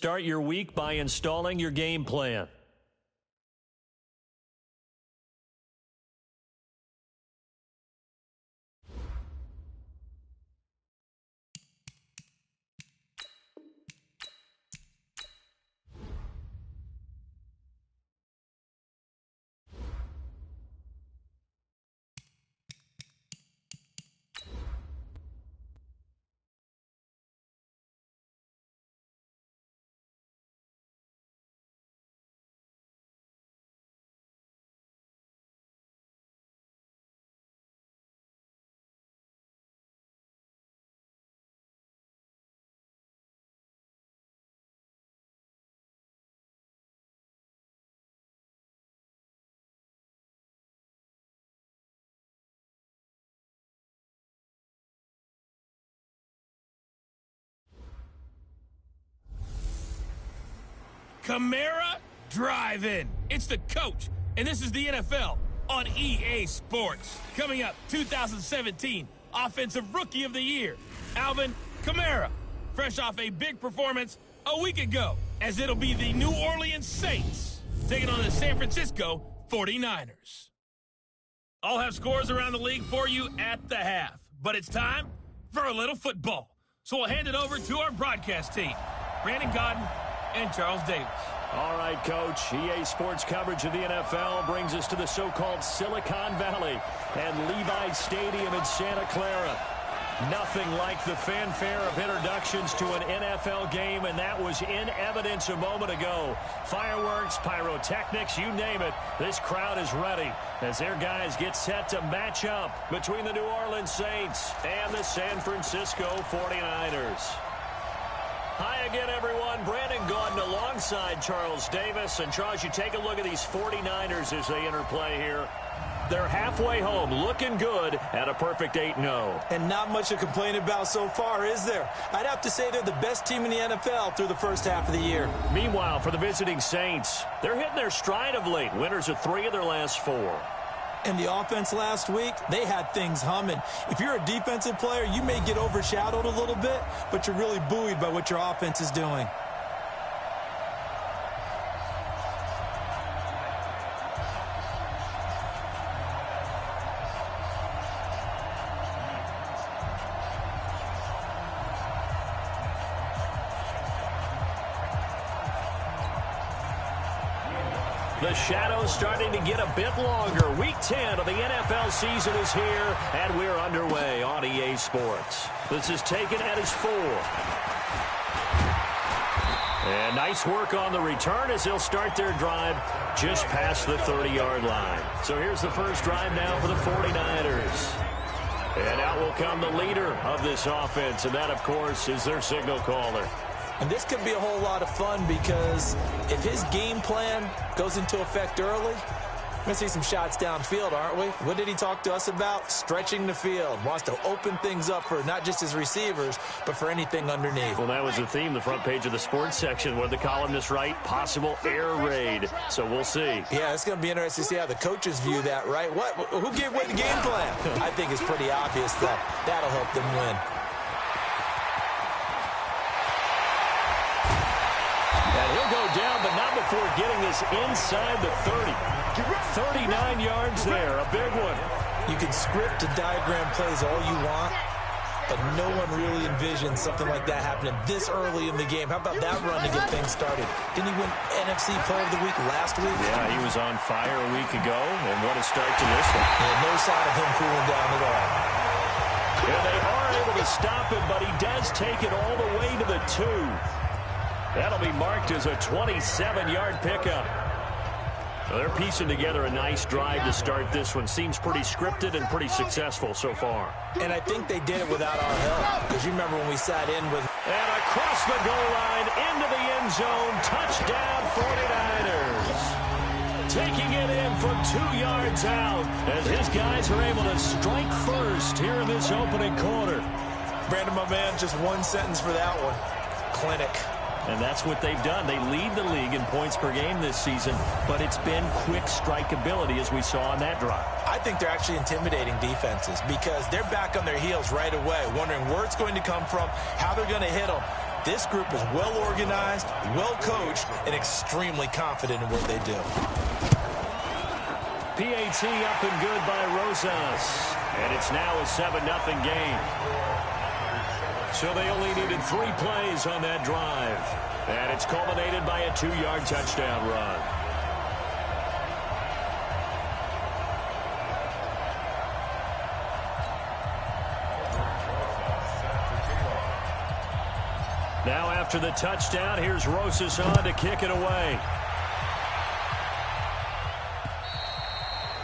Start your week by installing your game plan. Camara Drive-In. It's the coach, and this is the NFL on EA Sports. Coming up, 2017 Offensive Rookie of the Year, Alvin Kamara, fresh off a big performance a week ago, as it'll be the New Orleans Saints taking on the San Francisco 49ers. I'll have scores around the league for you at the half, but it's time for a little football. So we'll hand it over to our broadcast team, Brandon Godden and Charles Davis. All right, Coach. EA Sports coverage of the NFL brings us to the so-called Silicon Valley and Levi Stadium in Santa Clara. Nothing like the fanfare of introductions to an NFL game, and that was in evidence a moment ago. Fireworks, pyrotechnics, you name it. This crowd is ready as their guys get set to match up between the New Orleans Saints and the San Francisco 49ers. Hi again, everyone. Brandon Gaudin alongside Charles Davis. And, Charles, you take a look at these 49ers as they enter play here. They're halfway home, looking good at a perfect 8-0. And not much to complain about so far, is there? I'd have to say they're the best team in the NFL through the first half of the year. Meanwhile, for the visiting Saints, they're hitting their stride of late. Winners of 3 of their last 4. And the offense last week, they had things humming. If you're a defensive player, you may get overshadowed a little bit, but you're really buoyed by what your offense is doing. The shadow's starting to get a bit longer. Week 10 of the NFL season is here, and we're underway on EA Sports. This is taken at his 4. And nice work on the return as they'll start their drive just past the 30-yard line. So here's the first drive now for the 49ers. And out will come the leader of this offense, and that, of course, is their signal caller. And this could be a whole lot of fun because if his game plan goes into effect early, we're going to see some shots downfield, aren't we? What did he talk to us about? Stretching the field. Wants to open things up for not just his receivers, but for anything underneath. Well, that was the theme, the front page of the sports section, where the columnists write possible air raid. So we'll see. Yeah, it's going to be interesting to see how the coaches view that, right? Who gave away the game plan? I think it's pretty obvious that that'll help them win. Go down, but not before getting this inside the 30. 39 yards there, a big one. You can script and diagram plays all you want, but no one really envisions something like that happening this early in the game. How about that run to get things started? Didn't he win NFC Player of the Week last week? Yeah, he was on fire a week ago, and what a start to this one. Yeah, no sign of him cooling down at all. Yeah, they are able to stop him, but he does take it all the way to the 2. That'll be marked as a 27-yard pickup. Well, they're piecing together a nice drive to start this one. Seems pretty scripted and pretty successful so far. And I think they did it without our help. Because you remember when we sat in with... And across the goal line, into the end zone, touchdown 49ers. Taking it in from 2 yards out as his guys are able to strike first here in this opening quarter. Brandon, my man, just one sentence for that one. Clinic. And that's what they've done. They lead the league in points per game this season, but it's been quick strikeability as we saw on that drive. I think they're actually intimidating defenses because they're back on their heels right away, wondering where it's going to come from, how they're going to hit them. This group is well organized, well coached, and extremely confident in what they do. PAT up and good by Rosas. And it's now a 7-0 game. So they only needed 3 plays on that drive. And it's culminated by a 2-yard touchdown run. Now after the touchdown, here's Rosas on to kick it away.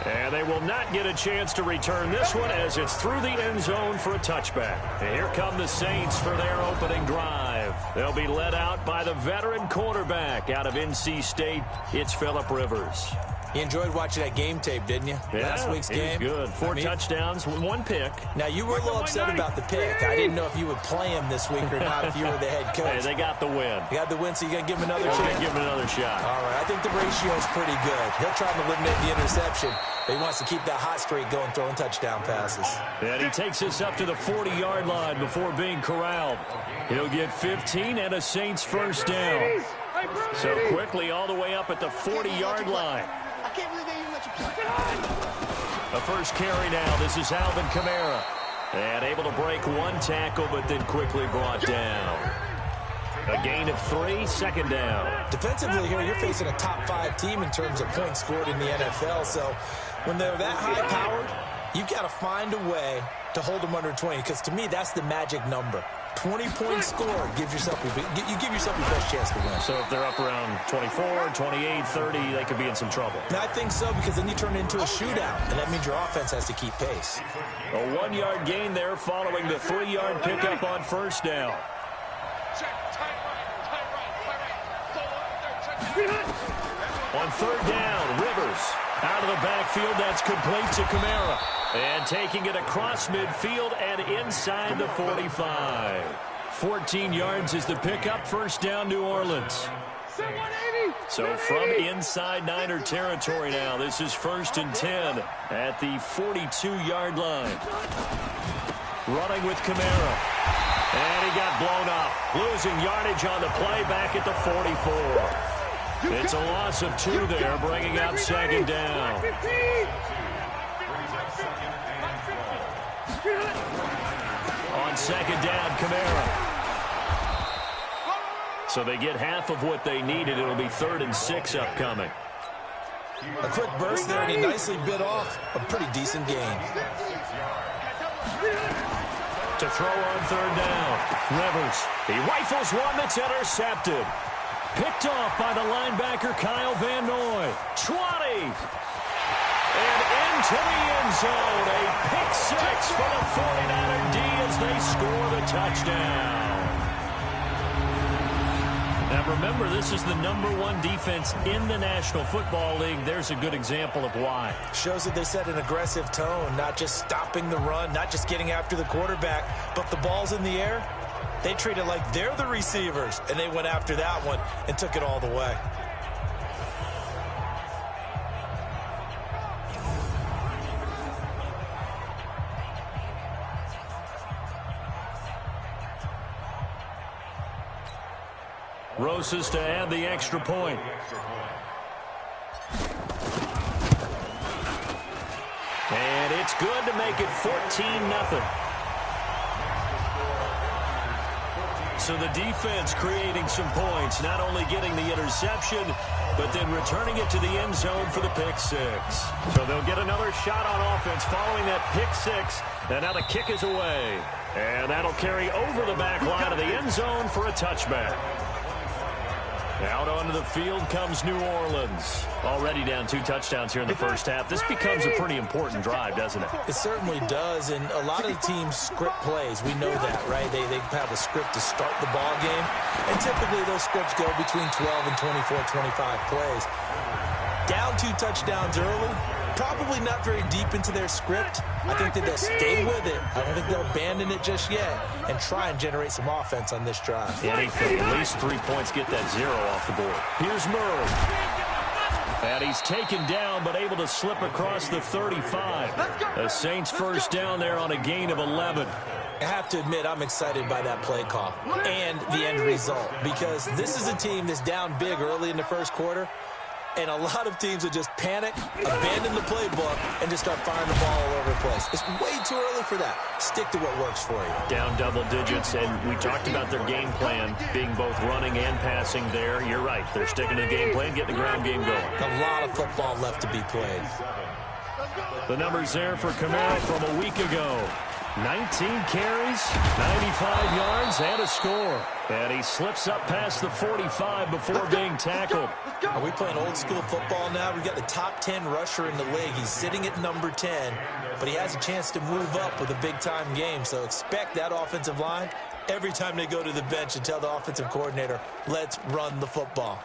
And they will not get a chance to return this one as it's through the end zone for a touchback. And here come the Saints for their opening drive. They'll be led out by the veteran quarterback out of NC State. It's Phillip Rivers. You enjoyed watching that game tape, didn't you? Yeah, Last week's game. Good. 4 touchdowns, 1 pick. Now, you were a little upset about the pick. I didn't know if you would play him this week or not if you were the head coach. Hey, they got the win. You got the win, so you got to give him another chance? Give him another shot. All right, I think the ratio is pretty good. He'll try to eliminate the interception, but he wants to keep that hot streak going, throwing touchdown passes. And he takes us up to the 40-yard line before being corralled. He'll get 15 and a Saints first down. So quickly all the way up at the 40-yard line. I can't believe they even let you play. The first carry now. This is Alvin Kamara. And able to break 1 tackle, but then quickly brought down. A gain of 3, second down. Defensively here, you're facing a top 5 team in terms of points scored in the NFL. So when they're that high-powered, you've got to find a way to hold them under 20, because to me, that's the magic number. 20 points scored gives yourself you give yourself your best chance to win. So if they're up around 24, 28, 30, they could be in some trouble. Now, I think so, because then you turn it into a shootout, and that means your offense has to keep pace. A 1-yard gain there following the 3-yard pickup on first down. On third down, Rivers out of the backfield. That's complete to Kamara. And taking it across midfield and inside the 45. 14 yards is the pickup. First down, New Orleans. So from inside Niner territory now, this is 1st and 10 at the 42-yard line. Running with Kamara. And he got blown up. Losing yardage on the play back at the 44. It's a loss of 2 there, bringing up second down. On second down, Kamara. So they get half of what they needed. It'll be 3rd and 6 upcoming. A quick burst there, and he nicely bit off a pretty decent gain. To throw on third down, Rivers. He rifles one that's intercepted. Picked off by the linebacker, Kyle Van Noy. 20. And into the end zone. A pick 6 for the 49er D as they score the touchdown. Now remember, this is the #1 defense in the National Football League. There's a good example of why. Shows that they set an aggressive tone, not just stopping the run, not just getting after the quarterback, but the ball's in the air. They treat it like they're the receivers, and they went after that one and took it all the way. Rosas to add the extra point. And it's good to make it 14-0. So the defense creating some points, not only getting the interception, but then returning it to the end zone for the pick 6. So they'll get another shot on offense following that pick 6. And now the kick is away. And that'll carry over the back line of the end zone for a touchback. Out onto the field comes New Orleans. Already down 2 touchdowns here in the first half. This becomes a pretty important drive, doesn't it? It certainly does, and a lot of the teams script plays. We know that, right? They have a script to start the ball game, and typically those scripts go between 12 and 24, 25 plays. Down 2 touchdowns early, probably not very deep into their script. I think that they'll stay with it. I don't think they'll abandon it just yet and try and generate some offense on this drive. Anything, at least 3 points, get that 0 off the board. Here's Murray. And he's taken down, but able to slip across the 35. The Saints first down there on a gain of 11. I have to admit, I'm excited by that play call and the end result, because this is a team that's down big early in the first quarter, and a lot of teams will just panic, abandon the playbook, and just start firing the ball all over the place. It's way too early for that. Stick to what works for you. Down double digits, and we talked about their game plan being both running and passing there. You're right. They're sticking to the game plan, getting the ground game going. A lot of football left to be played. The numbers there for Kamara from a week ago. 19 carries, 95 yards, and a score. And he slips up past the 45 before being tackled. Are we playing old school football now? We've got the top 10 rusher in the league. He's sitting at number 10, but he has a chance to move up with a big-time game. So expect that offensive line every time they go to the bench and tell the offensive coordinator, let's run the football.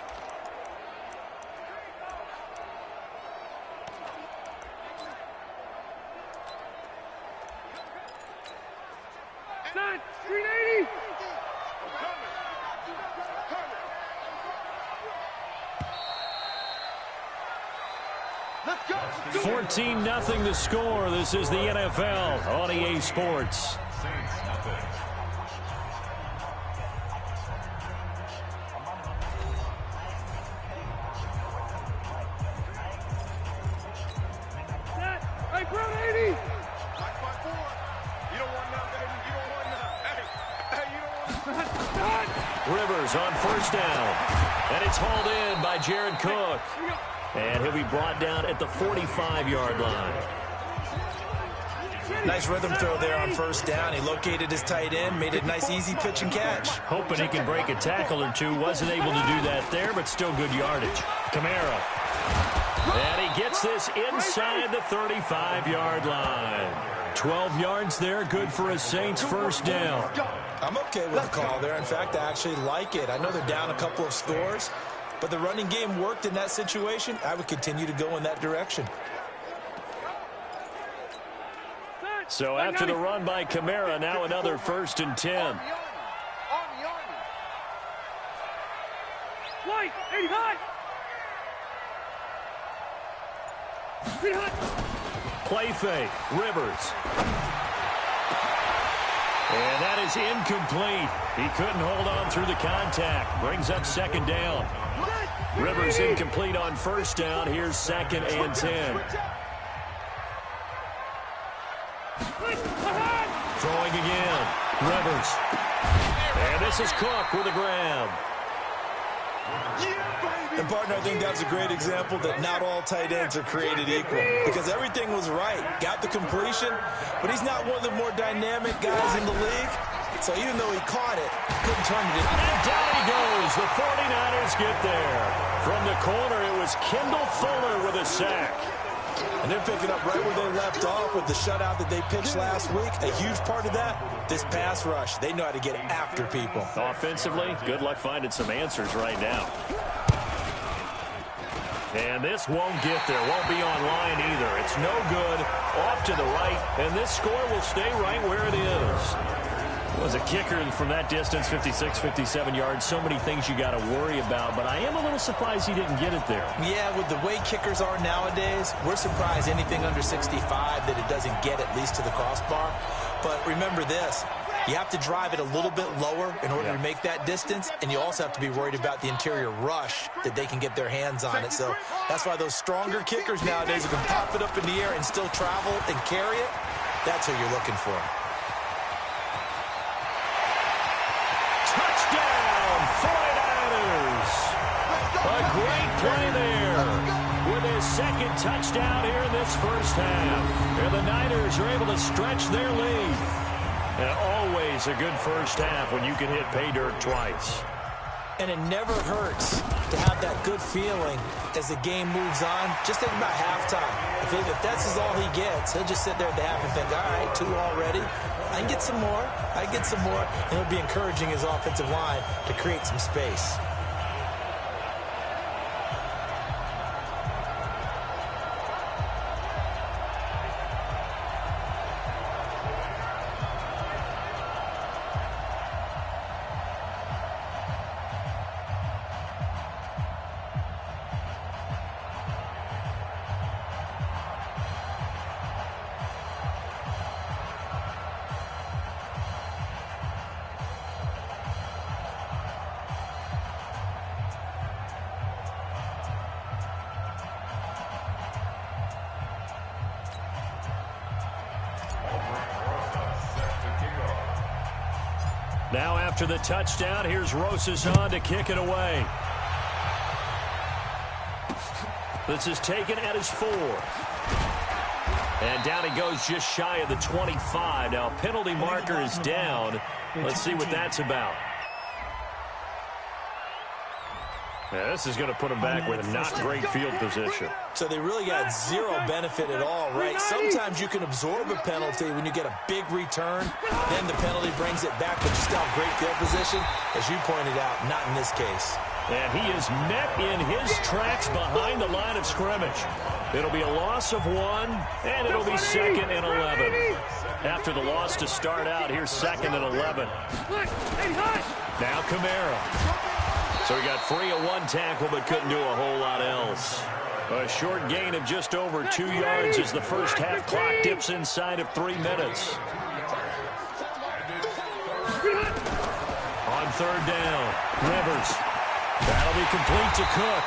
Let's go. 14-0 the score. This is the NFL on EA Sports. Rivers on first down. And it's hauled in by Jared Cook. And he'll be brought down at the 45-yard line. Nice rhythm throw there on first down. He located his tight end, made a nice easy pitch and catch. Hoping he can break a tackle or two. Wasn't able to do that there, but still good yardage. Kamara. And he gets this inside the 35-yard line. 12 yards there, good for a Saints first down. I'm okay with the call there. In fact, I actually like it. I know they're down a couple of scores, but the running game worked in that situation. I would continue to go in that direction. So after the run by Kamara, now another 1st and 10. Play fake, Rivers. And that is incomplete. He couldn't hold on through the contact. Brings up 2nd down. Rivers incomplete on first down. Here's 2nd and 10. Throwing again. Rivers. And this is Cook with a grab. And, partner, I think that's a great example that not all tight ends are created equal, because everything was right. Got the completion, but he's not one of the more dynamic guys in the league. So even though he caught it, couldn't turn it in. And down he goes. The 49ers get there. From the corner, it was Kendall Fuller with a sack. And they're picking up right where they left off with the shutout that they pitched last week. A huge part of that, this pass rush. They know how to get after people. Offensively, good luck finding some answers right now. And this won't get there. Won't be online either. It's no good. Off to the right. And this score will stay right where it is. Was a kicker from that distance, 56, 57 yards. So many things you got to worry about, but I am a little surprised he didn't get it there. Yeah, with the way kickers are nowadays, we're surprised anything under 65 that it doesn't get at least to the crossbar. But remember this, you have to drive it a little bit lower in order to make that distance, and you also have to be worried about the interior rush that they can get their hands on it. So that's why those stronger kickers nowadays who can pop it up in the air and still travel and carry it, that's who you're looking for. Touchdown, 49ers. A great play there with his 2nd touchdown here in this first half. And the Niners are able to stretch their lead. And always a good first half when you can hit pay dirt twice. And it never hurts to have that good feeling as the game moves on. Just think about halftime. If that's all he gets, he'll just sit there at the half and think, all right, 2 already. I can get some more. I can get some more. And he'll be encouraging his offensive line to create some space. Now after the touchdown, here's Rosas on to kick it away. This is taken at his 4. And down he goes just shy of the 25. Now penalty marker is down. Let's see what that's about. Yeah, this is going to put him back with not great field position. So they really got zero benefit at all, right? Sometimes you can absorb a penalty when you get a big return. Then the penalty brings it back, but you still have great field position. As you pointed out, not in this case. And he is met in his tracks behind the line of scrimmage. It'll be a loss of 1, and it'll be 2nd and 11. After the loss to start out, here's 2nd and 11. Now Kamara. So he got free of 1 tackle, but couldn't do a whole lot else. A short gain of just over 2 yards as the first half clock dips inside of 3 minutes. On 3rd down, Rivers. That'll be complete to Cook.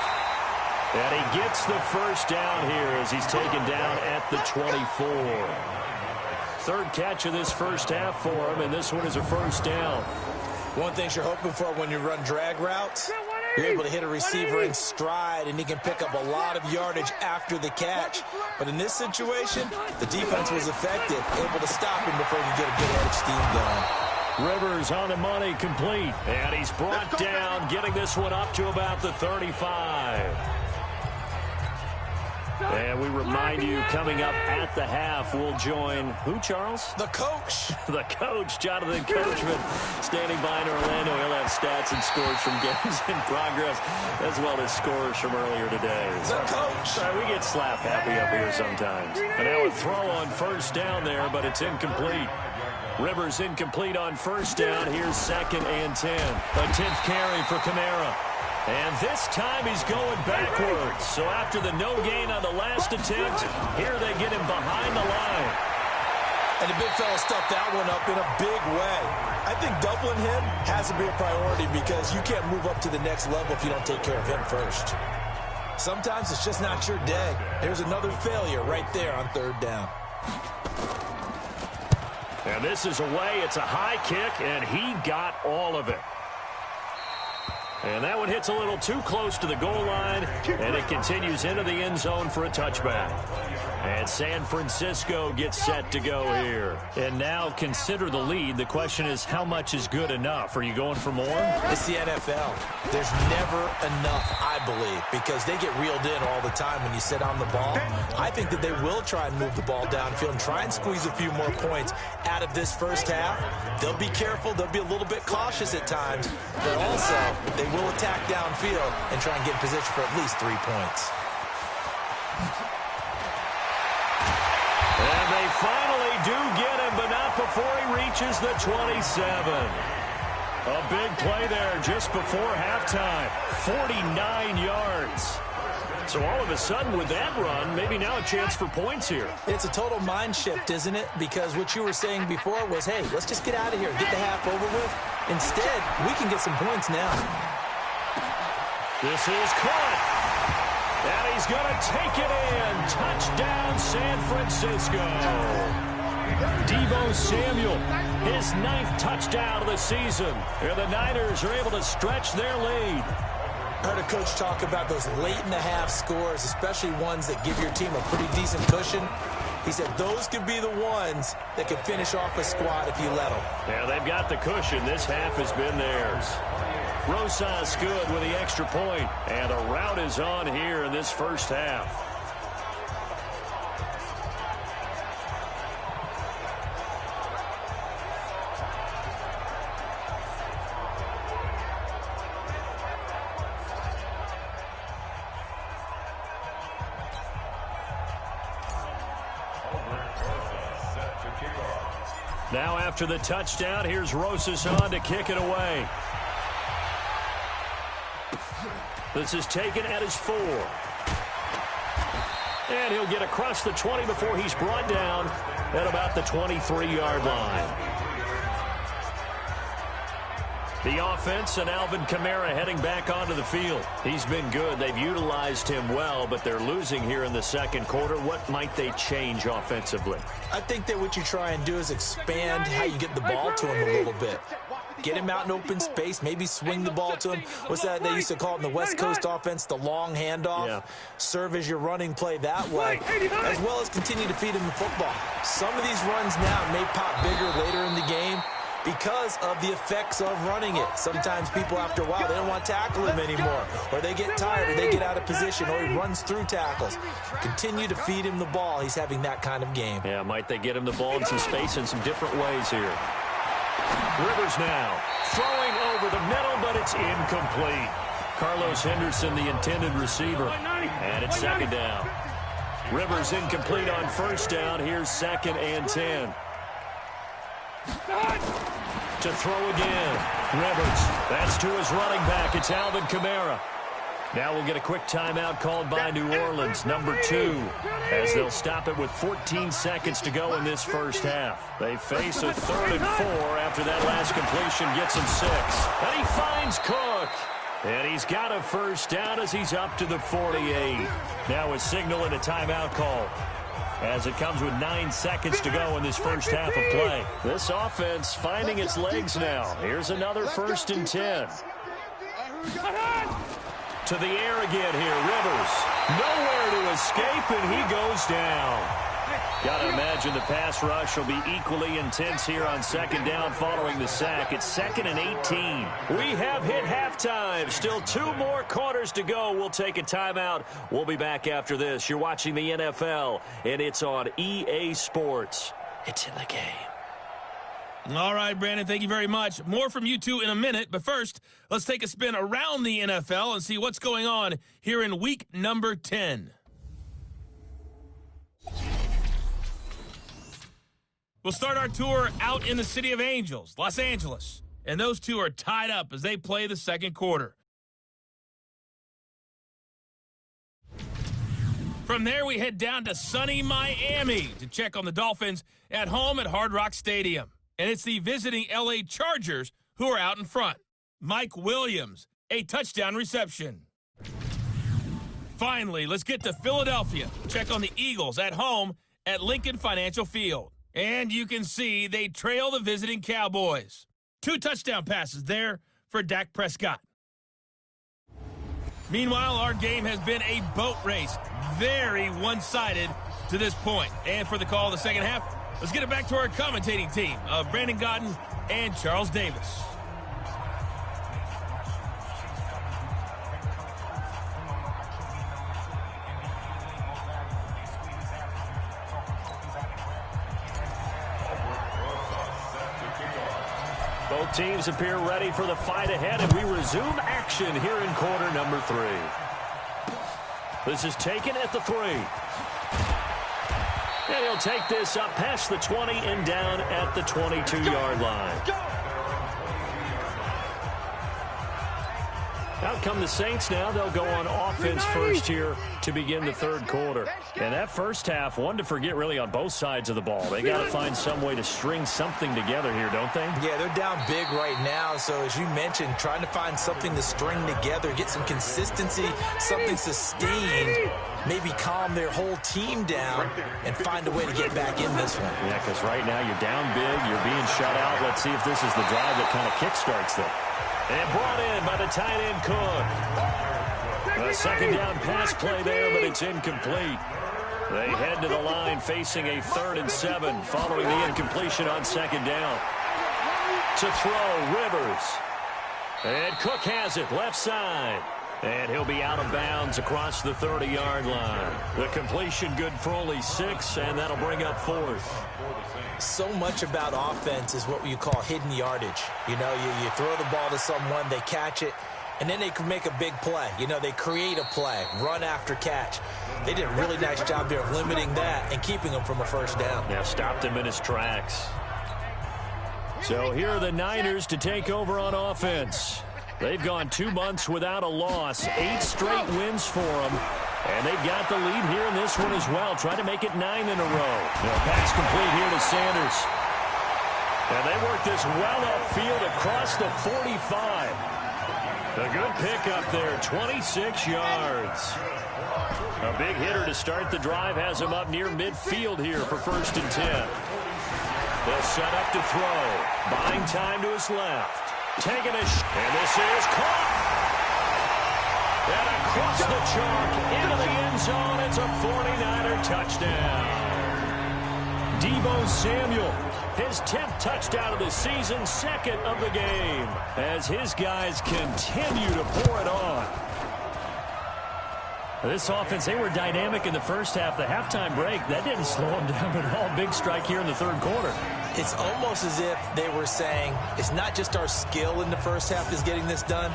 And he gets the first down here as he's taken down at the 24. 3rd catch of this first half for him, and this one is a first down. One thing you're hoping for when you run drag routes, you're able to hit a receiver in stride, and he can pick up a lot of yardage after the catch. But in this situation, the defense was effective, able to stop him before he could get a good head of steam going. Rivers on the money, complete. And he's brought down, getting this one up to about the 35. And we remind you, coming up at the half, we'll join who, Charles? The coach. The coach, Jonathan Coachman, standing by in Orlando. He'll have stats and scores from games in progress, as well as scores from earlier today. The coach. We get slap happy up here sometimes. And now a throw on first down there, but it's incomplete. Rivers incomplete on first down. Here's 2nd and 10. A 10th carry for Kamara. And this time he's going backwards. So after the no gain on the last attempt, here they get him behind the line. And the big fella stuffed that one up in a big way. I think doubling him has to be a priority because you can't move up to the next level if you don't take care of him first. Sometimes it's just not your day. There's another failure right there on 3rd down. And this is away. It's a high kick, and he got all of it. And that one hits a little too close to the goal line, and it continues into the end zone for a touchback. And San Francisco gets set to go here. And now consider the lead. The question is, how much is good enough? Are you going for more? It's the NFL. There's never enough, I believe, because they get reeled in all the time when you sit on the ball. I think that they will try and move the ball downfield and try and squeeze a few more points out of this first half. They'll be careful. They'll be a little bit cautious at times, but also they will attack downfield and try and get in position for at least 3 points. And they finally do get him, but not before he reaches the 27. A big play there just before halftime. 49 yards. So all of a sudden with that run, maybe now a chance for points here. It's a total mind shift, isn't it? Because what you were saying before was, hey, let's just get out of here, get the half over with. Instead, we can get some points now. This is caught. And he's going to take it in. Touchdown, San Francisco. Deebo Samuel, his 9th touchdown of the season. And the Niners are able to stretch their lead. I heard a coach talk about those late-in-the-half scores, especially ones that give your team a pretty decent cushion. He said those could be the ones that could finish off a squad if you let them. Yeah, they've got the cushion. This half has been theirs. Rosas good with the extra point, and a rout is on here in this first half. Now after the touchdown, here's Rosas on to kick it away. This is taken at his 4. And he'll get across the 20 before he's brought down at about the 23-yard line. The offense and Alvin Kamara heading back onto the field. He's been good. They've utilized him well, but they're losing here in the second quarter. What might they change offensively? I think that what you try and do is expand how you get the ball to him a little bit. Get him out in open space, maybe swing the ball to him. What's that they used to call it in the West Coast offense, the long handoff? Yeah. Serve as your running play that way, as well as continue to feed him the football. Some of these runs now may pop bigger later in the game because of the effects of running it. Sometimes people, after a while, they don't want to tackle him anymore, or they get tired, or they get out of position, or he runs through tackles. Continue to feed him the ball. He's having that kind of game. Yeah, might they get him the ball in some space in some different ways here. Rivers now throwing over the middle, but it's incomplete. Carlos Henderson, the intended receiver, and it's second down. Rivers incomplete on first down. Here's 2nd and 10. To throw again. Rivers. That's to his running back. It's Alvin Kamara. Now we'll get a quick timeout called by New Orleans, number 2, as they'll stop it with 14 seconds to go in this first half. They face a 3rd and 4 after that last completion gets him 6. And he finds Cook. And he's got a first down as he's up to the 48. Now a signal and a timeout call, as it comes with 9 seconds to go in this first half of play. This offense finding its legs now. Here's another 1st and 10. To the air again here, Rivers. Nowhere to escape, and he goes down. Got to imagine the pass rush will be equally intense here on 2nd down following the sack. It's 2nd and 18. We have hit halftime. Still 2 more quarters to go. We'll take a timeout. We'll be back after this. You're watching the NFL, and it's on EA Sports. It's in the game. All right, Brandon, thank you very much. More from you two in a minute, but first, let's take a spin around the NFL and see what's going on here in week number 10. We'll start our tour out in the City of Angels, Los Angeles, and those two are tied up as they play the second quarter. From there, we head down to sunny Miami to check on the Dolphins at home at Hard Rock Stadium. And it's the visiting L.A. Chargers who are out in front. Mike Williams, a touchdown reception. Finally, let's get to Philadelphia. Check on the Eagles at home at Lincoln Financial Field. And you can see they trail the visiting Cowboys. 2 touchdown passes there for Dak Prescott. Meanwhile, our game has been a boat race. Very one-sided to this point. And for the call of the second half, let's get it back to our commentating team of Brandon Godden and Charles Davis. Both teams appear ready for the fight ahead, and we resume action here in quarter number 3. This is taken at the 3. And he'll take this up past the 20 and down at the 22-yard line. Out come the Saints now. They'll go on offense first here to begin the third quarter. And that first half, one to forget really on both sides of the ball. They got to find some way to string something together here, don't they? Yeah, they're down big right now. So as you mentioned, trying to find something to string together, get some consistency, something sustained, maybe calm their whole team down and find a way to get back in this one. Yeah, because right now you're down big, you're being shut out. Let's see if this is the drive that kind of kickstarts them. And brought in by the tight end, Cook. A second down pass play there, but it's incomplete. They head to the line facing a 3rd and 7 following the incompletion on second down. To throw, Rivers. And Cook has it, left side. And he'll be out of bounds across the 30-yard line. The completion good for only 6, and that'll bring up 4th. So much about offense is what you call hidden yardage. You know, you throw the ball to someone, they catch it, and then they can make a big play. You know, they create a play, run after catch. They did a really nice job there of limiting that and keeping him from a first down. Yeah, stopped him in his tracks. So here are the Niners to take over on offense. They've gone 2 months without a loss, 8 straight wins for them. And they've got the lead here in this one as well, trying to make it 9 in a row. Pass complete here to Sanders. And they work this well upfield across the 45. A good pickup there, 26 yards. A big hitter to start the drive has him up near midfield here for 1st and 10. They'll set up to throw. Buying time to his left. Taking a and this is caught. And across the chalk into the end zone. It's a 49er touchdown. Deebo Samuel, his 10th touchdown of the season, 2nd of the game, as his guys continue to pour it on. This offense, they were dynamic in the first half. The halftime break, that didn't slow them down at all. Big strike here in the third quarter. It's almost as if they were saying, it's not just our skill in the first half is getting this done,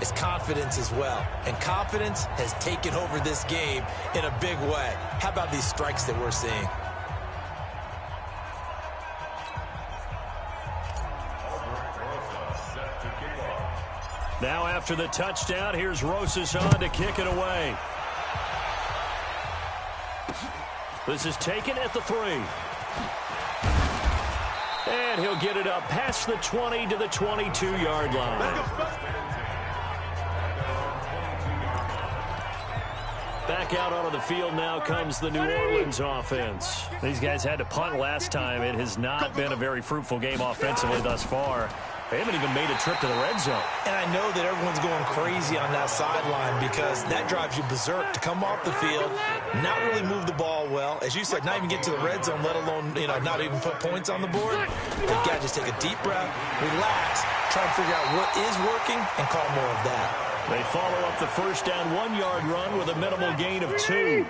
it's confidence as well. And confidence has taken over this game in a big way. How about these strikes that we're seeing? Now after the touchdown, here's Rosas on to kick it away. This is taken at the 3. And he'll get it up past the 20 to the 22-yard line. Back out onto the field now comes the New Orleans offense. These guys had to punt last time. It has not been a very fruitful game offensively thus far. They haven't even made a trip to the red zone. And I know that everyone's going crazy on that sideline because that drives you berserk to come off the field, not really move the ball well. As you said, not even get to the red zone, let alone, not even put points on the board. They've got to just take a deep breath, relax, try and figure out what is working, and call more of that. They follow up the first down 1-yard run with a minimal gain of 2.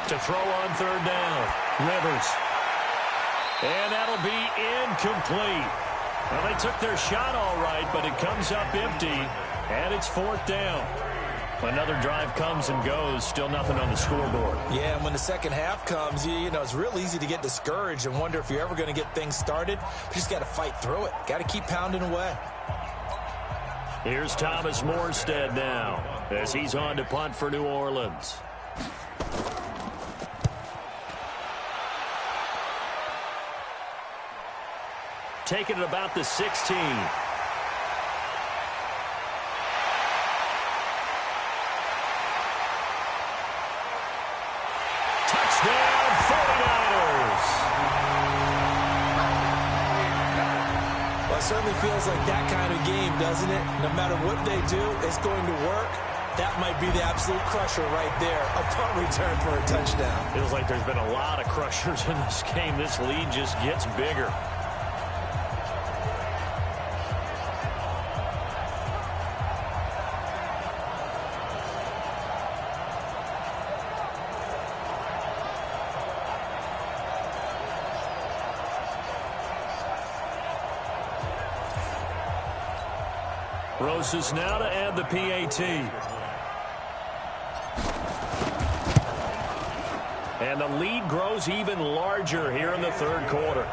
To throw on third down. Rivers. And that'll be incomplete. Well, they took their shot all right, but it comes up empty, and it's 4th down. Another drive comes and goes, still nothing on the scoreboard. Yeah, and when the second half comes, it's real easy to get discouraged and wonder if you're ever going to get things started. You just got to fight through it. Got to keep pounding away. Here's Thomas Morstead now as he's on to punt for New Orleans. Taking it about the 16. Touchdown, 49ers. Well, it certainly feels like that kind of game, doesn't it? No matter what they do, it's going to work. That might be the absolute crusher right there. A punt return for a touchdown. Feels like there's been a lot of crushers in this game. This lead just gets bigger. Rosas now to add the PAT. And the lead grows even larger here in the third quarter.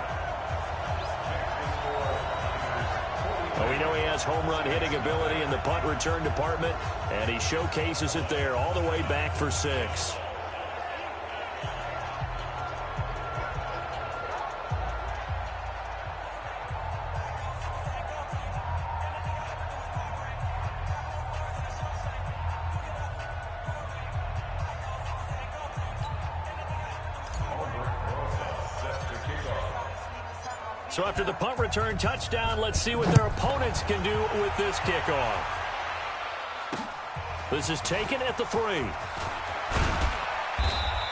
Well, we know he has home run hitting ability in the punt return department, and he showcases it there all the way back for 6. So after the punt return touchdown, let's see what their opponents can do with this kickoff. This is taken at the 3.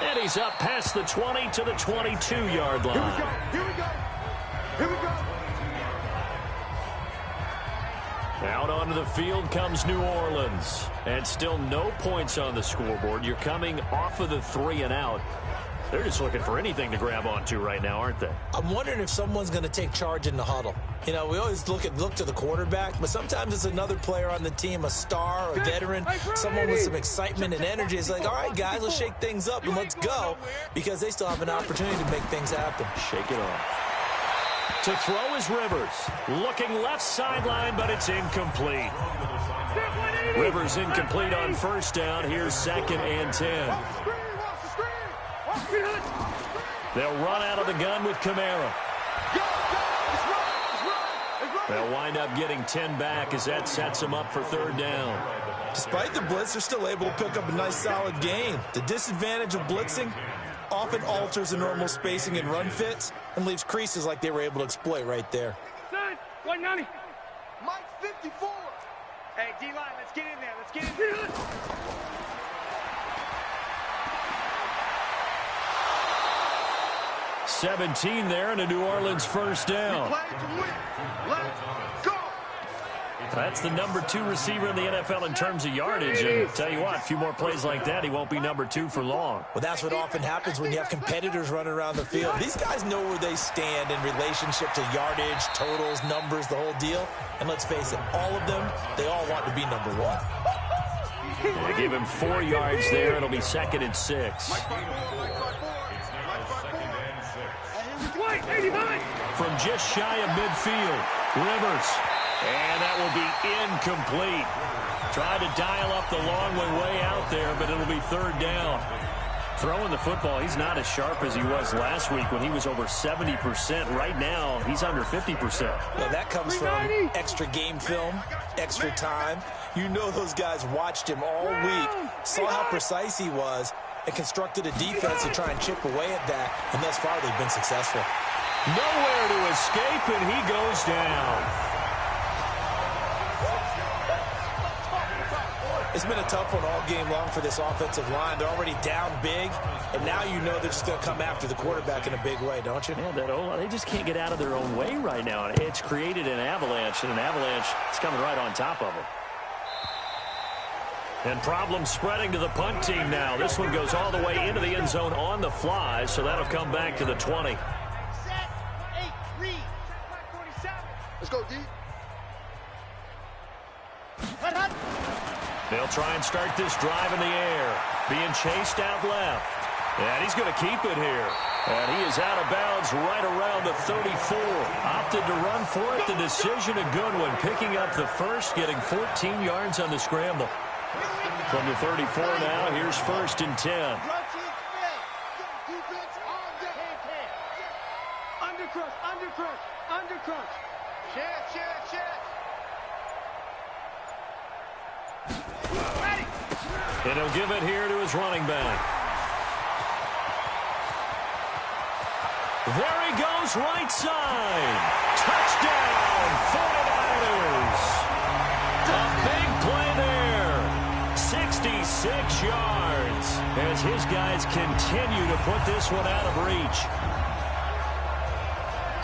And he's up past the 20 to the 22-yard line. Here we go. Here we go. Out onto the field comes New Orleans. And still no points on the scoreboard. You're coming off of the 3 and out. They're just looking for anything to grab onto right now, aren't they? I'm wondering if someone's going to take charge in the huddle. We always look to the quarterback, but sometimes it's another player on the team, a star, a veteran, someone with some excitement and energy. It's like, all right, guys, let's shake things up and let's go, because they still have an opportunity to make things happen. Shake it off. To throw is Rivers. Looking left sideline, but it's incomplete. Rivers incomplete on first down. Here's 2nd and 10. They'll run out of the gun with Kamara. They'll wind up getting 10 back as that sets them up for third down. Despite the blitz, they're still able to pick up a nice solid gain. The disadvantage of blitzing often alters the normal spacing and run fits and leaves creases like they were able to exploit right there. 190. Mike 54. Hey, D-line, let's get in there. Let's get in there. 17 there and a New Orleans first down. Play to win. Let's go. That's the number 2 receiver in the NFL in terms of yardage. And tell you what, a few more plays like that, he won't be number 2 for long. Well, that's what often happens when you have competitors running around the field. These guys know where they stand in relationship to yardage, totals, numbers, the whole deal. And let's face it, all of them, they all want to be number 1. They give him 4 yards there. It'll be 2nd and 6. From just shy of midfield, Rivers. And that will be incomplete. Tried to dial up the long way out there, but it'll be 3rd down. Throwing the football, he's not as sharp as he was last week when he was over 70%. Right now, he's under 50%. Well, that comes from extra game film, extra time. You know those guys watched him all week, saw how precise he was, and constructed a defense to try and chip away at that. And thus far, they've been successful. Nowhere to escape, and he goes down. It's been a tough one all game long for this offensive line. They're already down big, and now you know they're just going to come after the quarterback in a big way, don't you? Yeah, they just can't get out of their own way right now. It's created an avalanche, and an avalanche is coming right on top of them. And problems spreading to the punt team now. This one goes all the way into the end zone on the fly, so that'll come back to the 20. Set, 8, read. Let's go, D. They'll try and start this drive in the air. Being chased out left. And he's going to keep it here. And he is out of bounds right around the 34. Opted to run for it. The decision, a good one. Picking up the first, getting 14 yards on the scramble. From the 34 now, here's 1st and 10. Undercrush. Check. And he'll give it here to his running back. There he goes, right side. Touchdown, 49ers. A big play there. 66 yards as his guys continue to put this one out of reach.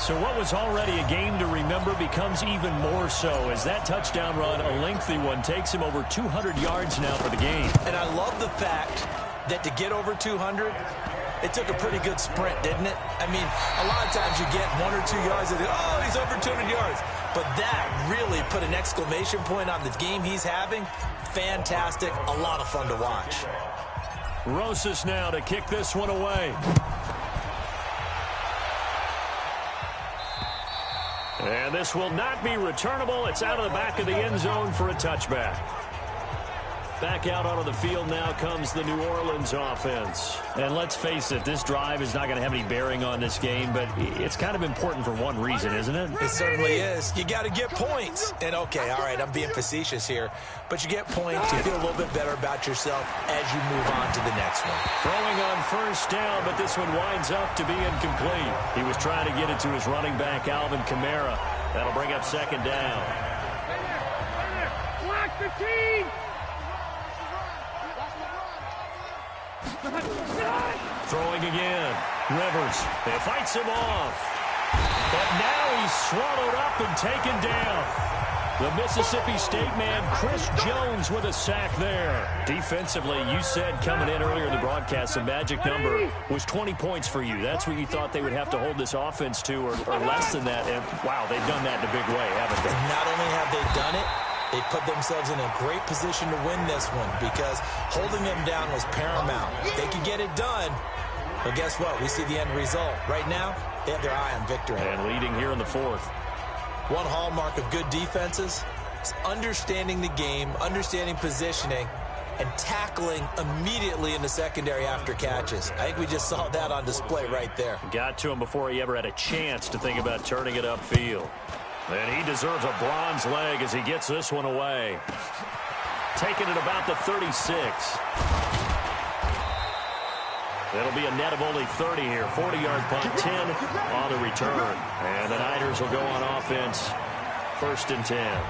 So what was already a game to remember becomes even more so as that touchdown run, a lengthy one, takes him over 200 yards now for the game. And I love the fact that to get over 200, it took a pretty good sprint, didn't it? I mean, a lot of times you get 1 or 2 yards and oh, he's over 200 yards. But that really put an exclamation point on the game he's having. Fantastic, a lot of fun to watch. Rosas now to kick this one away. And this will not be returnable. It's out of the back of the end zone for a touchback. Back out onto the field now comes the New Orleans offense. And let's face it, this drive is not going to have any bearing on this game, but it's kind of important for one reason, isn't it? It certainly is. You got to get points. And okay, all right, I'm being facetious here, but you get points, you feel a little bit better about yourself as you move on to the next one. Throwing on 1st down, but this one winds up to be incomplete. He was trying to get it to his running back, Alvin Kamara. That'll bring up 2nd down. Block the team. Throwing again. Rivers. It fights him off. But now he's swallowed up and taken down. The Mississippi State man, Chris Jones, with a sack there. Defensively, you said coming in earlier in the broadcast, the magic number was 20 points for you. That's what you thought they would have to hold this offense to, or less than that. And, wow, they've done that in a big way, haven't they? And not only have they done it, they put themselves in a great position to win this one because holding them down was paramount. If they could get it done, well, guess what? We see the end result. Right now, they have their eye on victory. And leading here in the 4th. One hallmark of good defenses is understanding the game, understanding positioning, and tackling immediately in the secondary after catches. I think we just saw that on display right there. Got to him before he ever had a chance to think about turning it upfield. And he deserves a bronze leg as he gets this one away. Taking it about the 36. It'll be a net of only 30 here. 40-yard punt, 10 on the return. And the Niners will go on offense, 1st and 10.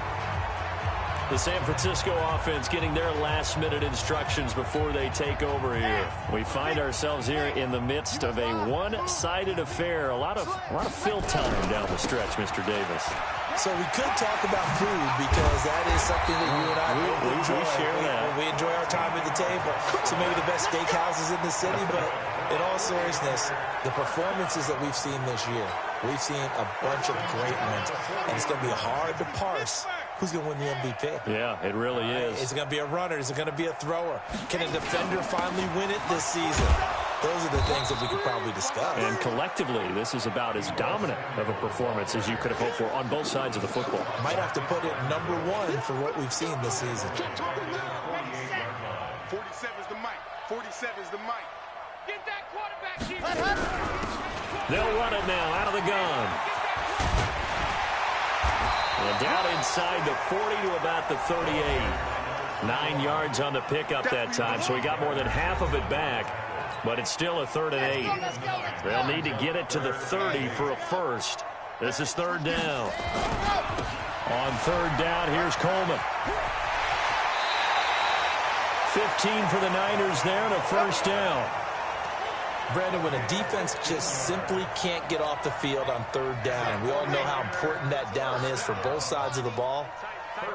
The San Francisco offense getting their last-minute instructions before they take over here. We find ourselves here in the midst of a one-sided affair. A lot of fill time down the stretch, Mr. Davis. So we could talk about food because that is something that you and I enjoy. We share that. We enjoy our time at the table. So maybe the best steakhouses in the city, but in all seriousness, the performances that we've seen this year, we've seen a bunch of great ones, and it's going to be hard to parse who's going to win the MVP. Yeah, it really is. Is it going to be a runner? Is it going to be a thrower? Can a defender finally win it this season? Those are the things that we could probably discuss. And collectively, this is about as dominant of a performance as you could have hoped for on both sides of the football. Might have to put it #1 for what we've seen this season. 47 is the mic. 47 is the mic. Get that quarterback here. They'll run it now out of the gun. And down inside the 40 to about the 38. 9 yards on the pickup that time, so he got more than half of it back. But it's still a 3rd and 8. They'll need to get it to the 30 for a first. This is 3rd down. On 3rd down, here's Coleman. 15 for the Niners there and a first down. Brandon, when a defense just simply can't get off the field on 3rd down, we all know how important that down is for both sides of the ball.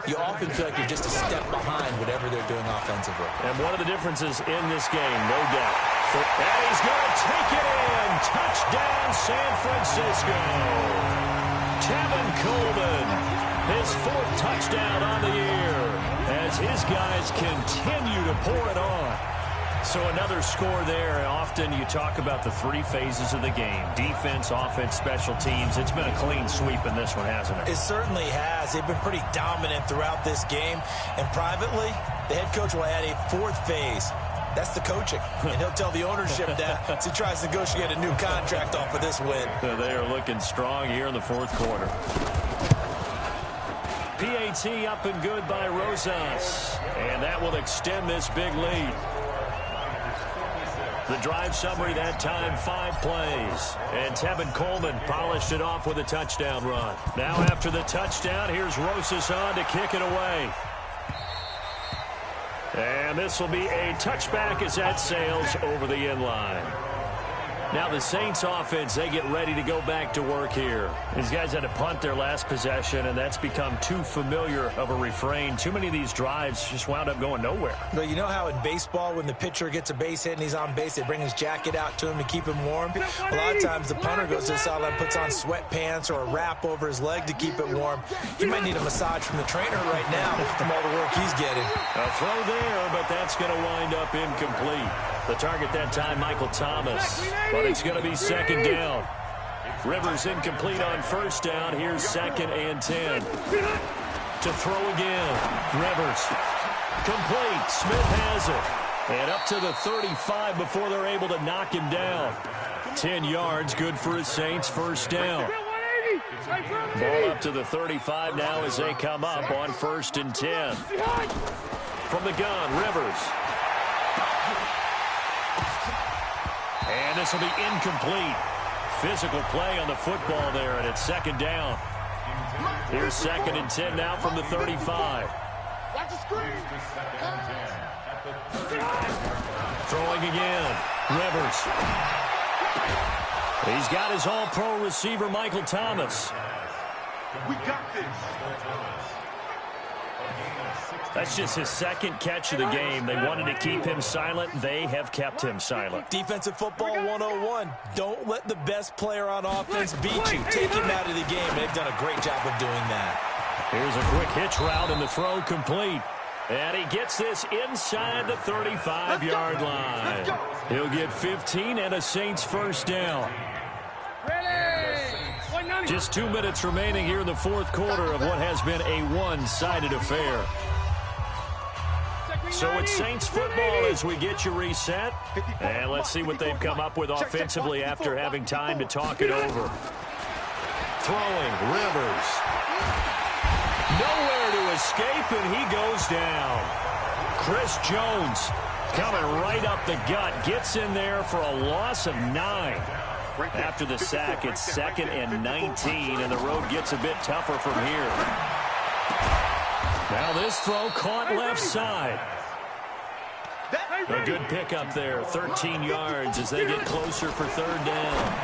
You often feel like you're just a step behind whatever they're doing offensively. And one of the differences in this game, no doubt. And he's going to take it in. Touchdown, San Francisco. Tevin Coleman, his 4th touchdown on the year as his guys continue to pour it on. So another score there. Often you talk about the 3 phases of the game. Defense, offense, special teams. It's been a clean sweep in this one, hasn't it? It certainly has. They've been pretty dominant throughout this game. And privately, the head coach will add a 4th phase. That's the coaching. And he'll tell the ownership that as he tries to negotiate a new contract off of this win. They are looking strong here in the 4th quarter. PAT up and good by Rosas. And that will extend this big lead. The drive summary that time, 5 plays. And Tevin Coleman polished it off with a touchdown run. Now after the touchdown, here's Rosas on to kick it away. And this will be a touchback as that sails over the end line. Now the Saints offense, they get ready to go back to work here. These guys had to punt their last possession, and that's become too familiar of a refrain. Too many of these drives just wound up going nowhere. But you know how in baseball, when the pitcher gets a base hit and he's on base, they bring his jacket out to him to keep him warm? A lot of times the punter goes to the sideline, puts on sweatpants or a wrap over his leg to keep it warm. He might need a massage from the trainer right now from all the work he's getting. A throw there, but that's going to wind up incomplete. The target that time, Michael Thomas. But it's going to be 2nd down. Rivers incomplete on 1st down. Here's 2nd and 10. To throw again. Rivers. Complete. Smith has it. And up to the 35 before they're able to knock him down. 10 yards, good for his Saints. 1st down. Ball up to the 35 now as they come up on 1st and 10. From the gun, Rivers. And this will be incomplete. Physical play on the football there, and it's 2nd down. Here's 2nd and 10 now from the 35. Throwing again. Rivers. He's got his all-pro receiver, Michael Thomas. We got this. That's just his 2nd catch of the game. They wanted to keep him silent. They have kept him silent. Defensive football 101. Don't let the best player on offense beat you. Take him out of the game. They've done a great job of doing that. Here's a quick hitch route and the throw complete. And he gets this inside the 35-yard line. He'll get 15 and a Saints 1st down. Just 2 minutes remaining here in the 4th quarter of what has been a one-sided affair. So it's Saints football as we get you reset. And let's see what they've come up with offensively after having time to talk it over. Throwing, Rivers. Nowhere to escape, and he goes down. Chris Jones coming right up the gut. Gets in there for a loss of 9. After the sack, it's 2nd and 19, and the road gets a bit tougher from here. Now this throw caught left side. A good pickup there, 13 yards as they get closer for 3rd down.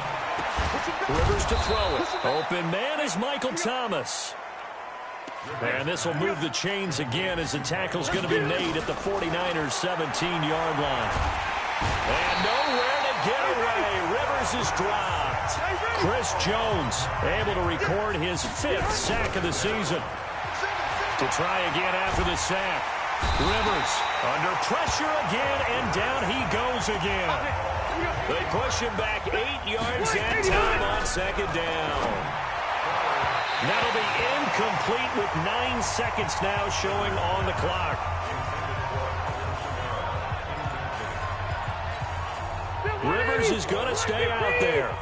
Rivers to throw it. Open man is Michael Thomas. And this will move the chains again as the tackle's going to be made at the 49ers' 17-yard line. And nowhere to get away. Rivers is dropped. Chris Jones able to record his 5th sack of the season. To try again after the sack. Rivers under pressure again, and down he goes again. They push him back 8 yards that time on 2nd down. That'll be incomplete with 9 seconds now showing on the clock. Rivers is going to stay out there.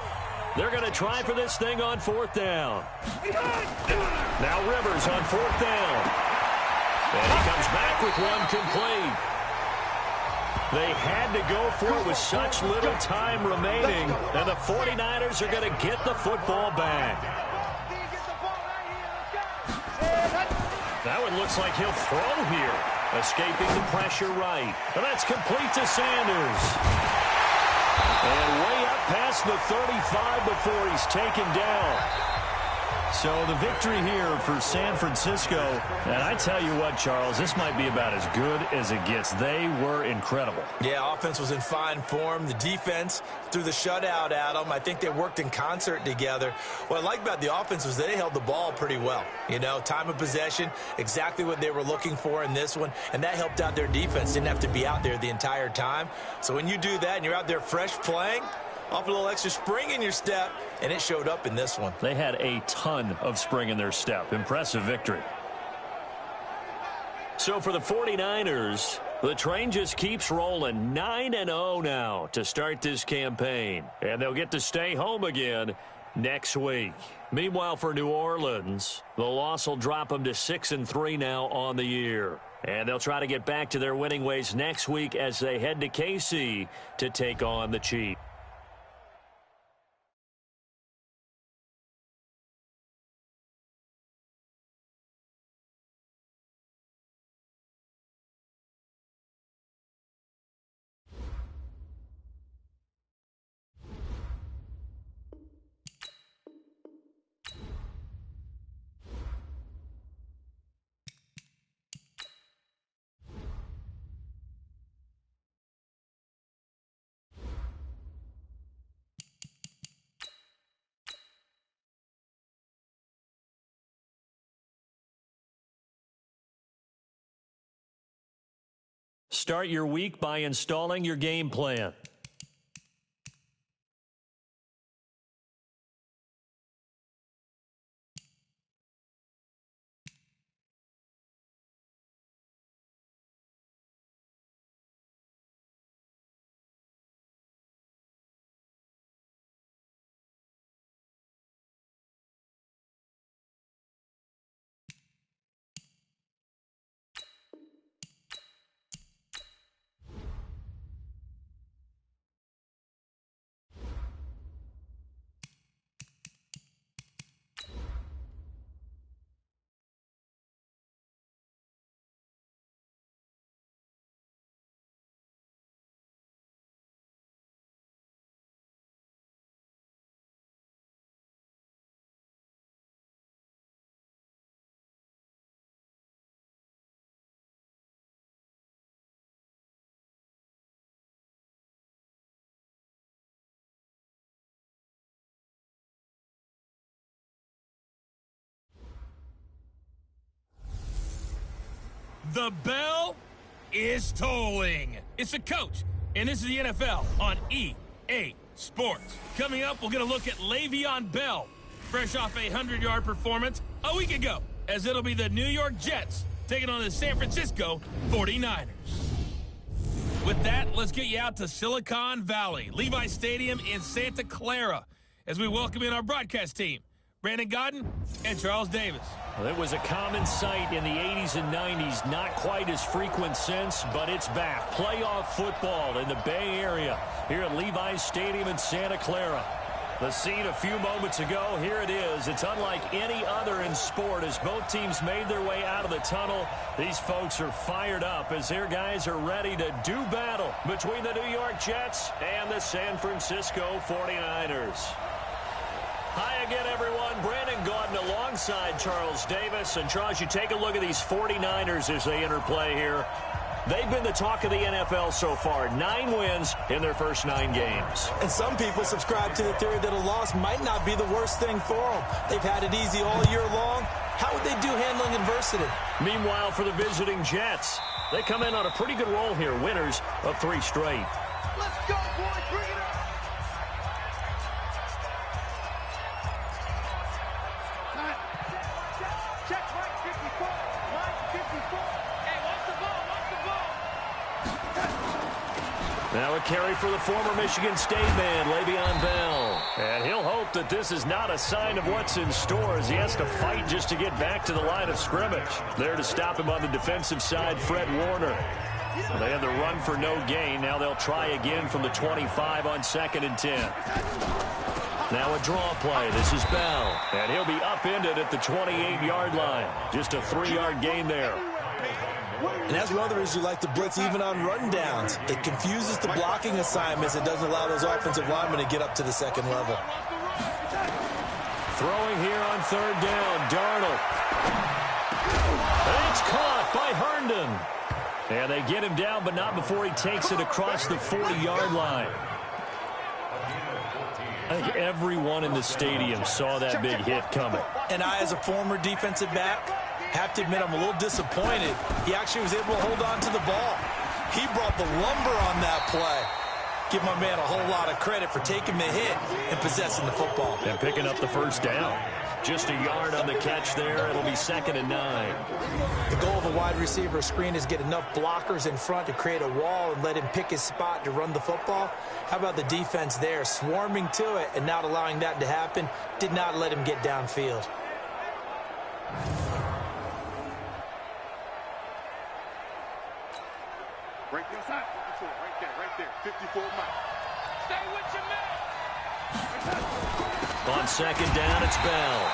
They're going to try for this thing on 4th down. Now Rivers on 4th down. And he comes back with one complete. They had to go for it with such little time remaining, and the 49ers are going to get the football back. That one looks like he'll throw here. Escaping the pressure right. And that's complete to Sanders. And way up past the 35 before he's taken down. So the victory here for San Francisco. And I tell you what, Charles, this might be about as good as it gets. They were incredible. Yeah, offense was in fine form. The defense threw the shutout at them. I think they worked in concert together. What I like about the offense was they held the ball pretty well. You know, time of possession, exactly what they were looking for in this one. And that helped out their defense. Didn't have to be out there the entire time. So when you do that and you're out there fresh playing, off a little extra spring in your step, and it showed up in this one. They had a ton of spring in their step. Impressive victory. So for the 49ers, the train just keeps rolling. 9-0 now to start this campaign. And they'll get to stay home again next week. Meanwhile, for New Orleans, the loss will drop them to 6-3 now on the year. And they'll try to get back to their winning ways next week as they head to KC to take on the Chiefs. Start your week by installing your game plan. The bell is tolling. It's the coach, and this is the NFL on EA Sports. Coming up, we'll get a look at Le'Veon Bell, fresh off a 100-yard performance a week ago, as it'll be the New York Jets taking on the San Francisco 49ers. With that, let's get you out to Silicon Valley, Levi Stadium in Santa Clara, as we welcome in our broadcast team. Brandon Gaudin and Charles Davis. Well, it was a common sight in the 80s and 90s. Not quite as frequent since, but it's back. Playoff football in the Bay Area here at Levi's Stadium in Santa Clara. The scene a few moments ago, here it is. It's unlike any other in sport as both teams made their way out of the tunnel. These folks are fired up as their guys are ready to do battle between the New York Jets and the San Francisco 49ers. Hi again, everyone. Brandon Gaudin alongside Charles Davis. And, Charles, you take a look at these 49ers as they interplay here. They've been the talk of the NFL so far. 9 wins in their first 9 games. And some people subscribe to the theory that a loss might not be the worst thing for them. They've had it easy all year long. How would they do handling adversity? Meanwhile, for the visiting Jets, they come in on a pretty good roll here. Winners of 3 straight. Let's go, boys. Bring it up. Check right 54. Line 54. Hey, watch the ball. Watch the ball. Now a carry for the former Michigan State man, Le'Veon Bell. And he'll hope that this is not a sign of what's in store as he has to fight just to get back to the line of scrimmage. There to stop him on the defensive side, Fred Warner. They had the run for no gain. Now they'll try again from the 25 on 2nd and 10. Now a draw play. This is Bell. And he'll be upended at the 28-yard line. Just a 3-yard gain there. And that's one of the reasons you like to blitz even on rundowns. It confuses the blocking assignments. It doesn't allow those offensive linemen to get up to the second level. Throwing here on 3rd down, Darnold. And it's caught by Herndon. And they get him down, but not before he takes it across the 40-yard line. I think everyone in the stadium saw that big hit coming. And I, as a former defensive back, have to admit I'm a little disappointed. He actually was able to hold on to the ball. He brought the lumber on that play. Give my man a whole lot of credit for taking the hit and possessing the football. And picking up the first down. Just a yard on the catch there. It'll be 2nd and 9. The goal of a wide receiver screen is get enough blockers in front to create a wall and let him pick his spot to run the football. How about the defense there, swarming to it and not allowing that to happen? Did not let him get downfield. Right there, side 54. Right there. 54 Mike. Stay with your man. On 2nd down, it's Bell.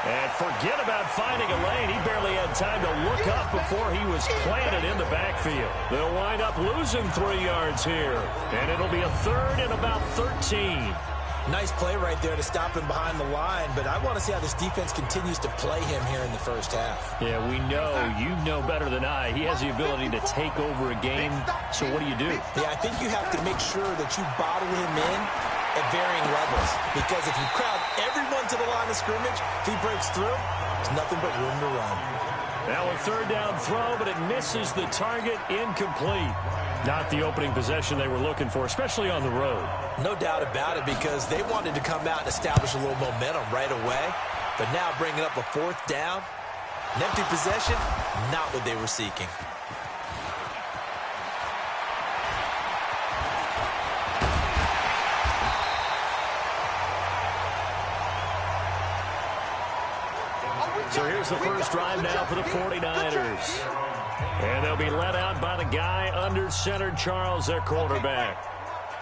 And forget about finding a lane. He barely had time to look up before he was planted in the backfield. They'll wind up losing 3 yards here. And it'll be a 3rd and about 13. Nice play right there to stop him behind the line, but I want to see how this defense continues to play him here in the first half. Yeah, we know. You know better than I. He has the ability to take over a game. So what do? Yeah, I think you have to make sure that you bottle him in at varying levels, because if you crowd everyone to the line of scrimmage, if he breaks through, there's nothing but room to run. Now a 3rd down throw, but it misses the target, incomplete. Not the opening possession they were looking for, especially on the road. No doubt about it, because they wanted to come out and establish a little momentum right away. But now bringing up a 4th down, an empty possession, not what they were seeking. So here's the first drive now for the 49ers. And they'll be led out by the guy under center, Charles, their quarterback.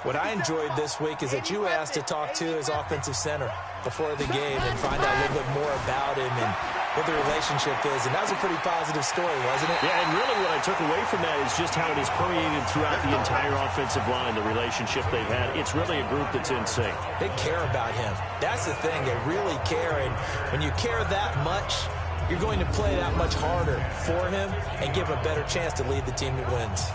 What I enjoyed this week is that you asked to talk to his offensive center before the game and find out a little bit more about him and what the relationship is. And that was a pretty positive story, wasn't it? Yeah, and really what I took away from that is just how it is permeated throughout the entire offensive line, the relationship they've had. It's really a group that's in sync. They care about him. That's the thing. They really care. And when you care that much, you're going to play that much harder for him and give him a better chance to lead the team that wins.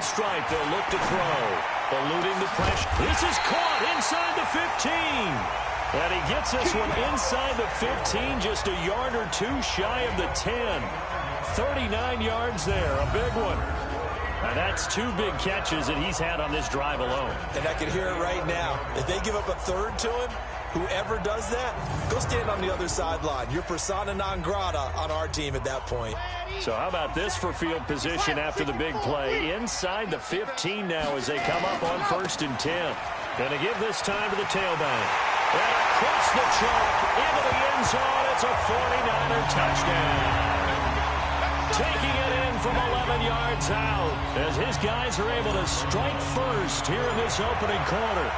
Strike, they'll look to throw. Eluding the pressure. This is caught inside the 15. And he gets this one inside the 15, just a yard or 2 shy of the 10. 39 yards there, a big one. And that's 2 big catches that he's had on this drive alone. And I can hear it right now. If they give up a 3rd to him, Whoever does that, go stand on the other sideline. You're persona non grata on our team at that point. So how about this for field position after the big play? Inside the 15 now as they come up on 1st and 10. Going to give this time to the tailback. And across the chalk into the end zone. It's a 49er touchdown. Taking it in from 11 yards out as his guys are able to strike first here in this opening quarter.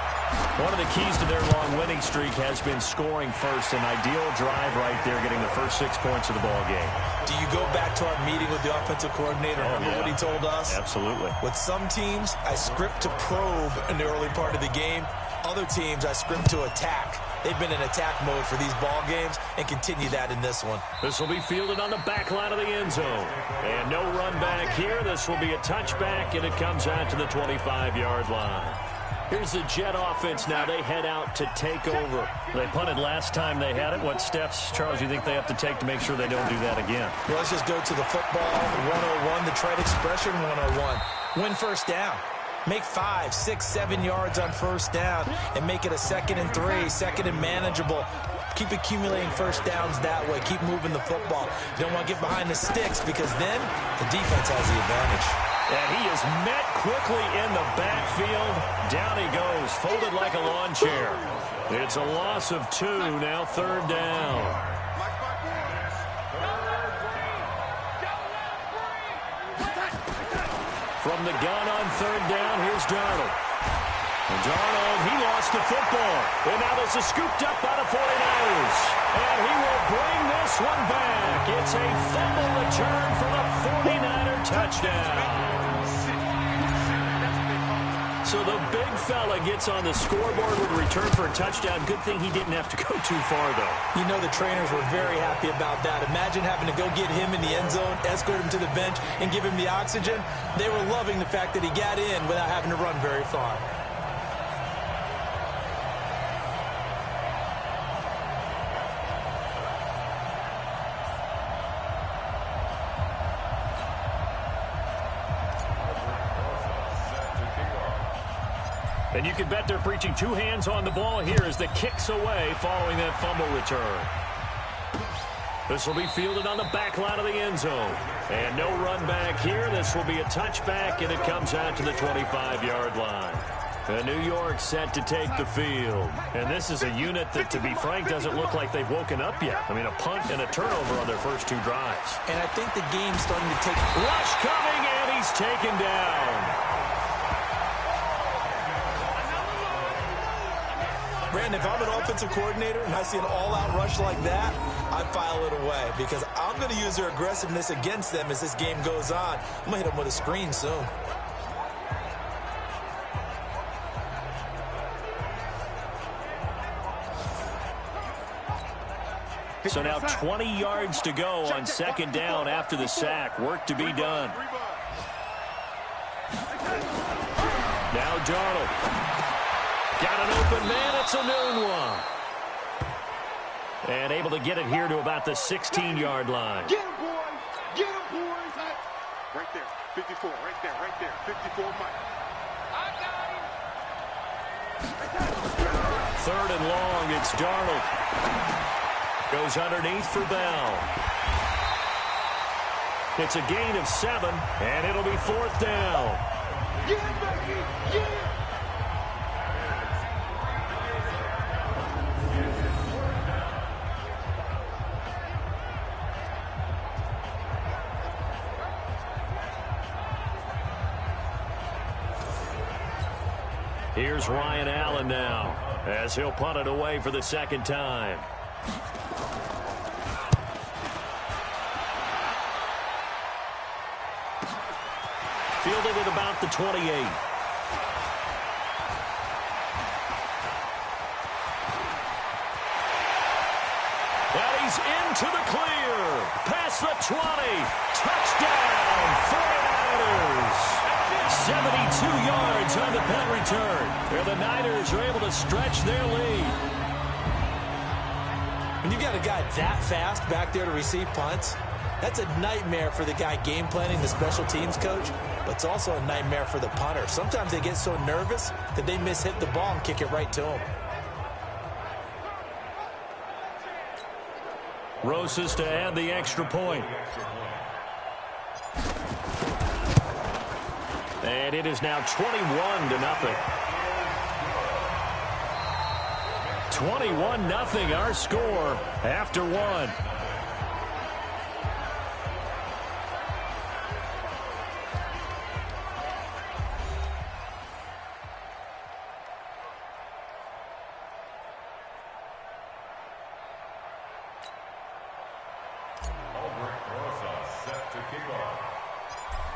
One of the keys to their long winning streak has been scoring first. An ideal drive right there, getting the first 6 points of the ball game. Do you go back to our meeting with the offensive coordinator? Remember what he told us? Absolutely. With some teams, I script to probe in the early part of the game. Other teams, I script to attack. They've been in attack mode for these ball games and continue that in this one. This will be fielded on the back line of the end zone. And no run back here. This will be a touchback, and it comes out to the 25-yard line. Here's the Jet offense now. They head out to take over. They punted last time they had it. What steps, Charles, you think they have to take to make sure they don't do that again? Well, let's just go to the football 101, the trade expression 101. Win first down. Make 5, 6, 7 yards on first down and make it a 2nd and 3, 2nd and manageable. Keep accumulating first downs that way. Keep moving the football. You don't want to get behind the sticks because then the defense has the advantage. And he is met quickly in the backfield. Down he goes, folded like a lawn chair. It's a loss of 2, now 3rd down. From the gun on 3rd down, here's Darnold. And Darnold, he lost the football. And now this is scooped up by the 49ers. And he will bring this one back. It's a fumble return for the 49er touchdown. So the big fella gets on the scoreboard with a return for a touchdown. Good thing he didn't have to go too far, though. You know the trainers were very happy about that. Imagine having to go get him in the end zone, escort him to the bench, and give him the oxygen. They were loving the fact that he got in without having to run very far. And you can bet they're preaching 2 hands on the ball here as the kick's away following that fumble return. This will be fielded on the back line of the end zone. And no run back here. This will be a touchback, and it comes out to the 25-yard line. And New York set to take the field. And this is a unit that, to be frank, doesn't look like they've woken up yet. I mean, a punt and a turnover on their first 2 drives. And I think the game's starting to take... Rush coming, and he's taken down. Brandon, if I'm an offensive coordinator and I see an all-out rush like that, I file it away because I'm going to use their aggressiveness against them as this game goes on. I'm going to hit them with a screen soon. So now 20 yards to go on 2nd down after the sack. Work to be done. Now Darnold. Got an open man. It's a noon one. And able to get it here to about the 16-yard line. Get him, boys. Get him, boys. Right there. 54. Right there. Right there. 54, Mike. I got him. 3rd and long. It's Darnold. Goes underneath for Bell. It's a gain of 7, and it'll be 4th down. Get him, Becky. Get him. Here's Ryan Allen now as he'll punt it away for the 2nd time. Fielded at about the 28. And he's into the clear. Past the 20. Touchdown, 49ers. 72 yards on the punt return. And the Niners are able to stretch their lead. When you got a guy that fast back there to receive punts, that's a nightmare for the guy game planning, the special teams coach, but it's also a nightmare for the punter. Sometimes they get so nervous that they mishit the ball and kick it right to him. Rosas to add the extra point. And it is now 21-0. 21-0 our score after one.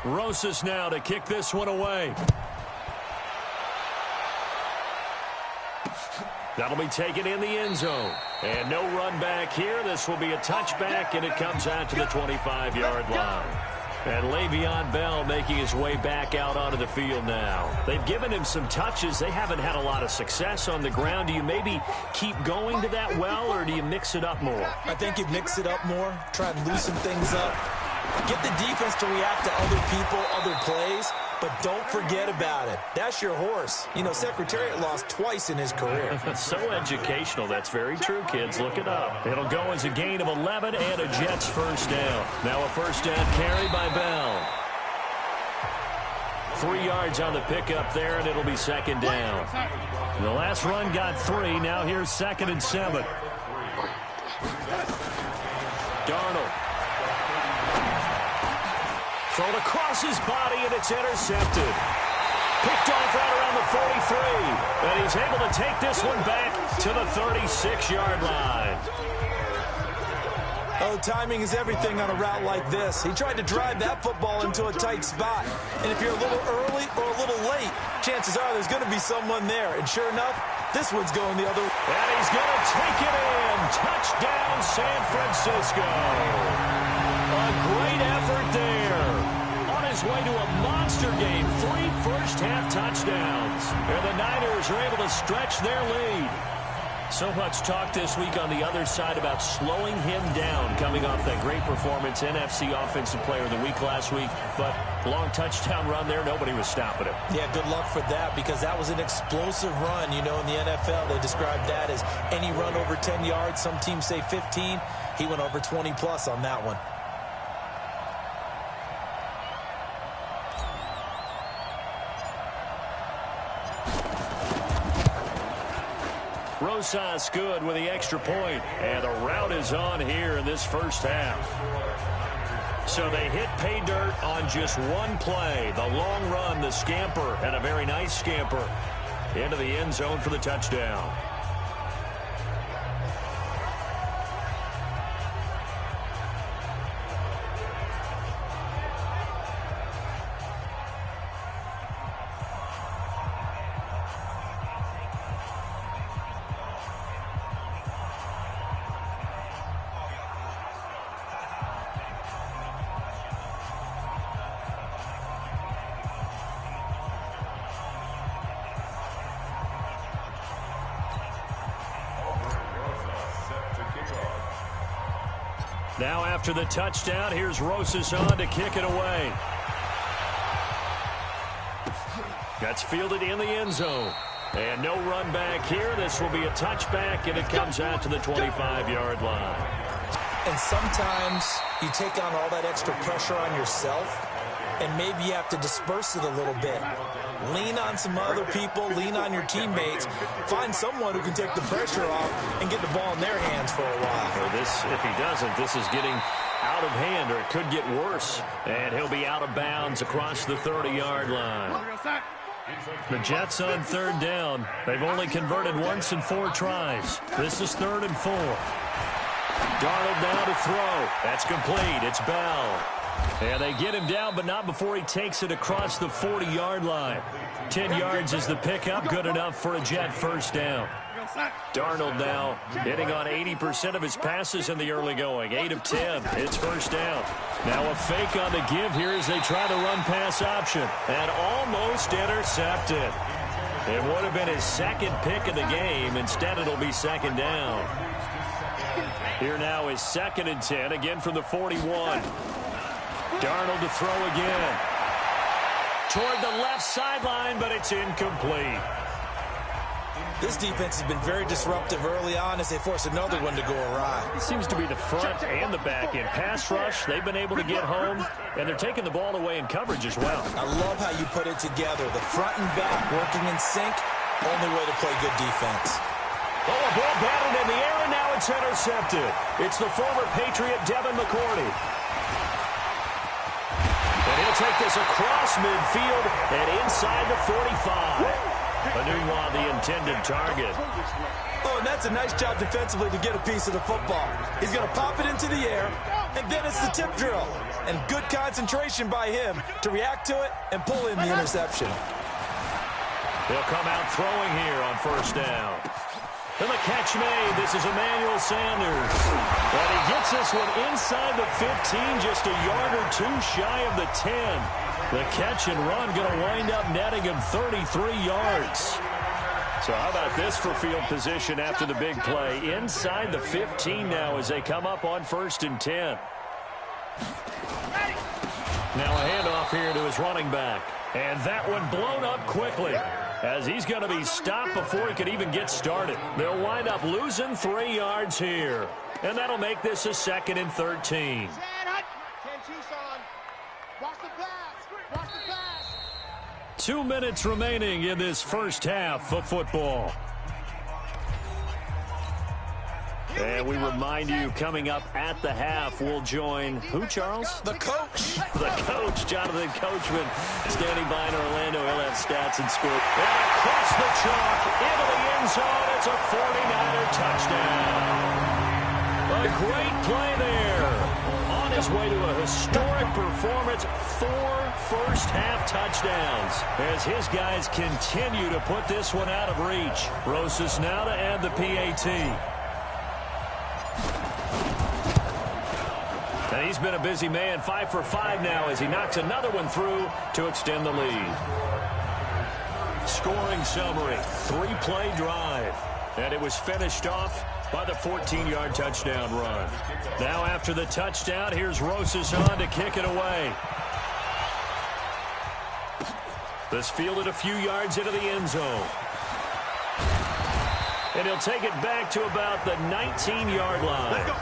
Rosas now to kick this one away. That'll be taken in the end zone. And no run back here. This will be a touchback, and it comes out to the 25-yard line. And Le'Veon Bell making his way back out onto the field now. They've given him some touches. They haven't had a lot of success on the ground. Do you maybe keep going to that well, or do you mix it up more? I think you mix it up more, try and loosen things up. Get the defense to react to other people, other plays, but don't forget about it. That's your horse. You know, Secretariat lost twice in his career. So educational. That's very true, kids. Look it up. It'll go as a gain of 11 and a Jets first down. Now a first down carry by Bell. 3 yards on the pickup there, and it'll be second down. The last run got 3. Now here's 2nd and 7. Darnold. Thrown across his body, and it's intercepted. Picked off right around the 43. And he's able to take this one back to the 36-yard line. Oh, timing is everything on a route like this. He tried to drive that football into a tight spot. And if you're a little early or a little late, chances are there's going to be someone there. And sure enough, this one's going the other way. And he's going to take it in. Touchdown, San Francisco. A great effort there. On his way to a monster game. 3 first-half touchdowns. And the Niners are able to stretch their lead. So much talk this week on the other side about slowing him down coming off that great performance, NFC Offensive Player of the Week last week. But long touchdown run there, nobody was stopping him. Yeah, good luck for that, because that was an explosive run. You know, in the NFL, they describe that as any run over 10 yards. Some teams say 15. He went over 20-plus on that one. Rosas good with the extra point, and the route is on here in this first half. So they hit pay dirt on just one play. The long run, the scamper, and a very nice scamper into the end zone for the touchdown. Now after the touchdown, here's Rosas on to kick it away. That's fielded in the end zone. And no run back here. This will be a touchback, and it comes out to the 25-yard line. And sometimes you take on all that extra pressure on yourself, and maybe you have to disperse it a little bit. Lean on some other people, lean on your teammates. Find someone who can take the pressure off and get the ball in their hands for a while. Well, if he doesn't, this is getting out of hand, or it could get worse. And he'll be out of bounds across the 30-yard line. The Jets on third down. They've only converted once in 4 tries. This is 3rd and 4. Darnold now to throw. That's complete. It's Bell. And they get him down, but not before he takes it across the 40-yard line. 10 yards is the pickup. Good enough for a Jet first down. Darnold now hitting on 80% of his passes in the early going. 8 of 10. It's first down. Now a fake on the give here as they try to run pass option. And almost intercepted. It would have been his 2nd pick of the game. Instead, it'll be 2nd down. Here now is 2nd and 10. Again from the 41. Darnold to throw again. Toward the left sideline, but it's incomplete. This defense has been very disruptive early on as they force another one to go awry. It seems to be the front and the back end. Pass rush, they've been able to get home, and they're taking the ball away in coverage as well. I love how you put it together. The front and back working in sync, only way to play good defense. Oh, a ball batted in the air, and now it's intercepted. It's the former Patriot Devin McCourty. And he'll take this across midfield and inside the 45. Anunwa, the intended target. Oh, and that's a nice job defensively to get a piece of the football. He's going to pop it into the air, and then it's the tip drill. And good concentration by him to react to it and pull in the interception. He'll come out throwing here on first down. And the catch made. This is Emmanuel Sanders. And he gets this one inside the 15, just a yard or two shy of the 10. The catch and run going to wind up netting him 33 yards. So how about this for field position after the big play? Inside the 15 now as they come up on 1st and 10. Now a handoff here to his running back. And that one blown up quickly as he's going to be stopped before he could even get started. They'll wind up losing 3 yards here. And that'll make this a 2nd and 13. 2 minutes remaining in this first half of football. And we remind you, coming up at the half, we'll join who, Charles? The coach. The coach, Jonathan Coachman, standing by in Orlando. He'll have stats and score. And across the chalk, into the end zone. It's a 49er touchdown. A great play there. On his way to a historic performance, 4 first-half touchdowns as his guys continue to put this one out of reach. Rosas now to add the PAT. And he's been a busy man, 5 for 5 now as he knocks another one through to extend the lead. Scoring summary, 3-play drive. And it was finished off by the 14-yard touchdown run. Now after the touchdown, here's Rosas on to kick it away. This fielded a few yards into the end zone. And he'll take it back to about the 19-yard line.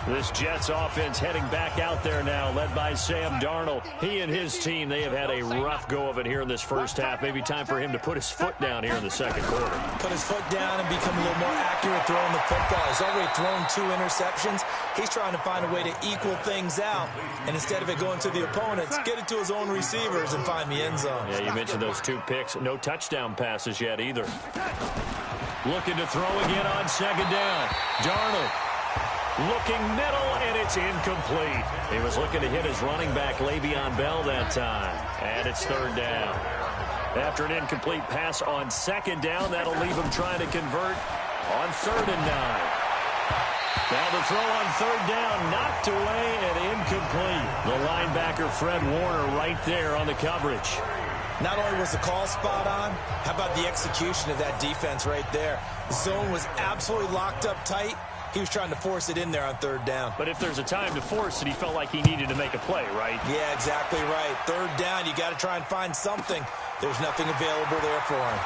This Jets offense heading back out there now, led by Sam Darnold. He and his team, they have had a rough go of it here in this first half. Maybe time for him to put his foot down here in the second quarter. Put his foot down and become a little more accurate throwing the football. He's already thrown 2 interceptions. He's trying to find a way to equal things out. And instead of it going to the opponents, get it to his own receivers and find the end zone. Yeah, you mentioned those 2 picks. No touchdown passes yet either. Looking to throw again on second down. Darnold. Looking middle, and it's incomplete. He was looking to hit his running back, Le'Veon Bell, that time. And it's 3rd down. After an incomplete pass on second down, that'll leave him trying to convert on 3rd and 9. Now the throw on 3rd down, knocked away and incomplete. The linebacker, Fred Warner, right there on the coverage. Not only was the call spot on, how about the execution of that defense right there? The zone was absolutely locked up tight. He was trying to force it in there on 3rd down. But if there's a time to force it, he felt like he needed to make a play, right? Yeah, exactly right. 3rd down, you got to try and find something. There's nothing available there for him.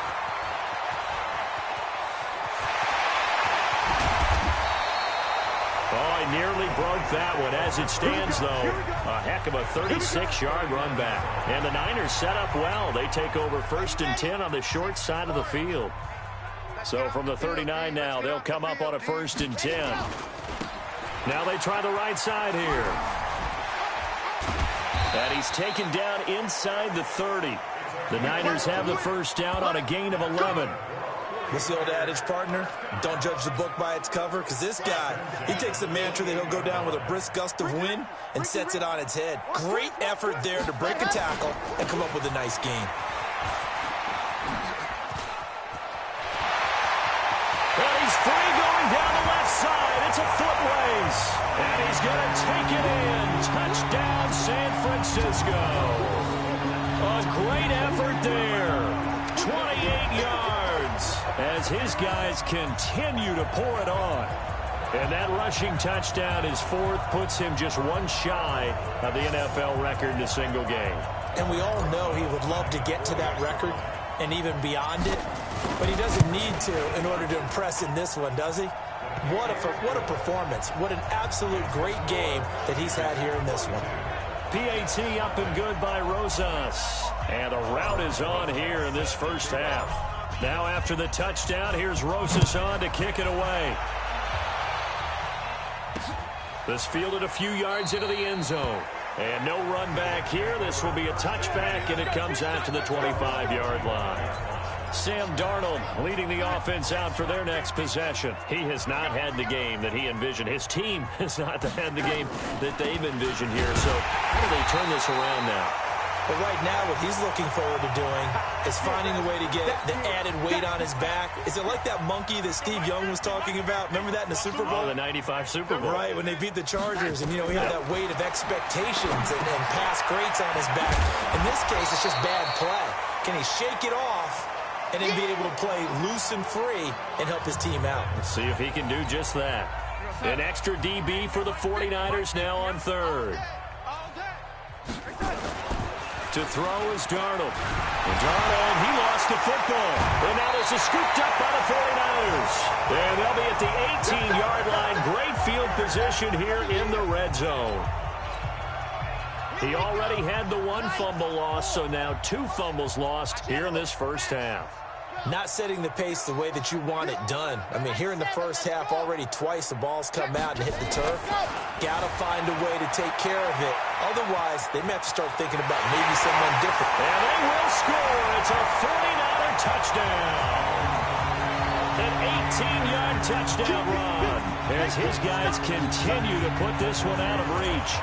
Oh, he nearly broke that one. As it stands, though, a heck of a 36-yard run back. And the Niners set up well. They take over 1st and 10 on the short side of the field. So from the 39 now, they'll come up on a 1st and 10. Now they try the right side here. And he's taken down inside the 30. The Niners have the first down on a gain of 11. What's the old adage, partner? Don't judge the book by its cover, because this guy, he takes the mantra that he'll go down with a brisk gust of wind and sets it on its head. Great effort there to break a tackle and come up with a nice gain. Free going down the left side. It's a foot race. And he's going to take it in. Touchdown, San Francisco. A great effort there. 28 yards as his guys continue to pour it on. And that rushing touchdown is 4th, puts him just 1 shy of the NFL record in a single game. and we all know he would love to get to that record and even beyond it, but he doesn't need to in order to impress in this one, does he? What a performance. What an absolute great game that he's had here in this one. PAT up and good by Rosas. And a rout is on here in this first half. Now after the touchdown, here's Rosas on to kick it away. This fielded a few yards into the end zone. And no run back here. This will be a touchback, and it comes out to the 25-yard line. Sam Darnold leading the offense out for their next possession. He has not had the game that he envisioned. His team has not had the game that they've envisioned here. So how do they turn this around now? But right now, what he's looking forward to doing is finding a way to get the added weight on his back. Is it like that monkey that Steve Young was talking about? Remember that in the Super Bowl? Oh, the 95 Super Bowl. Right, when they beat the Chargers. And, you know, he had that weight of expectations and past greats on his back. In this case, it's just bad play. Can he shake it off and then be able to play loose and free and help his team out? Let's see if he can do just that. An extra DB for the 49ers now on third. To throw is Darnold. And Darnold, he lost the football. And now this is scooped up by the 49ers. And they'll be at the 18-yard line. Great field position here in the red zone. He already had the one fumble loss, so now 2 fumbles lost here in this first half. Not setting the pace the way that you want it done. I mean, here in the first half, already twice the ball's come out and hit the turf. Got to find a way to take care of it. Otherwise, they may have to start thinking about maybe someone different. And they will score. It's a 49er touchdown. An 18-yard touchdown run as his guys continue to put this one out of reach.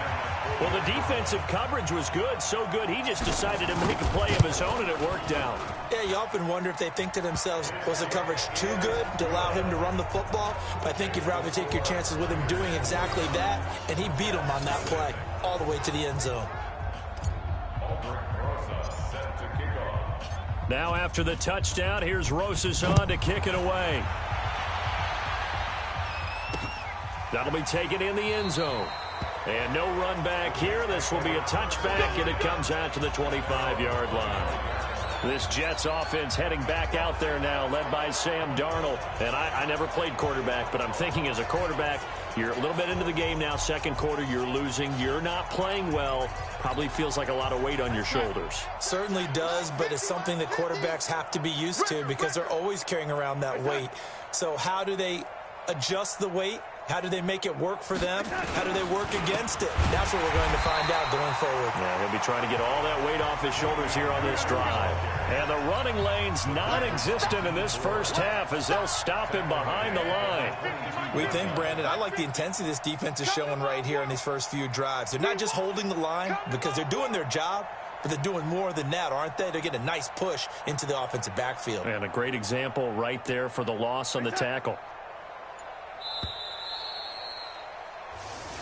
Well, the defensive coverage was good, so good he just decided to make a play of his own, and it worked out. Yeah, you often wonder if they think to themselves, was the coverage too good to allow him to run the football? But I think you'd rather take your chances with him doing exactly that, and he beat him on that play all the way to the end zone. Now after the touchdown, here's Rosas on to kick it away. That'll be taken in the end zone. And no run back here. This will be a touchback, and it comes out to the 25-yard line. This Jets offense heading back out there now, led by Sam Darnold. And I never played quarterback, but I'm thinking as a quarterback, you're a little bit into the game now. Second quarter, you're losing. You're not playing well. Probably feels like a lot of weight on your shoulders. Certainly does, but it's something that quarterbacks have to be used to because they're always carrying around that weight. So how do they adjust the weight? How do they make it work for them? How do they work against it? That's what we're going to find out going forward. Yeah, he'll be trying to get all that weight off his shoulders here on this drive. And the running lane's non-existent in this first half as they'll stop him behind the line. We think, Brandon, I like the intensity this defense is showing right here in these first few drives. They're not just holding the line because they're doing their job, but they're doing more than that, aren't they? They're getting a nice push into the offensive backfield. And a great example right there for the loss on the tackle.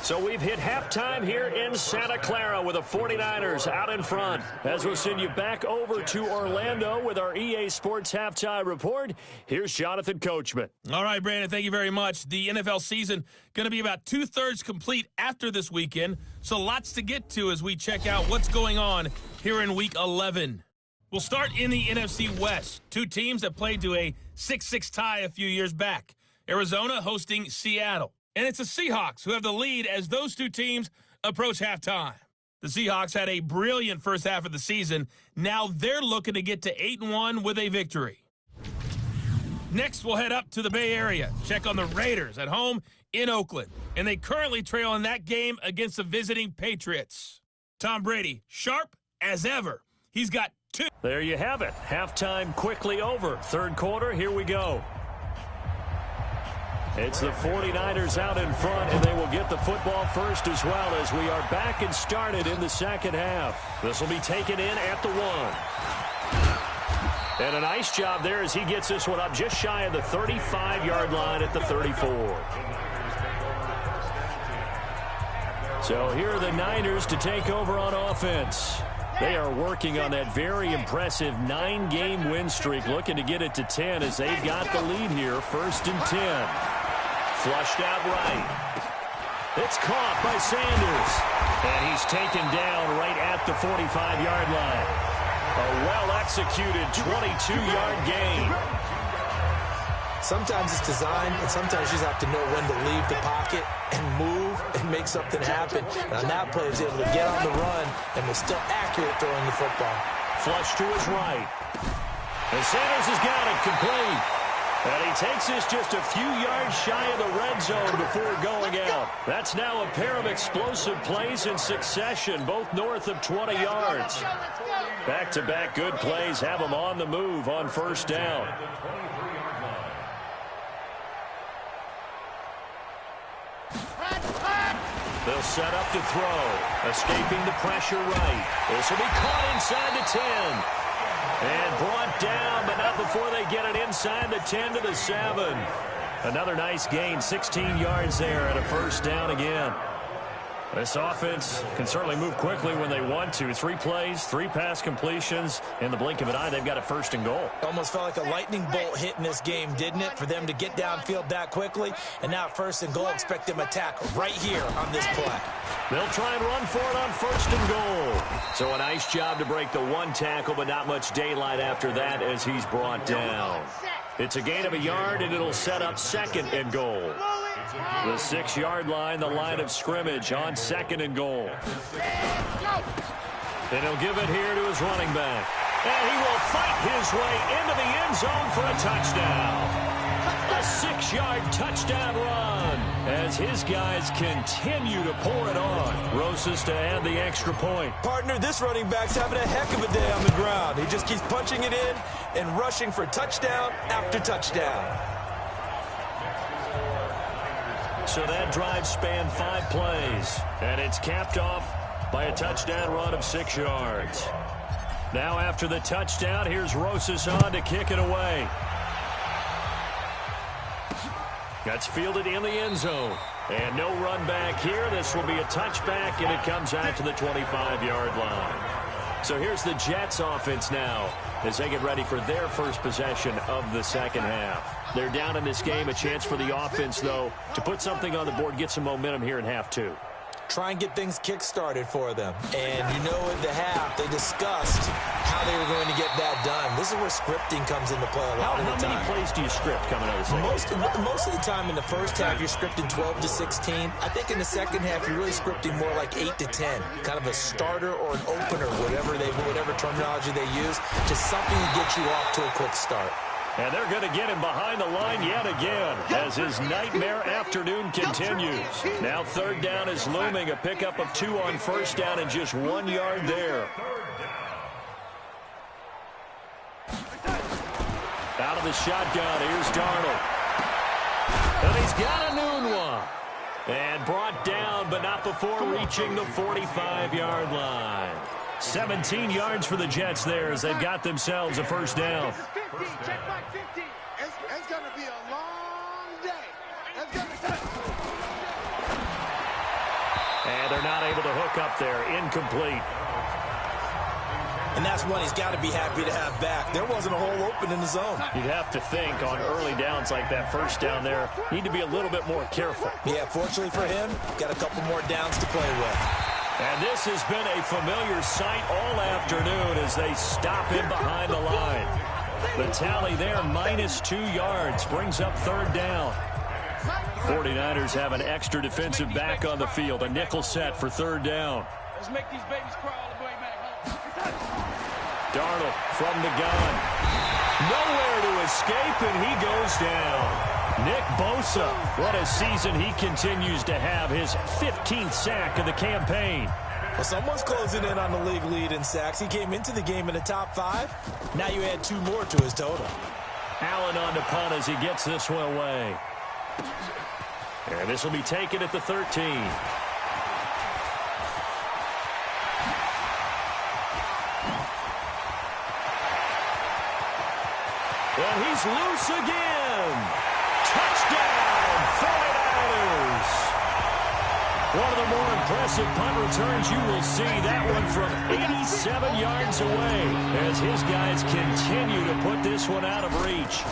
So we've hit halftime here in Santa Clara with the 49ers out in front. As we'll send you back over to Orlando with our EA Sports Halftime Report, here's Jonathan Coachman. All right, Brandon, thank you very much. The NFL season going to be about 2/3 complete after this weekend, so lots to get to as we check out what's going on here in Week 11. We'll start in the NFC West. 2 teams that played to a 6-6 tie a few years back. Arizona hosting Seattle. And it's the Seahawks who have the lead as those 2 teams approach halftime. The Seahawks had a brilliant first half of the season. Now they're looking to get to 8-1 with a victory. Next, we'll head up to the Bay Area. Check on the Raiders at home in Oakland. And they currently trail in that game against the visiting Patriots. Tom Brady, sharp as ever. He's got 2. There you have it. Halftime quickly over. Third quarter, here we go. It's the 49ers out in front, and they will get the football first as well as we are back and started in the second half. This will be taken in at the 1. And a nice job there as he gets this one up just shy of the 35-yard line at the 34. So here are the Niners to take over on offense. They are working on that very impressive 9-game win streak, looking to get it to 10 as they've got the lead here, 1st and 10. Flushed out right. It's caught by Sanders. And he's taken down right at the 45-yard line. A well-executed 22-yard gain. Sometimes it's designed, and sometimes you just have to know when to leave the pocket and move and make something happen. And on that play, he was able to get on the run and was still accurate throwing the football. Flush to his right. And Sanders has got it complete. And he takes this just a few yards shy of the red zone before going out. That's now a pair of explosive plays in succession, both north of 20 yards. Back-to-back good plays have him on the move on first down. They'll set up to throw. Escaping the pressure right. This will be caught inside the 10. And brought down, but not before they get it inside the 10 to the 7. Another nice gain, 16 yards there and a first down again. This offense can certainly move quickly when they want to. 3 plays, 3 pass completions. In the blink of an eye, they've got a first and goal. Almost felt like a lightning bolt hit in this game, didn't it? For them to get downfield that quickly. And now first and goal, expect them to attack right here on this play. They'll try and run for it on first and goal. So a nice job to break the 1 tackle, but not much daylight after that as he's brought down. It's a gain of a yard, and it'll set up second and goal. The 6-yard line, the line of scrimmage on second and goal. And he'll give it here to his running back. And he will fight his way into the end zone for a touchdown. A 6-yard touchdown run as his guys continue to pour it on. Rosas to add the extra point. Partner, this running back's having a heck of a day on the ground. He just keeps punching it in and rushing for touchdown after touchdown. So that drive spanned 5 plays, and it's capped off by a touchdown run of 6 yards. Now after the touchdown, here's Rosas on to kick it away. That's fielded in the end zone. And no run back here. This will be a touchback, and it comes out to the 25-yard line. So here's the Jets offense now as they get ready for their first possession of the second half. They're down in this game. A chance for the offense, though, to put something on the board, get some momentum here in half 2. Try and get things kick-started for them. And you know in the half, they discussed how they were going to get that done. This is where scripting comes into play a lot of the time. How many plays do you script coming out of the second? Most of the time in the first half, you're scripting 12 to 16. I think in the second half, you're really scripting more like 8 to 10. Kind of a starter or an opener, whatever terminology they use. Just something to get you off to a quick start. And they're going to get him behind the line yet again as his nightmare afternoon continues. Now third down is looming. A pickup of 2 on first down and just 1 yard there. Out of the shotgun, here's Darnold. And he's got a noon one. And brought down, but not before reaching the 45-yard line. 17 yards for the Jets there as they've got themselves a first down. Check back 50. It's going to be a long day. And they're not able to hook up there. Incomplete. And that's one he's got to be happy to have back. There wasn't a hole open in the zone. You'd have to think on early downs like that first down there, need to be a little bit more careful. Yeah, fortunately for him, got a couple more downs to play with. And this has been a familiar sight all afternoon as they stop him behind the line. The tally there, minus 2 yards, brings up third down. 49ers have an extra defensive back on the field, a nickel set for third down. Let's make these babies cry all the way back home. Darnold from the gun. Nowhere to escape, and he goes down. Nick Bosa, what a season he continues to have, his 15th sack of the campaign. Well, someone's closing in on the league lead in sacks. He came into the game in the top 5. Now you add 2 more to his total. Allen on the punt as he gets this one away. And this will be taken at the 13. And he's loose again. Touchdown, 49ers. One of the more impressive punt returns you will see. That one from 87 yards away as his guys continue to put this one out of reach.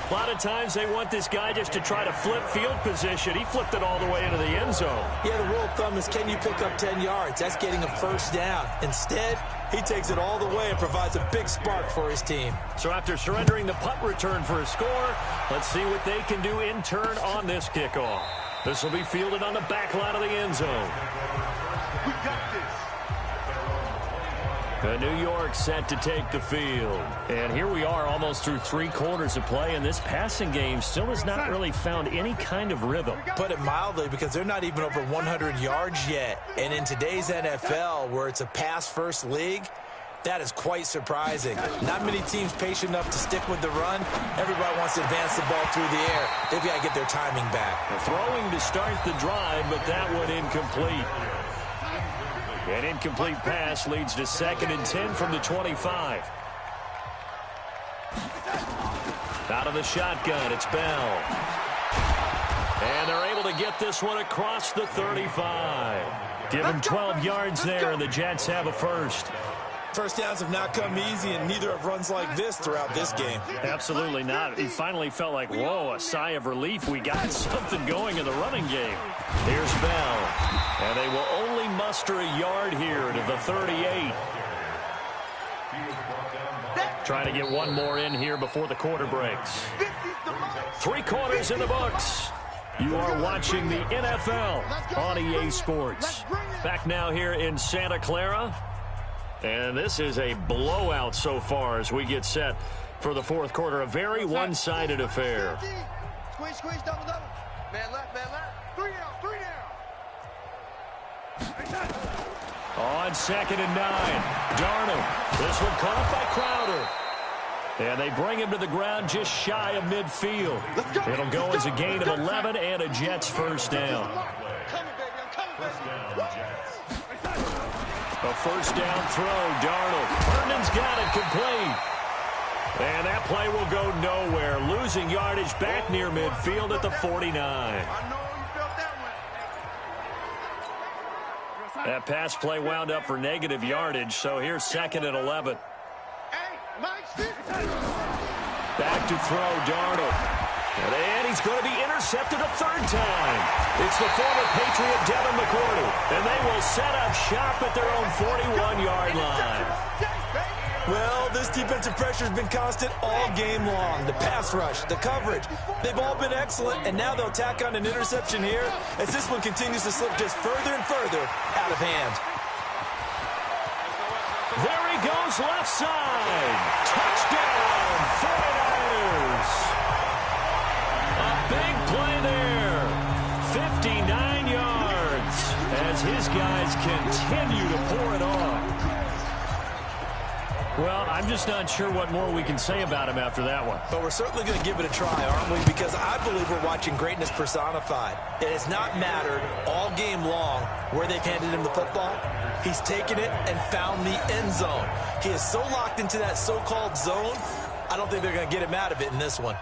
A lot of times they want this guy just to try to flip field position. He flipped it all the way into the end zone. Yeah, the rule of thumb is, can you pick up 10 yards? That's getting a first down. Instead, he takes it all the way and provides a big spark for his team. So after surrendering the punt return for a score, let's see what they can do in turn on this kickoff. This will be fielded on the back line of the end zone. We got this. The New York set to take the field. And here we are almost through 3 quarters of play, and this passing game still has not really found any kind of rhythm. Put it mildly, because they're not even over 100 yards yet. And in today's NFL, where it's a pass-first league, that is quite surprising. Not many teams patient enough to stick with the run. Everybody wants to advance the ball through the air. They've got to get their timing back. Throwing to start the drive, but that one incomplete. An incomplete pass leads to 2nd and 10 from the 25. Out of the shotgun, it's Bell. And they're able to get this one across the 35. Give them 12 yards there, and the Jets have a first. First downs have not come easy, and neither have runs like this throughout this game. Absolutely not. He finally felt like, whoa, a sigh of relief. We got something going in the running game. Here's Bell. And they will only muster a yard here to the 38. Trying to get one more in here before the quarter breaks. 3 quarters in the books. You are watching the NFL on EA Sports. Back now here in Santa Clara. And this is a blowout so far as we get set for the 4th quarter. A very one-sided affair. Squeeze, squeeze, double, double. Man left, man left. 3 down, 3 down. On 2nd and 9. Darnold. This one caught by Crowder. And they bring him to the ground just shy of midfield. It'll go as a gain of 11 and a Jets first down. A first down throw, Darnold. Herndon's got it complete. And that play will go nowhere. Losing yardage back near midfield at the 49. That pass play wound up for negative yardage, so here's 2nd and 11. Back to throw, Darnold. And he's going to be intercepted a 3rd time. It's the former Patriot Devin McCourty. And they will set up shop at their own 41-yard line. Well, this defensive pressure has been constant all game long. The pass rush, the coverage, they've all been excellent, and now they'll tack on an interception here as this one continues to slip just further and further out of hand. There he goes, left side. Touchdown, 49ers. A big play there. 59 yards as his guys continue to pour it on. Well, I'm just not sure what more we can say about him after that one. But we're certainly going to give it a try, aren't we? Because I believe we're watching greatness personified. It has not mattered all game long where they've handed him the football. He's taken it and found the end zone. He is so locked into that so-called zone, I don't think they're going to get him out of it in this one.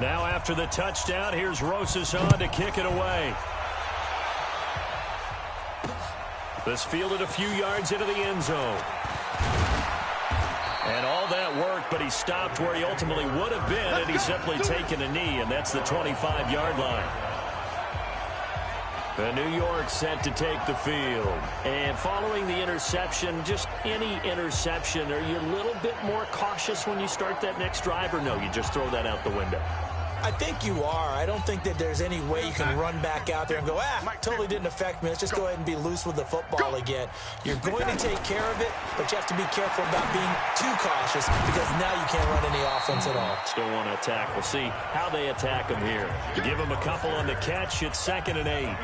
Now after the touchdown, here's Rosas on to kick it away. This fielded a few yards into the end zone. And all that work, but he stopped where he ultimately would have been had he simply taken a knee, and that's the 25-yard line. The New York set to take the field. And following the interception, just any interception, are you a little bit more cautious when you start that next drive, or no, you just throw that out the window? I think you are. I don't think that there's any way you can run back out there and go, totally didn't affect me. Let's just go ahead and be loose with the football again. You're going to take care of it, but you have to be careful about being too cautious because now you can't run any offense at all. Still want to attack. We'll see how they attack him here. Give him a couple on the catch. It's 2nd and 8.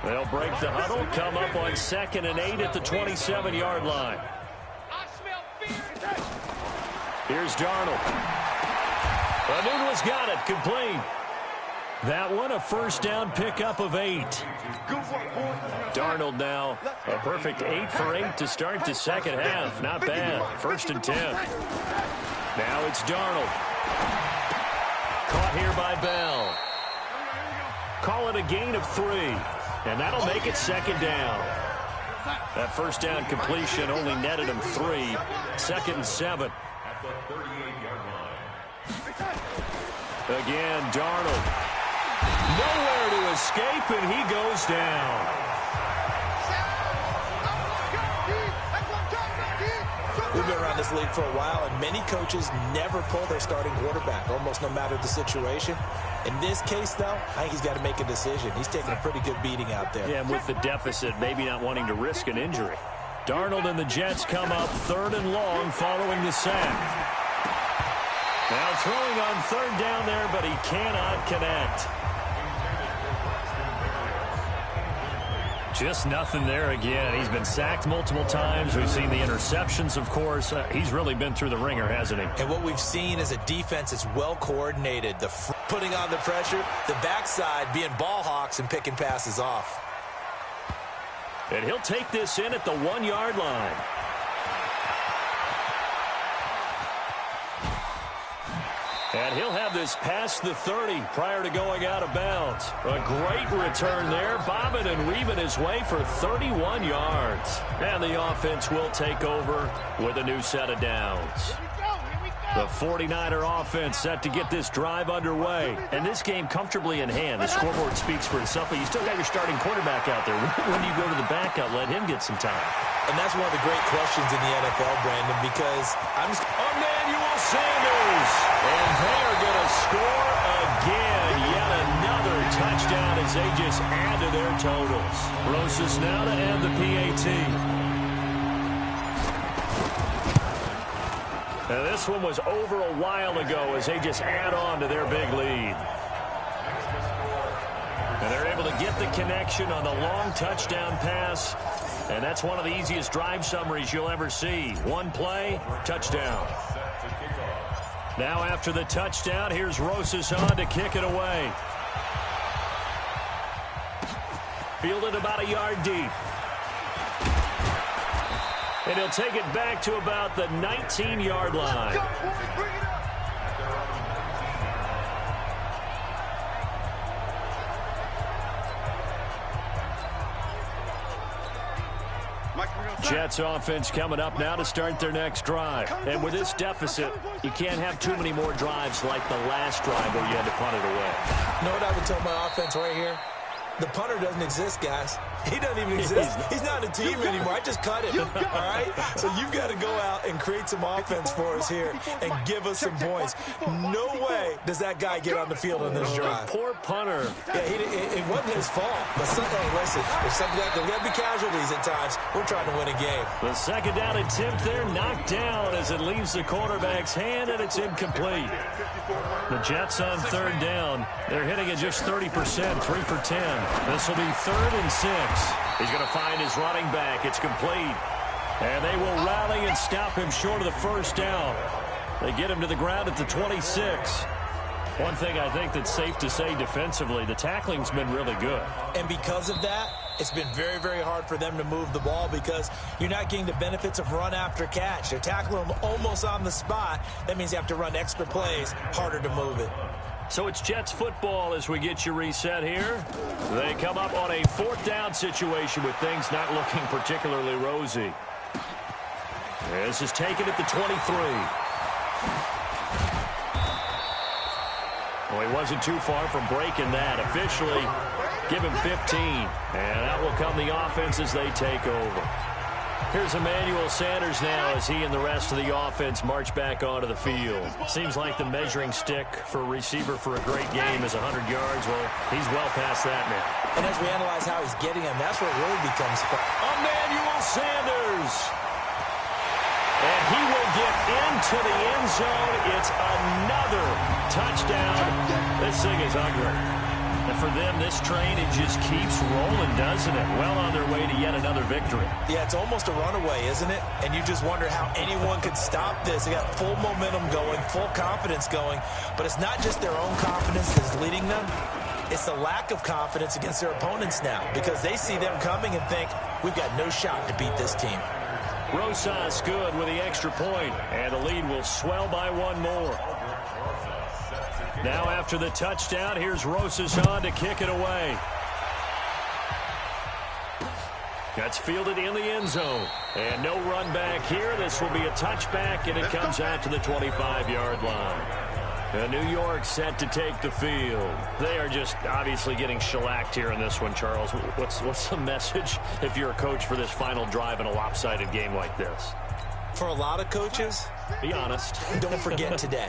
They'll break the huddle, come up on 2nd and 8 at the 27-yard line. Here's Darnold. Nunez got it, complete. That one, a first down pickup of 8. Darnold now, a perfect 8 for 8 to start the second half. Not bad. 1st and 10. Now it's Darnold. Caught here by Bell. Call it a gain of 3. And that'll make it 2nd down. That first down completion only netted him 3. 2nd and 7. At the 38-yard line. Again, Darnold. Nowhere to escape, and he goes down. We've been around this league for a while, and many coaches never pull their starting quarterback, almost no matter the situation. In this case, though, I think he's got to make a decision. He's taking a pretty good beating out there. Yeah, and with the deficit, maybe not wanting to risk an injury. Darnold and the Jets come up 3rd and long following the sack. Now throwing on 3rd down there, but he cannot connect. Just nothing there again. He's been sacked multiple times. We've seen the interceptions, of course. He's really been through the ringer, hasn't he? And what we've seen is a defense that's well coordinated. The putting on the pressure, the backside being ball hawks and picking passes off. And he'll take this in at the 1-yard line. And he'll have this past the 30 prior to going out of bounds. A great return there, bobbing and weaving his way for 31 yards. And the offense will take over with a new set of downs. The 49er offense set to get this drive underway. And this game comfortably in hand. The scoreboard speaks for itself, but you still got your starting quarterback out there. When do you go to the backup? Let him get some time. And that's one of the great questions in the NFL, Brandon, because Emmanuel Sanders. And they are going to score again. Yet another touchdown as they just add to their totals. Rosas now to end the PAT. Now this one was over a while ago as they just add on to their big lead. And they're able to get the connection on the long touchdown pass. And that's one of the easiest drive summaries you'll ever see. One play, touchdown. Now after the touchdown, here's Rosas on to kick it away. Fielded about a yard deep. And he'll take it back to about the 19-yard line. Jets offense coming up now to start their next drive. And with this deficit, you can't have too many more drives like the last drive where you had to punt it away. You know what I would tell my offense right here? The punter doesn't exist, guys. He doesn't even exist. He's not a team anymore. I just cut him, all right? So you've got to go out and create some offense for us here and give us some points. No way does that guy get on the field on this drive. Poor punter. Yeah, it wasn't his fault. But listen, there's got to be casualties at times. We're trying to win a game. The second down attempt there knocked down as it leaves the quarterback's hand, and it's incomplete. The Jets on 3rd down. They're hitting at just 30%, 3 for 10. This will be 3rd and 6. He's going to find his running back. It's complete. And they will rally and stop him short of the first down. They get him to the ground at the 26. One thing I think that's safe to say defensively, the tackling's been really good. And because of that, it's been very, very hard for them to move the ball because you're not getting the benefits of run after catch. They're tackling them almost on the spot. That means you have to run extra plays, harder to move it. So it's Jets football as we get you reset here. They come up on a 4th down situation with things not looking particularly rosy. This is taken at the 23. Well, he wasn't too far from breaking that. Officially, give him 15. And out will come the offense as they take over. Here's Emmanuel Sanders now as he and the rest of the offense march back onto the field. Seems like the measuring stick for a receiver for a great game is 100 yards. Well, he's well past that now. And as we analyze how he's getting him, that's where it really becomes fun. Emmanuel Sanders. And he will get into the end zone. It's another touchdown. This thing is ugly. And for them, this train, it just keeps rolling, doesn't it? Well on their way to yet another victory. Yeah, it's almost a runaway, isn't it? And you just wonder how anyone could stop this. They got full momentum going, full confidence going. But it's not just their own confidence that's leading them. It's the lack of confidence against their opponents now because they see them coming and think, we've got no shot to beat this team. Rosas good with the extra point, and the lead will swell by one more. Now after the touchdown, here's Rosas on to kick it away. That's fielded in the end zone. And no run back here. This will be a touchback, and it comes out to the 25-yard line. And New York set to take the field. They are just obviously getting shellacked here in this one, Charles. What's the message if you're a coach for this final drive in a lopsided game like this? For a lot of coaches, be honest. Don't forget today.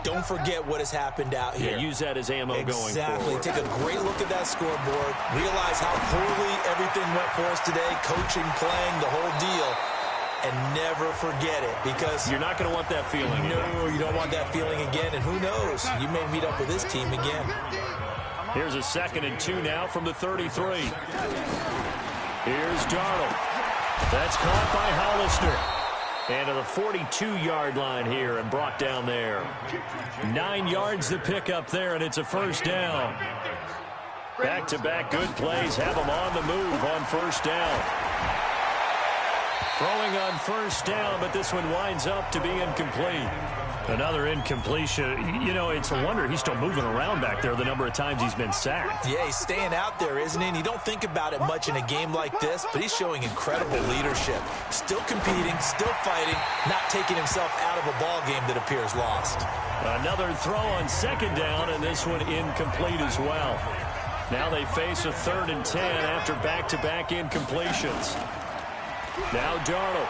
Don't forget what has happened out here. Yeah, use that as ammo going forward. Exactly. Take a great look at that scoreboard. Realize how poorly everything went for us today. Coaching, playing, the whole deal. And never forget it, because you're not going to want that feeling again. No, you don't want that feeling again. And who knows? You may meet up with this team again. Here's a 2nd and 2 now from the 33. Here's Darnold. That's caught by Hollister. And to the 42-yard line here and brought down there. 9 yards to pick up there, and it's a first down. Back-to-back good plays have them on the move on first down. Throwing on first down, but this one winds up to be incomplete. Another incompletion. You know, it's a wonder he's still moving around back there the number of times he's been sacked. Yeah, he's staying out there, isn't he? And you don't think about it much in a game like this, but he's showing incredible leadership. Still competing, still fighting, not taking himself out of a ball game that appears lost. Another throw on 2nd down, and this one incomplete as well. Now they face a 3rd and 10 after back-to-back incompletions. Now Darnold.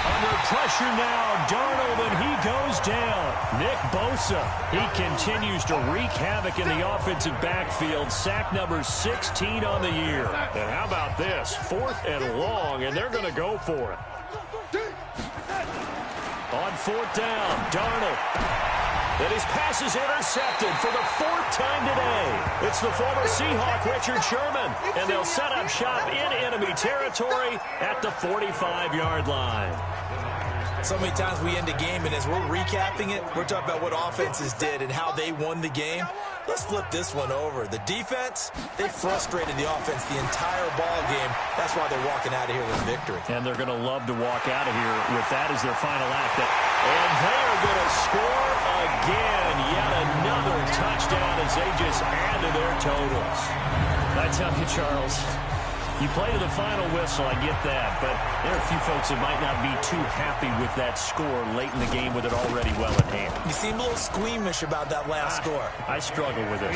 Under pressure now, Darnold, and he goes down. Nick Bosa, he continues to wreak havoc in the offensive backfield. Sack number 16 on the year. And how about this? 4th and long, and they're going to go for it. On 4th down, Darnold. And his pass is intercepted for the 4th time today. It's the former Seahawk, Richard Sherman. And they'll set up shop in enemy territory at the 45-yard line. So many times we end a game, and as we're recapping it, we're talking about what offenses did and how they won the game. Let's flip this one over. The defense, they frustrated the offense the entire ball game. That's why they're walking out of here with victory. And they're going to love to walk out of here with that as their final act. And they are going to score again. Yet another touchdown as they just add to their totals. I tell you, Charles, you play to the final whistle, I get that, but there are a few folks that might not be too happy with that score late in the game with it already well at hand. You seem a little squeamish about that last score. I struggle with it.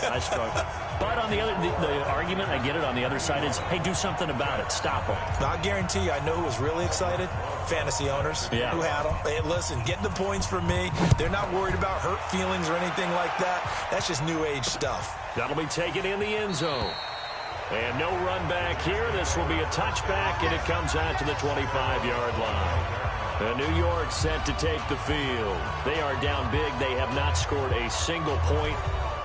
I struggle. But on the other, the argument, I get it, on the other side is, hey, do something about it. Stop them. I guarantee you, I know who was really excited. Fantasy owners who had them. Hey, listen, get the points from me. They're not worried about hurt feelings or anything like that. That's just new age stuff. That'll be taken in the end zone. And no run back here. This will be a touchback, and it comes out to the 25-yard line. And New York set to take the field. They are down big. They have not scored a single point.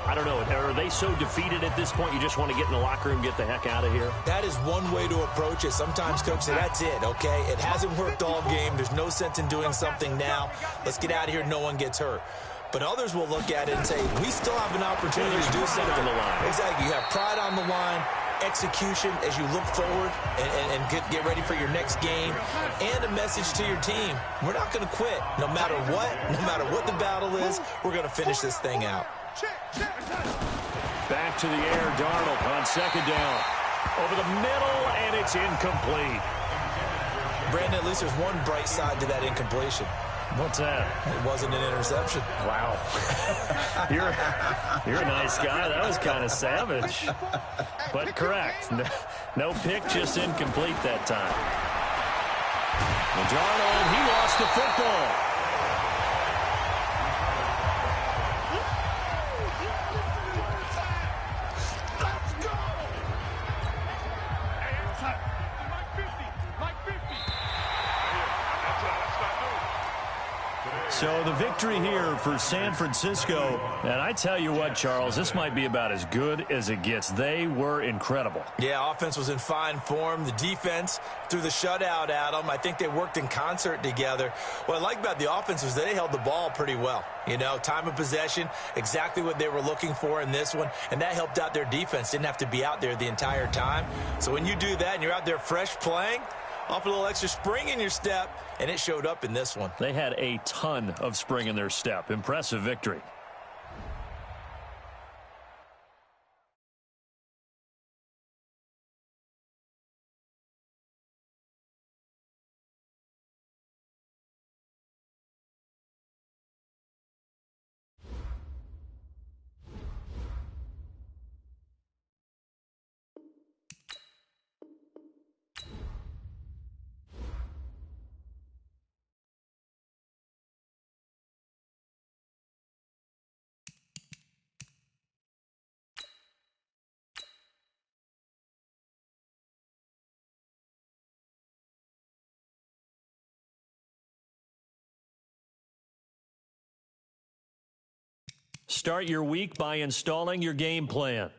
I don't know. Are they so defeated at this point you just want to get in the locker room, get the heck out of here? That is one way to approach it. Sometimes coaches say, that's it, okay? It hasn't worked all game. There's no sense in doing something now. Let's get out of here. No one gets hurt. But others will look at it and say, we still have an opportunity to do something. On the line. Exactly. You have pride on the line, execution as you look forward and get ready for your next game, and a message to your team. We're not going to quit. No matter what the battle is, we're going to finish this thing out. Back to the air, Darnold on 2nd down. Over the middle, and it's incomplete. Brandon, at least there's one bright side to that incompletion. What's that? It wasn't an interception. Wow. You're a nice guy. That was kind of savage. But correct. No pick, just incomplete that time. And Darnold, he lost the football. So the victory here for San Francisco. And I tell you what, Charles, this might be about as good as it gets. They were incredible. Yeah, offense was in fine form. The defense threw the shutout at them. I think they worked in concert together. What I like about the offense was they held the ball pretty well. You know, time of possession, exactly what they were looking for in this one. And that helped out their defense. Didn't have to be out there the entire time. So when you do that and you're out there fresh playing, off a little extra spring in your step, and it showed up in this one. They had a ton of spring in their step. Impressive victory. Start your week by installing your game plan.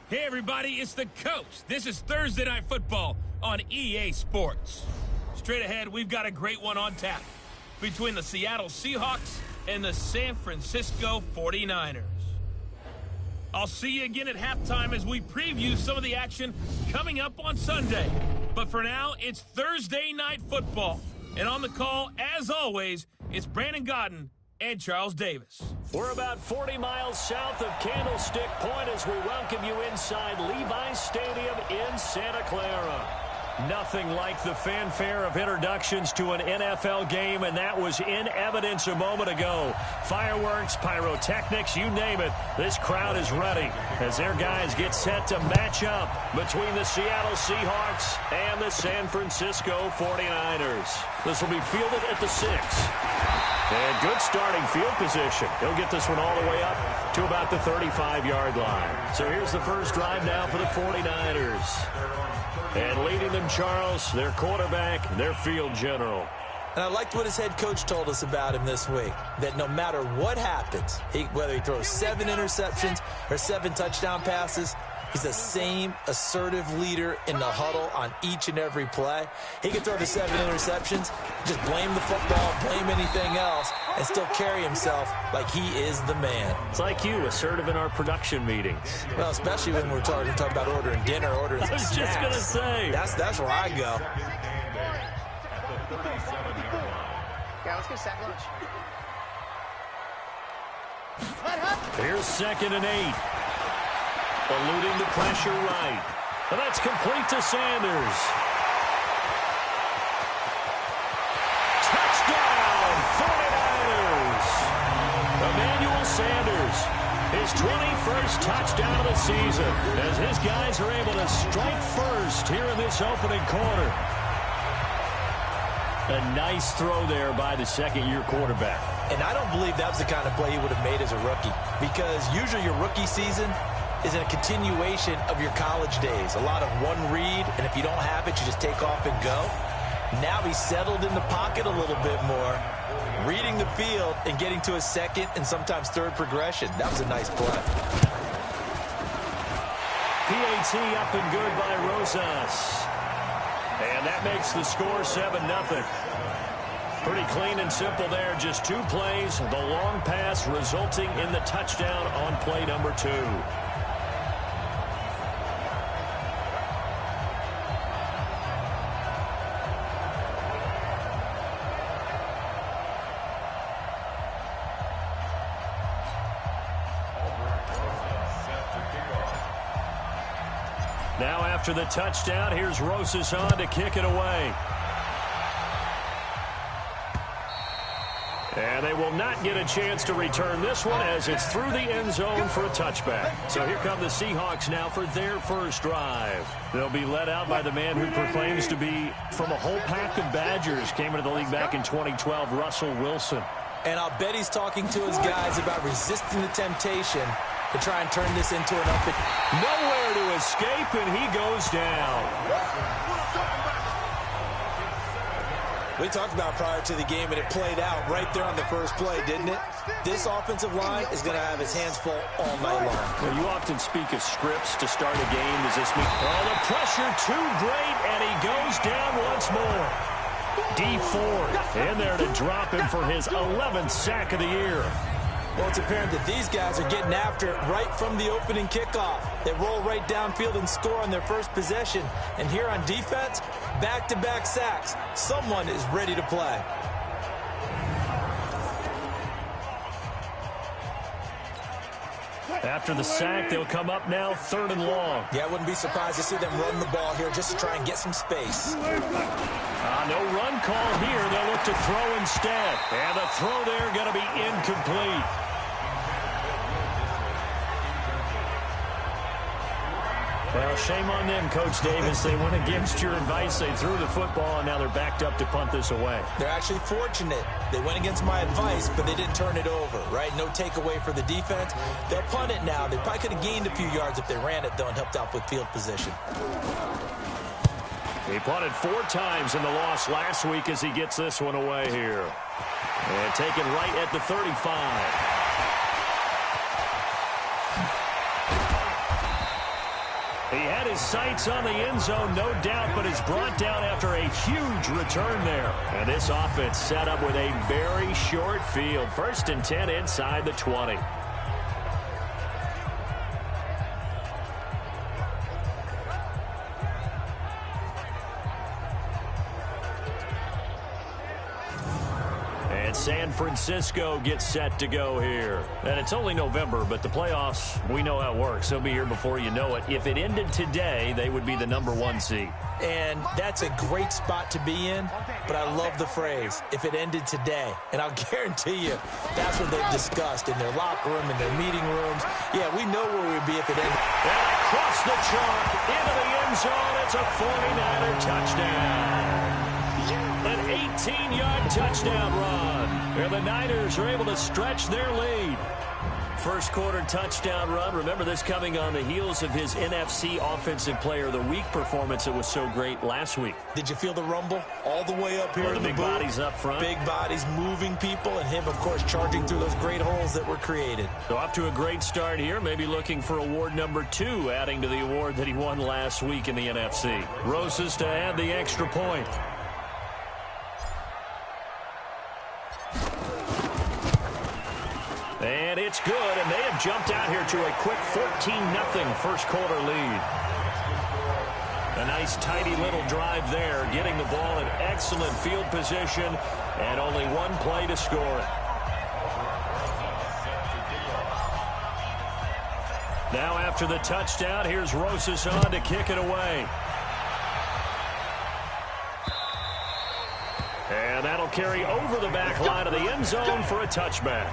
Hey, everybody, it's the coach. This is Thursday Night Football on EA Sports. Straight ahead, we've got a great one on tap between the Seattle Seahawks and the San Francisco 49ers. I'll see you again at halftime as we preview some of the action coming up on Sunday. But for now, it's Thursday Night Football. And on the call, as always, it's Brandon Godden and Charles Davis. We're about 40 miles south of Candlestick Point as we welcome you inside Levi's Stadium in Santa Clara. Nothing like the fanfare of introductions to an NFL game, and that was in evidence a moment ago. Fireworks, pyrotechnics, you name it. This crowd is ready as their guys get set to match up between the Seattle Seahawks and the San Francisco 49ers. This will be fielded at the 6. And good starting field position. He'll get this one all the way up to about the 35-yard line. So here's the first drive now for the 49ers. And leading them, Charles, their quarterback, their field general. And I liked what his head coach told us about him this week, that no matter what happens, whether he throws 7 interceptions or 7 touchdown passes, he's the same assertive leader in the huddle on each and every play. He can throw the 7 interceptions, just blame the football, blame anything else, and still carry himself like he is the man. It's like you, assertive in our production meetings. Well, especially when we're talking about ordering dinner, ordering some snacks. I was just going to say. That's where I go. Yeah, let's get sack lunch. Here's 2nd and 8. Eluding the pressure right. And that's complete to Sanders. Touchdown, 49ers. Emmanuel Sanders, his 21st touchdown of the season, as his guys are able to strike first here in this opening quarter. A nice throw there by the second-year quarterback. And I don't believe that was the kind of play he would have made as a rookie, because usually your rookie season is a continuation of your college days. A lot of one read, and if you don't have it, you just take off and go. Now he's settled in the pocket a little bit more, reading the field and getting to a second and sometimes third progression. That was a nice play. PAT up and good by Rosas. And that makes the score 7-0. Pretty clean and simple there. Just 2 plays. The long pass resulting in the touchdown on play number 2. Now after the touchdown, here's Rosas on to kick it away. And they will not get a chance to return this one as it's through the end zone for a touchback. So here come the Seahawks now for their first drive. They'll be led out by the man who proclaims to be from a whole pack of Badgers. Came into the league back in 2012, Russell Wilson. And I'll bet he's talking to his guys about resisting the temptation to try and turn this into an up. Nowhere to escape, and he goes down. We talked about prior to the game, and it played out right there on the first play, didn't it? This offensive line is going to have his hands full all night long. Well, you often speak of scripts to start a game. Does this mean, oh, the pressure too great, and he goes down once more. D Ford in there to drop him for his 11th sack of the year. Well, it's apparent that these guys are getting after it right from the opening kickoff. They roll right downfield and score on their first possession. And here on defense, back-to-back sacks. Someone is ready to play. After the sack, they'll come up now 3rd and long. Yeah, I wouldn't be surprised to see them run the ball here just to try and get some space. No run call here. They'll look to throw instead. And the throw there going to be incomplete. Well, shame on them, Coach Davis. They went against your advice. They threw the football, and now they're backed up to punt this away. They're actually fortunate. They went against my advice, but they didn't turn it over, right? No takeaway for the defense. They'll punt it now. They probably could have gained a few yards if they ran it, though, and helped out with field position. He punted 4 times in the loss last week as he gets this one away here. And taken right at the 35. He had his sights on the end zone, no doubt, but is brought down after a huge return there. And this offense set up with a very short field. 1st and 10 inside the 20. San Francisco gets set to go here. And it's only November, but the playoffs, we know how it works. They'll be here before you know it. If it ended today, they would be the #1 seed. And that's a great spot to be in, but I love the phrase, if it ended today. And I'll guarantee you, that's what they've discussed in their locker room, in their meeting rooms. Yeah, we know where we'd be if it ended. And across the chalk, into the end zone, it's a 49er touchdown. An 18-yard touchdown run. And the Niners are able to stretch their lead. First quarter touchdown run. Remember this coming on the heels of his NFC Offensive Player of the Week performance that was so great last week. Did you feel the rumble all the way up here? The big bodies up front. Big bodies moving people, and him, of course, charging through those great holes that were created. So off to a great start here. Maybe looking for award number 2, adding to the award that he won last week in the NFC. Rosas to add the extra point. And it's good, and they have jumped out here to a quick 14-0 first quarter lead. A nice, tidy little drive there, getting the ball in excellent field position, and only 1 play to score it. Now after the touchdown, here's Rosas on to kick it away. And that'll carry over the back line of the end zone for a touchback.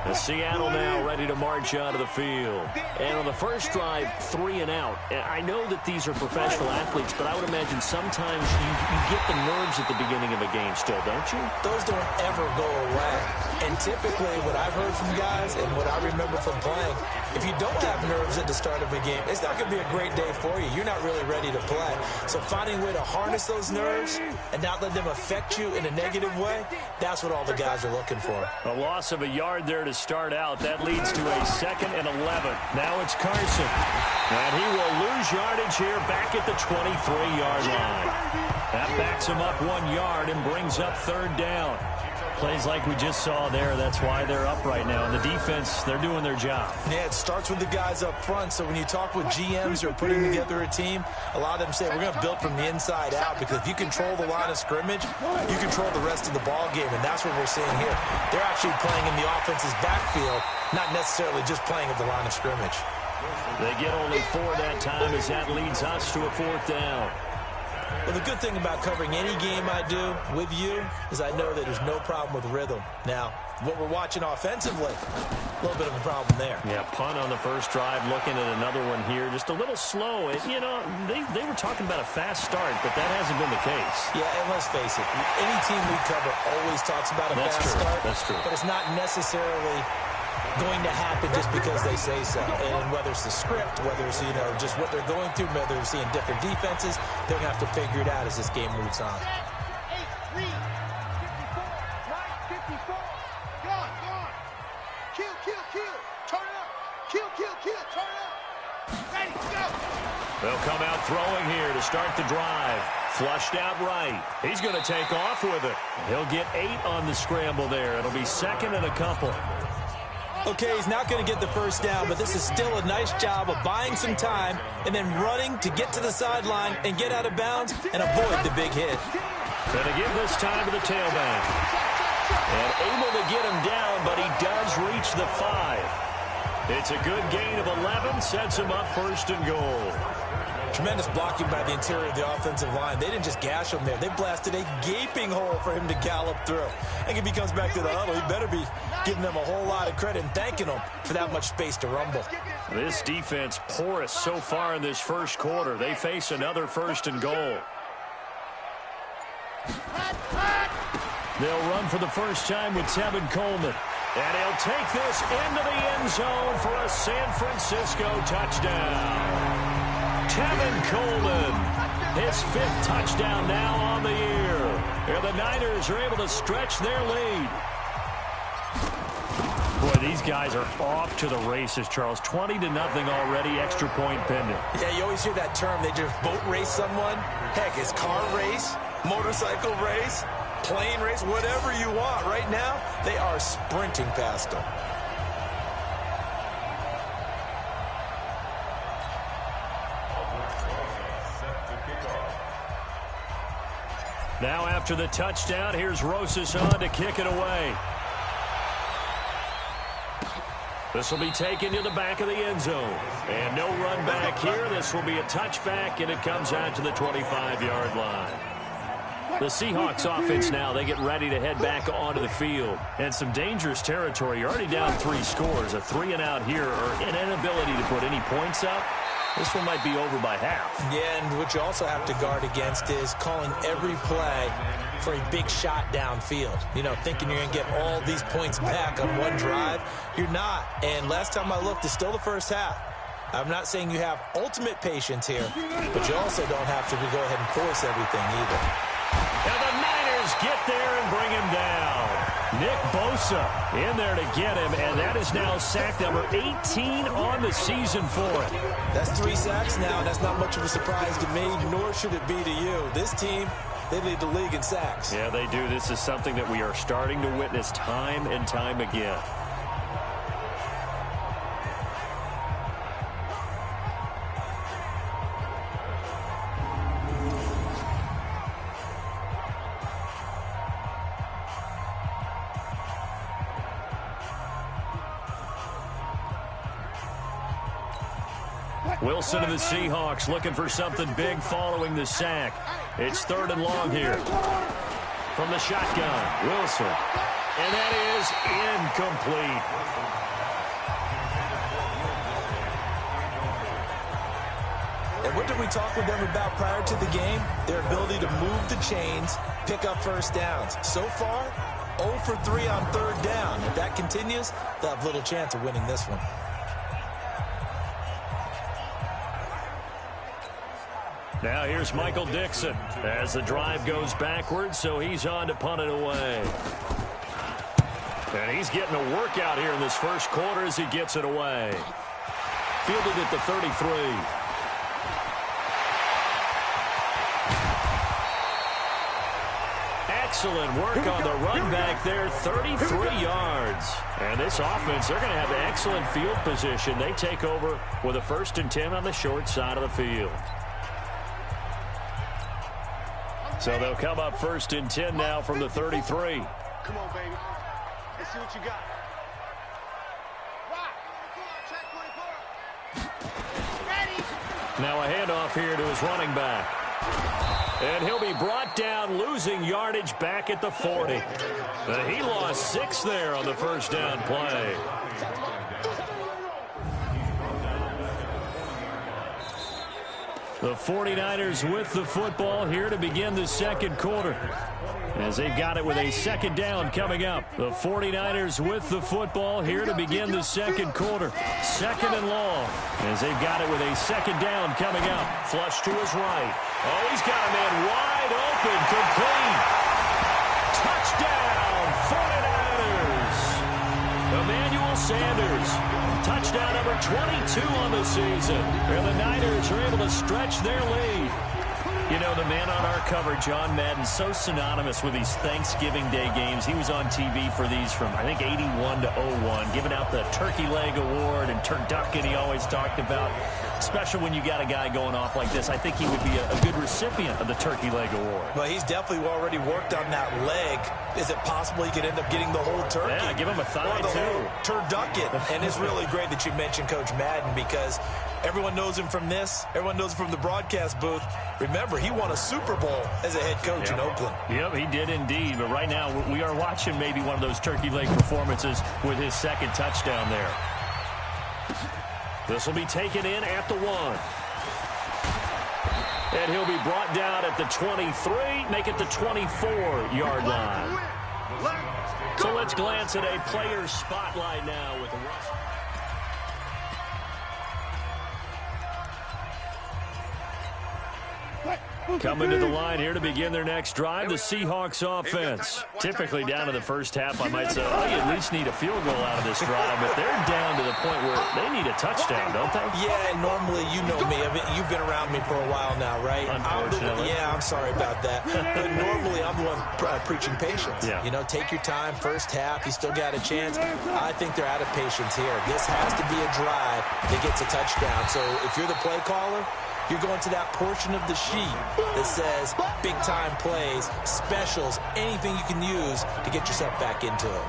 And Seattle now ready to march out of the field. And on the first drive, 3 and out. And I know that these are professional athletes, but I would imagine sometimes you get the nerves at the beginning of a game still, don't you? Those don't ever go away. And typically what I've heard from guys and what I remember from playing, if you don't have nerves at the start of a game, it's not going to be a great day for you. You're not really ready to play. So finding a way to harness those nerves and not let them affect you in a negative way, that's what all the guys are looking for. A loss of a yard there to start out. That leads to a 2nd and 11. Now it's Carson. And he will lose yardage here back at the 23-yard line. That backs him up 1 yard and brings up 3rd down. Plays like we just saw there. That's why they're up right now. And the defense, they're doing their job. Yeah, it starts with the guys up front. So when you talk with GMs who are putting together a team, a lot of them say, we're going to build from the inside out, because if you control the line of scrimmage, you control the rest of the ball game. And that's what we're seeing here. They're actually playing in the offense's backfield, not necessarily just playing at the line of scrimmage. They get only 4 that time as that leads us to a 4th down. Well, the good thing about covering any game I do with you is I know that there's no problem with rhythm. Now, what we're watching offensively, a little bit of a problem there. Yeah, punt on the first drive, looking at another one here. Just a little slow. You know, they were talking about a fast start, but that hasn't been the case. Yeah, and let's face it, any team we cover always talks about a fast start. That's true. But it's not necessarily going to happen just because they say so. And whether it's the script, whether it's, you know, just what they're going through, whether they're seeing different defenses, they're going to have to figure it out as this game moves on. 8, 3, 54, right, 54, gone. Kill, turn it up. Kill, turn it up. Ready, go. They'll come out throwing here to start the drive. Flushed out right. He's going to take off with it. He'll get 8 on the scramble there. It'll be second and a couple. Okay, he's not going to get the first down, but this is still a nice job of buying some time and then running to get to the sideline and get out of bounds and avoid the big hit. Going to give this time to the tailback. And able to get him down, but he does reach the 5. It's a good gain of 11, sets him up first and goal. Tremendous blocking by the interior of the offensive line. They didn't just gash him there. They blasted a gaping hole for him to gallop through. I think if he comes back to the huddle, he better be giving them a whole lot of credit and thanking them for that much space to rumble. This defense porous so far in this first quarter. They face another first and goal. They'll run for the first time with Tevin Coleman. And he'll take this into the end zone for a San Francisco touchdown. Tevin Coleman, his 5th touchdown now on the year. And the Niners are able to stretch their lead. Boy, these guys are off to the races, Charles. 20-0 already, extra point pending. Yeah, you always hear that term. They just boat race someone. Heck, it's car race, motorcycle race, plane race, whatever you want. Right now, they are sprinting past them. Now after the touchdown, here's Rosas on to kick it away. This will be taken to the back of the end zone. And no run back here. This will be a touchback, and it comes out to the 25-yard line. The Seahawks offense now, they get ready to head back onto the field. And some dangerous territory. You're already down 3 scores. A 3-and-out here, or an inability to put any points up. This one might be over by half. Yeah, and what you also have to guard against is calling every play for a big shot downfield. You know, thinking you're going to get all these points back on one drive. You're not. And last time I looked, it's still the first half. I'm not saying you have ultimate patience here, but you also don't have to go ahead and force everything either. And the Niners get there and bring him down. Nick Bosa in there to get him, and that is now sack number 18 on the season for him. That's 3 sacks now, and that's not much of a surprise to me, nor should it be to you. This team, they lead the league in sacks. Yeah, they do. This is something that we are starting to witness time and time again. Wilson and the Seahawks looking for something big following the sack. It's 3rd and long here. From the shotgun, Wilson. And that is incomplete. And what did we talk with them about prior to the game? Their ability to move the chains, pick up first downs. So far, 0 for 3 on 3rd down. If that continues, they'll have little chance of winning this one. Now here's Michael Dixon as the drive goes backwards, so he's on to punt it away. And he's getting a workout here in this first quarter as he gets it away. Fielded at the 33. Excellent work on the run back there, 33 yards. And this offense, they're going to have excellent field position. They take over with a 1st and 10 on the short side of the field. So they'll come up 1st and 10 now from the 33. Come on, baby. Let's see what you got. Now a handoff here to his running back. And he'll be brought down, losing yardage back at the 40. He lost 6 there on the first down play. The 49ers with the football here to begin the second quarter. As they've got it with a 2nd down coming up. The 49ers with the football here to begin the second quarter. 2nd and long. As they've got it with a 2nd down coming up. Flush to his right. Oh, he's got a man wide open. Complete. Touchdown, 49ers. Emmanuel Sanders. Touchdown number 22 on the season. And the Niners are able to stretch their lead. You know, the man on our cover, John Madden, so synonymous with these Thanksgiving Day games. He was on TV for these from, I think, 81 to 01, giving out the Turkey Leg Award and turducken he always talked about. Special when you got a guy going off like this. I think he would be a good recipient of the Turkey Leg Award. Well, he's definitely already worked on that leg. Is it possible he could end up getting the whole turkey? Yeah, give him a thigh, or the too. whole turducken. And it's really great that you mentioned Coach Madden because everyone knows him from this. Everyone knows him from the broadcast booth. Remember, he won a Super Bowl as a head coach in Oakland. Yep, he did indeed. But right now, we are watching maybe one of those turkey leg performances with his second touchdown there. This will be taken in at the 1. And he'll be brought down at the 23, make it the 24-yard line. So let's glance at a player's spotlight now with the Russ. Coming to the line here to begin their next drive, the Seahawks offense. Typically down to the first half, I might say, oh, you at least need a field goal out of this drive, but they're down to the point where they need a touchdown, don't they? Yeah, normally, you know me. I mean, you've been around me for a while now, right? Unfortunately. I'm sorry about that. But normally, I'm the one preaching patience. Yeah. You know, take your time, first half, you still got a chance. I think they're out of patience here. This has to be a drive that gets a touchdown. So if you're the play caller, you're going to that portion of the sheet that says big-time plays, specials, anything you can use to get yourself back into it.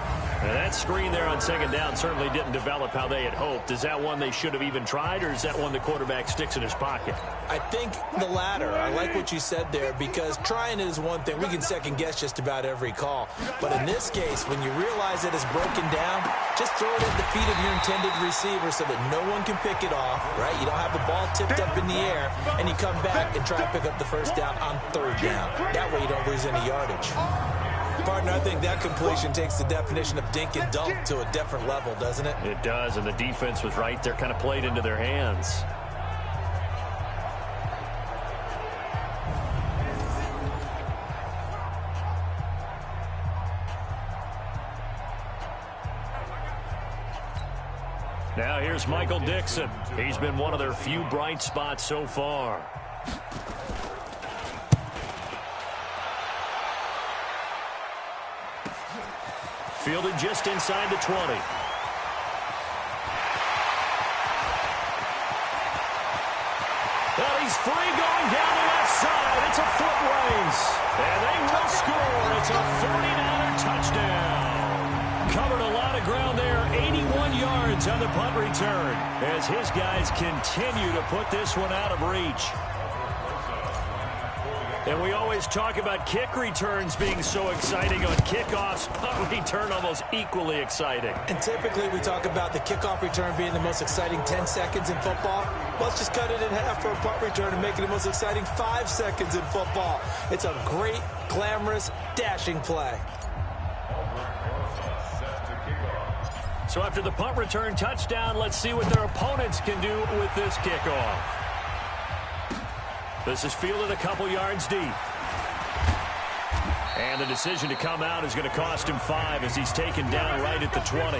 Now that screen there on second down certainly didn't develop how they had hoped. Is that one they should have even tried, or is that one the quarterback sticks in his pocket? I think the latter. I like what you said there because trying it is one thing. We can second-guess just about every call. But in this case, when you realize that it's broken down, just throw it at the feet of your intended receiver so that no one can pick it off, right? You don't have the ball tipped up in the air, and you come back and try to pick up the first down on third down. That way you don't lose any yardage. Partner, I think that completion takes the definition of dink and dunk to a different level, doesn't it? It does, and the defense was right there, kind of played into their hands. Now here's Michael Dixon. He's been one of their few bright spots so far. Fielded just inside the 20. Well, he's free going down the left side. It's a foot race. And they will score. It's a 49er touchdown. Covered a lot of ground there. 81 yards on the punt return as his guys continue to put this one out of reach. And we always talk about kick returns being so exciting on kickoffs. Punt return almost equally exciting. And typically we talk about the kickoff return being the most exciting 10 seconds in football. Let's just cut it in half for a punt return and make it the most exciting 5 seconds in football. It's a great, glamorous, dashing play. So after the punt return touchdown, let's see what their opponents can do with this kickoff. This is fielded a couple yards deep. And the decision to come out is going to cost him 5 as he's taken down right at the 20.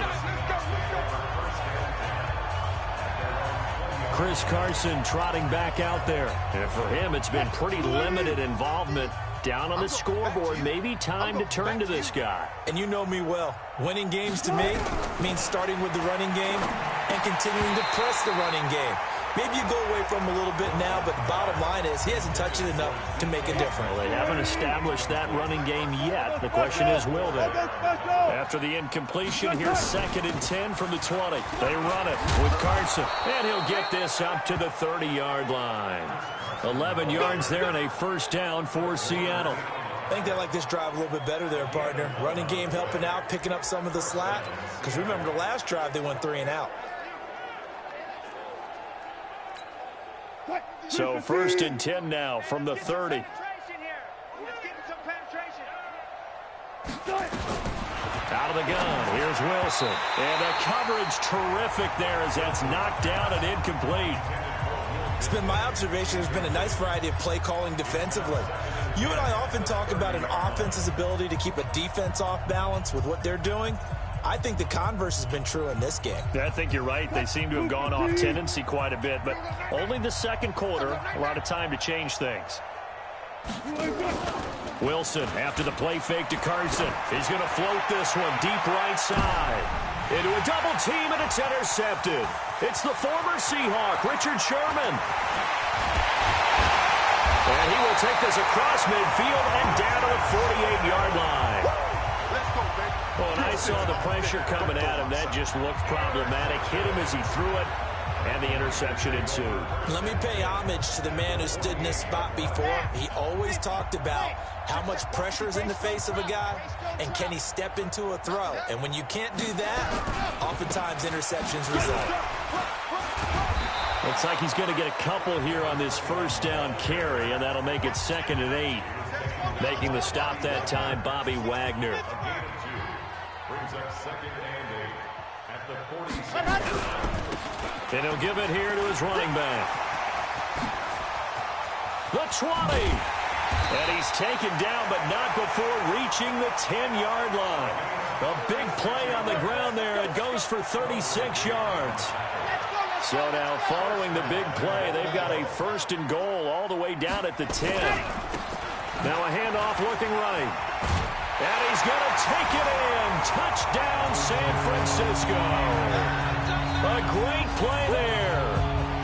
Chris Carson trotting back out there. And for him, it's been pretty limited involvement down on the scoreboard. Maybe time to turn to this guy. And you know me well. Winning games to me means starting with the running game and continuing to press the running game. Maybe you go away from him a little bit now, but the bottom line is he hasn't touched it enough to make a difference. Well, they haven't established that running game yet. The question is, will they? After the incompletion, here's 2nd and 10 from the 20. They run it with Carson, and he'll get this up to the 30-yard line. 11 yards there and a first down for Seattle. I think they like this drive a little bit better there, partner. Running game helping out, picking up some of the slack. Because remember the last drive, they went 3 and out. So 1st and 10 now from the 30. Out of the gun, here's Wilson. And the coverage terrific there as that's knocked down and incomplete. It's been my observation there's been a nice variety of play calling defensively. You and I often talk about an offense's ability to keep a defense off balance with what they're doing. I think the converse has been true in this game. I think you're right. They seem to have gone off tendency quite a bit, but only the second quarter, a lot of time to change things. Wilson after the play fake to Carson. He's going to float this one deep right side. Into a double team, and it's intercepted. It's the former Seahawk, Richard Sherman. And he will take this across midfield and down to the 48-yard line. Oh, and I saw the pressure coming at him. That just looked problematic. Hit him as he threw it, and the interception ensued. Let me pay homage to the man who stood in this spot before. He always talked about how much pressure is in the face of a guy, and can he step into a throw. And when you can't do that, oftentimes interceptions result. Looks like he's going to get a couple here on this first down carry, and that'll make it 2nd and 8. Making the stop that time, Bobby Wagner. Brings up 2nd and 8 at the 46. And he'll give it here to his running back. The 20. And he's taken down, but not before reaching the 10-yard line. A big play on the ground there. It goes for 36 yards. So now following the big play, they've got a 1st and goal all the way down at the 10. Now a handoff looking right. And he's going to take it in. Touchdown, San Francisco. A great play there.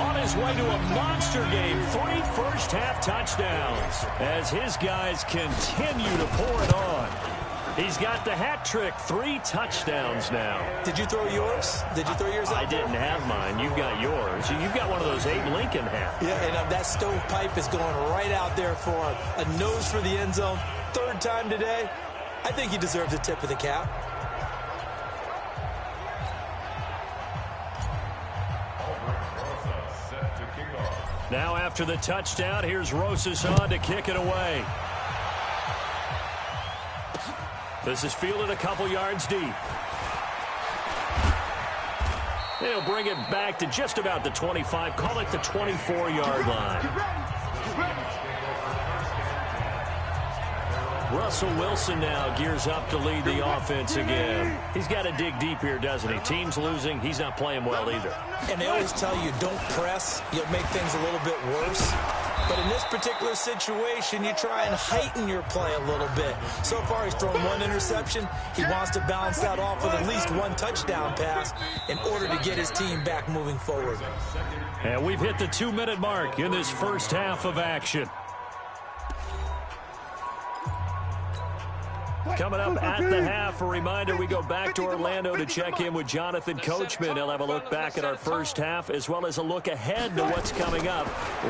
On his way to a monster game. 3 first-half touchdowns as his guys continue to pour it on. He's got the hat trick. 3 touchdowns now. Did you throw yours? Did you throw yours out? I didn't have mine. You've got yours. You've got one of those Abe Lincoln hats. Yeah, and that stovepipe is going right out there for a nose for the end zone. 3rd time today. I think he deserves a tip of the cap. Now after the touchdown, here's Rosas on to kick it away. This is fielded a couple yards deep. They'll bring it back to just about the 25. Call it the 24-yard line. Russell Wilson now gears up to lead the offense again. He's got to dig deep here, doesn't he? Team's losing. He's not playing well either. And they always tell you, don't press. You'll make things a little bit worse. But in this particular situation, you try and heighten your play a little bit. So far, he's thrown 1 interception. He wants to balance that off with at least 1 touchdown pass in order to get his team back moving forward. And we've hit the 2-minute mark in this first half of action. Coming up at the half, a reminder, we go back to Orlando to check in with Jonathan Coachman. He'll have a look back at our first half as well as a look ahead to what's coming up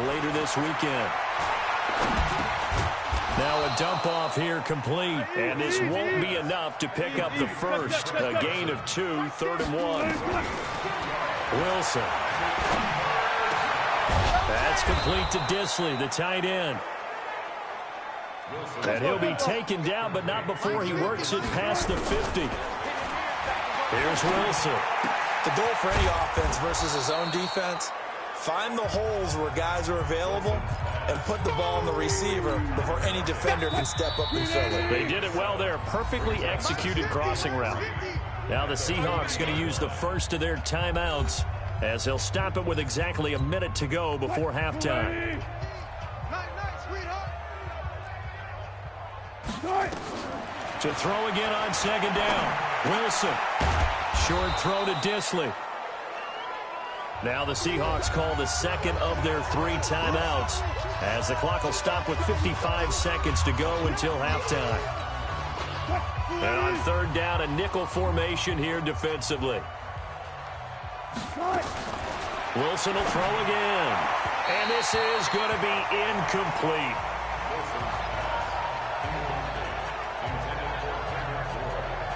later this weekend. Now a dump off here complete, and this won't be enough to pick up the first. A gain of 2, 3rd and 1. Wilson. That's complete to Disley, the tight end. And he'll be taken down, but not before he works it past the 50. Here's Wilson. The goal for any offense versus his own defense, find the holes where guys are available and put the ball on the receiver before any defender can step up and fill it. They did it well there. Perfectly executed crossing route. Now the Seahawks going to use the first of their timeouts as they'll stop it with exactly a minute to go before halftime. To throw again on 2nd down. Wilson. Short throw to Disley. Now the Seahawks call the 2nd of their 3 timeouts as the clock will stop with 55 seconds to go until halftime. And on 3rd down, a nickel formation here defensively. Wilson will throw again. And this is going to be incomplete.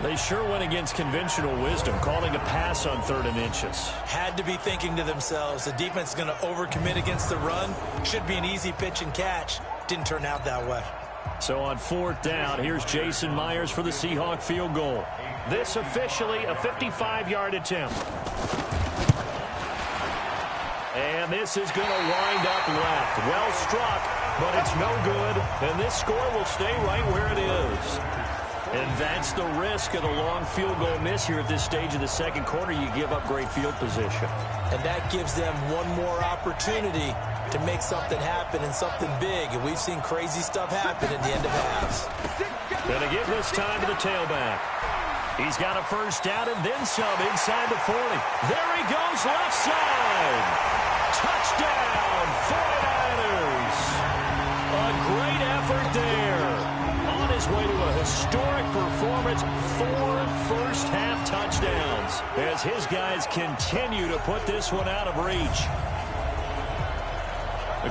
They sure went against conventional wisdom, calling a pass on 3rd and inches. Had to be thinking to themselves, the defense is going to overcommit against the run. Should be an easy pitch and catch. Didn't turn out that way. So on 4th down, here's Jason Myers for the Seahawk field goal. This officially a 55-yard attempt. And this is going to wind up left. Well struck, but it's no good. And this score will stay right where it is. And that's the risk of the long field goal miss here at this stage of the 2nd quarter. You give up great field position. And that gives them one more opportunity to make something happen and something big. And we've seen crazy stuff happen at the end of halves. Gonna give this time to the tailback. He's got a first down and then some inside the 40. There he goes, left side. Touchdown, 49ers. A great effort there. On his way to a historic performance, 4 first-half touchdowns as his guys continue to put this one out of reach.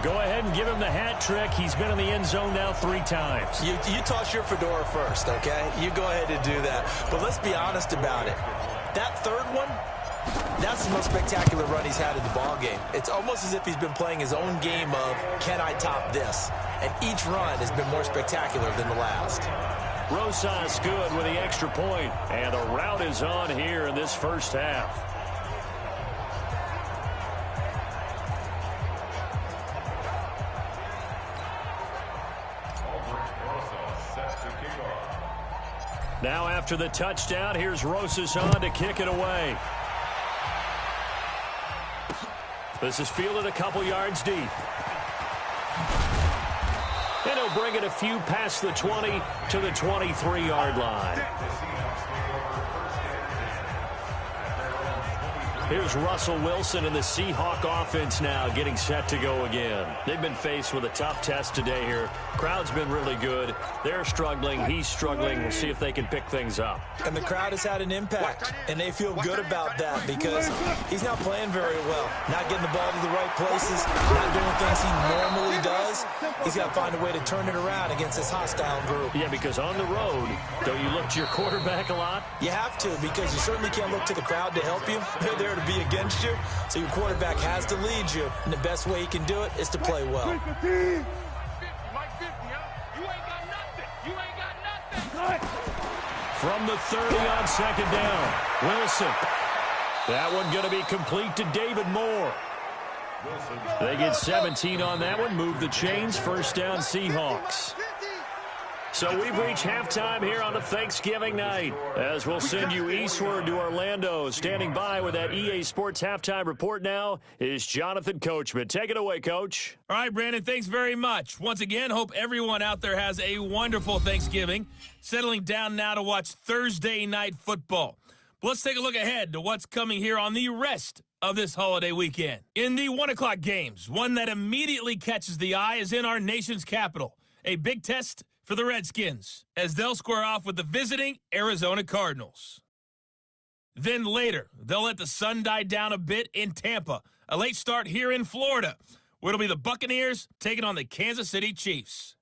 Go ahead and give him the hat trick. He's been in the end zone now 3 times. You toss your fedora first, okay? You go ahead and do that. But let's be honest about it. That third one, that's the most spectacular run he's had in the ballgame. It's almost as if he's been playing his own game of, can I top this? And each run has been more spectacular than the last. Rosas good with the extra point. And the route is on here in this first half. Now after the touchdown, here's Rosas on to kick it away. This is fielded a couple yards deep. And he'll bring it a few past the 20 to the 23-yard line. Here's Russell Wilson and the Seahawk offense now getting set to go again. They've been faced with a tough test today here. Crowd's been really good. They're struggling. He's struggling. We'll see if they can pick things up. And the crowd has had an impact, and they feel good about that because he's not playing very well. Not getting the ball to the right places, not doing things he normally does. He's got to find a way to turn it around against this hostile group. Yeah, because on the road, don't you look to your quarterback a lot? You have to, because you certainly can't look to the crowd to help you. They're there to be against you, so your quarterback has to lead you, and the best way he can do it is to play well. From the 30 on second down, Wilson. That one going to be complete to David Moore. They get 17 on that one, move the chains, first down Seahawks. So we've reached halftime here on a Thanksgiving night, as we'll send you eastward to Orlando. Standing by with that EA Sports halftime report now is Jonathan Coachman. Take it away, Coach. All right, Brandon, thanks very much. Once again, hope everyone out there has a wonderful Thanksgiving. Settling down now to watch Thursday night football. But let's take a look ahead to what's coming here on the rest of this holiday weekend. In the 1 o'clock games, one that immediately catches the eye is in our nation's capital. A big test for the Redskins, as they'll square off with the visiting Arizona Cardinals. Then later, they'll let the sun die down a bit in Tampa. A late start here in Florida, where it'll be the Buccaneers taking on the Kansas City Chiefs.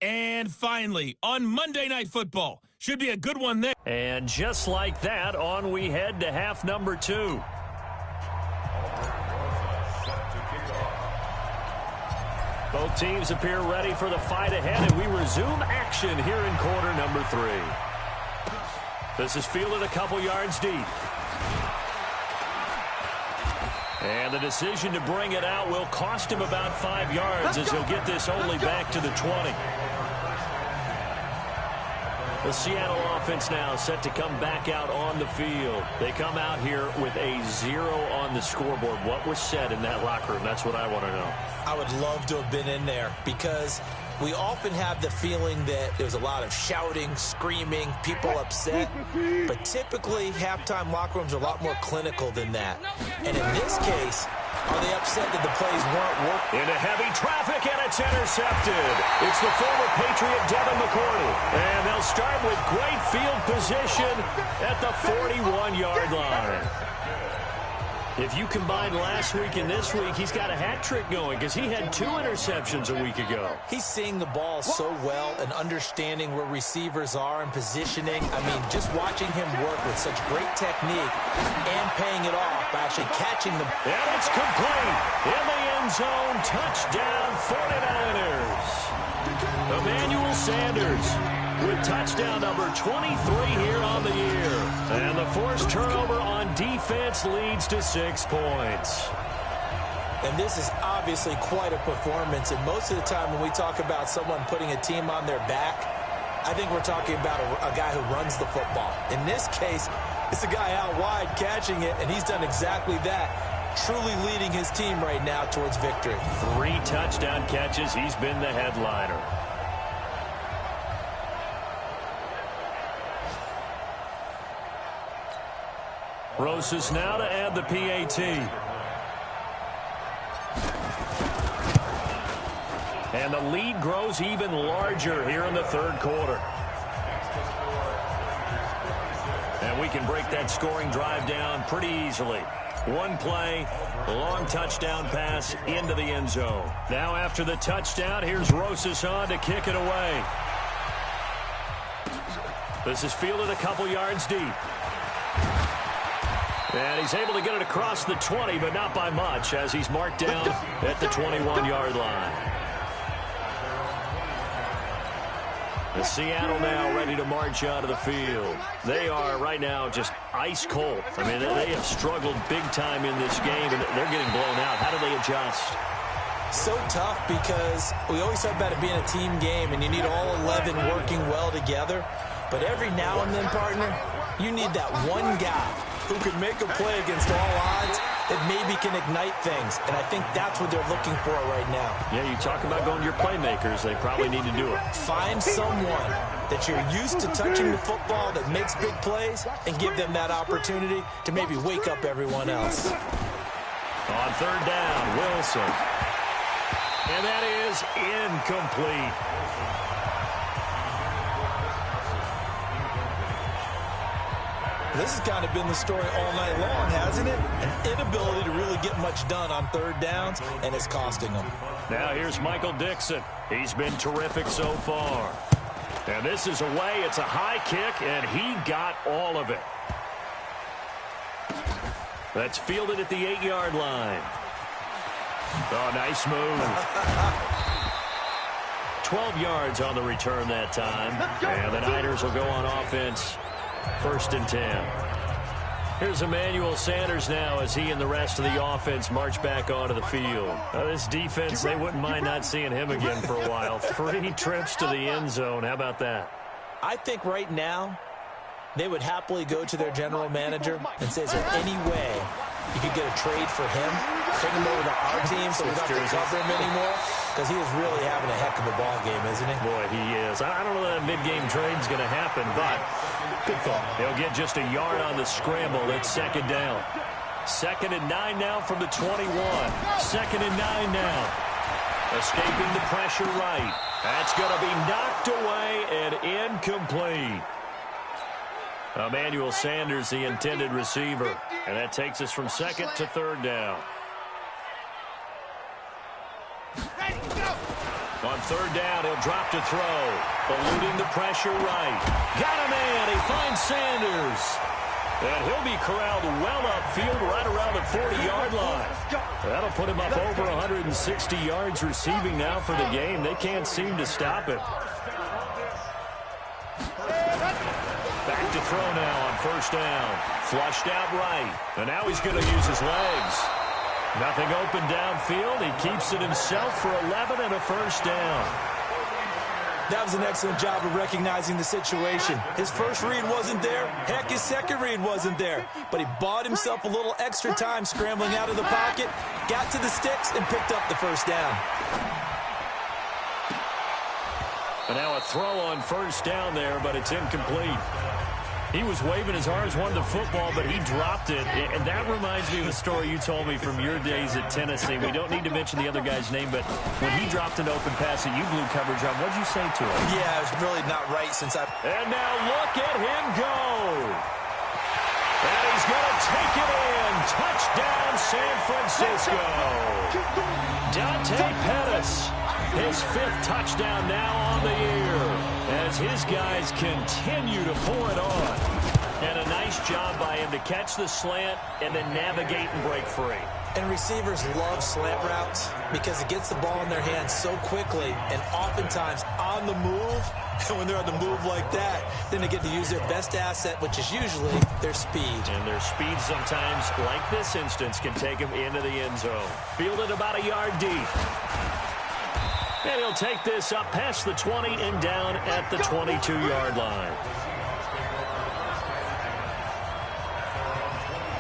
And finally, on Monday Night Football, should be a good one there. And just like that, on we head to half number 2. Both teams appear ready for the fight ahead, and we resume action here in quarter number 3. This is fielded a couple yards deep. And the decision to bring it out will cost him about 5 yards as he'll get this only back to the 20. The Seattle offense now set to come back out on the field. They come out here with a 0 on the scoreboard. What was said in that locker room? That's what I want to know. I would love to have been in there because we often have the feeling that there's a lot of shouting, screaming, people upset. But typically, halftime locker rooms are a lot more clinical than that. And in this case, are they upset that the plays weren't working? Into heavy traffic, and it's intercepted. It's the former Patriot Devin McCourty. And they'll start with great field position at the 41-yard line. If you combine last week and this week, he's got a hat trick going because he had 2 interceptions a week ago. He's seeing the ball so well and understanding where receivers are and positioning. I mean, just watching him work with such great technique and paying it off by actually catching the... And it's complete. In the end zone, touchdown 49ers. Emmanuel Sanders with touchdown number 23 here on the year. And the forced turnover on defense leads to 6 points. And this is obviously quite a performance. And most of the time when we talk about someone putting a team on their back, I think we're talking about a guy who runs the football. In this case, it's a guy out wide catching it, and he's done exactly that. truly leading his team right now towards victory. 3 touchdown catches. He's been the headliner. Rosas now to add the PAT. And the lead grows even larger here in the third quarter. And we can break that scoring drive down pretty easily. One play, long touchdown pass into the end zone. Now after the touchdown, here's Rosas on to kick it away. This is fielded a couple yards deep. And he's able to get it across the 20, but not by much, as he's marked down at the 21-yard line. The Seattle now ready to march out of the field. They are right now just ice cold. I mean, they have struggled big time in this game, and they're getting blown out. How do they adjust? So tough because we always talk about it being a team game, and you need all 11 working well together. But every now and then, partner, you need that one guy who can make a play against all odds that maybe can ignite things. And I think that's what they're looking for right now. Yeah, you talk about going to your playmakers. They probably need to do it. Find someone that you're used to touching the football that makes big plays and give them that opportunity to maybe wake up everyone else. On third down, Wilson. And that is incomplete. This has kind of been the story all night long, hasn't it? An inability to really get much done on third downs, and it's costing them. Now here's Michael Dixon. He's been terrific so far. And this is away. It's a high kick, and he got all of it. That's fielded at the 8-yard line. Oh, nice move. 12 yards on the return that time. And the Niners will go on offense. 1st and 10. Here's Emmanuel Sanders now as he and the rest of the offense march back onto the field. This defense, they wouldn't mind not seeing him again for a while. 3 trips to the end zone. How about that? I think right now they would happily go to their general manager and say, is there any way you could get a trade for him? Take him over to our team so we don't have to cover him anymore? Because he is really having a heck of a ball game, isn't he? Boy, he is. I don't know that mid-game trade's going to happen, but good thought. They'll get just a yard on the scramble. It's 2nd down. 2nd and 9 now from the 21. 2nd and 9 now. Escaping the pressure right. That's going to be knocked away and incomplete. Emmanuel Sanders, the intended receiver. And that takes us from 2nd to 3rd down. On 3rd down, he'll drop to throw. Eluding the pressure right. Got a man. He finds Sanders. And he'll be corralled well upfield right around the 40-yard line. That'll put him up over 160 yards receiving now for the game. They can't seem to stop it. Back to throw now on 1st down. Flushed out right. And now he's going to use his legs. Nothing open downfield. He keeps it himself for 11 and a 1st down. That was an excellent job of recognizing the situation. His first read wasn't there. Heck, his second read wasn't there. But he bought himself a little extra time scrambling out of the pocket, got to the sticks, and picked up the 1st down. And now a throw on 1st down there, but it's incomplete. He was waving his arms, wanted the football, but he dropped it. And that reminds me of a story you told me from your days at Tennessee. We don't need to mention the other guy's name, but when he dropped an open pass that you blew coverage on, what'd you say to him? Yeah, it was really not right since I... And now look at him go. And he's going to take it in. Touchdown, San Francisco. Dante Pettis, his 5th touchdown now on the year, as his guys continue to pour it on. And a nice job by him to catch the slant and then navigate and break free. And receivers love slant routes because it gets the ball in their hands so quickly and oftentimes on the move. And when they're on the move like that, then they get to use their best asset, which is usually their speed. And their speed sometimes, like this instance, can take them into the end zone. Fielded about a yard deep. And he'll take this up past the 20 and down at the 22-yard line.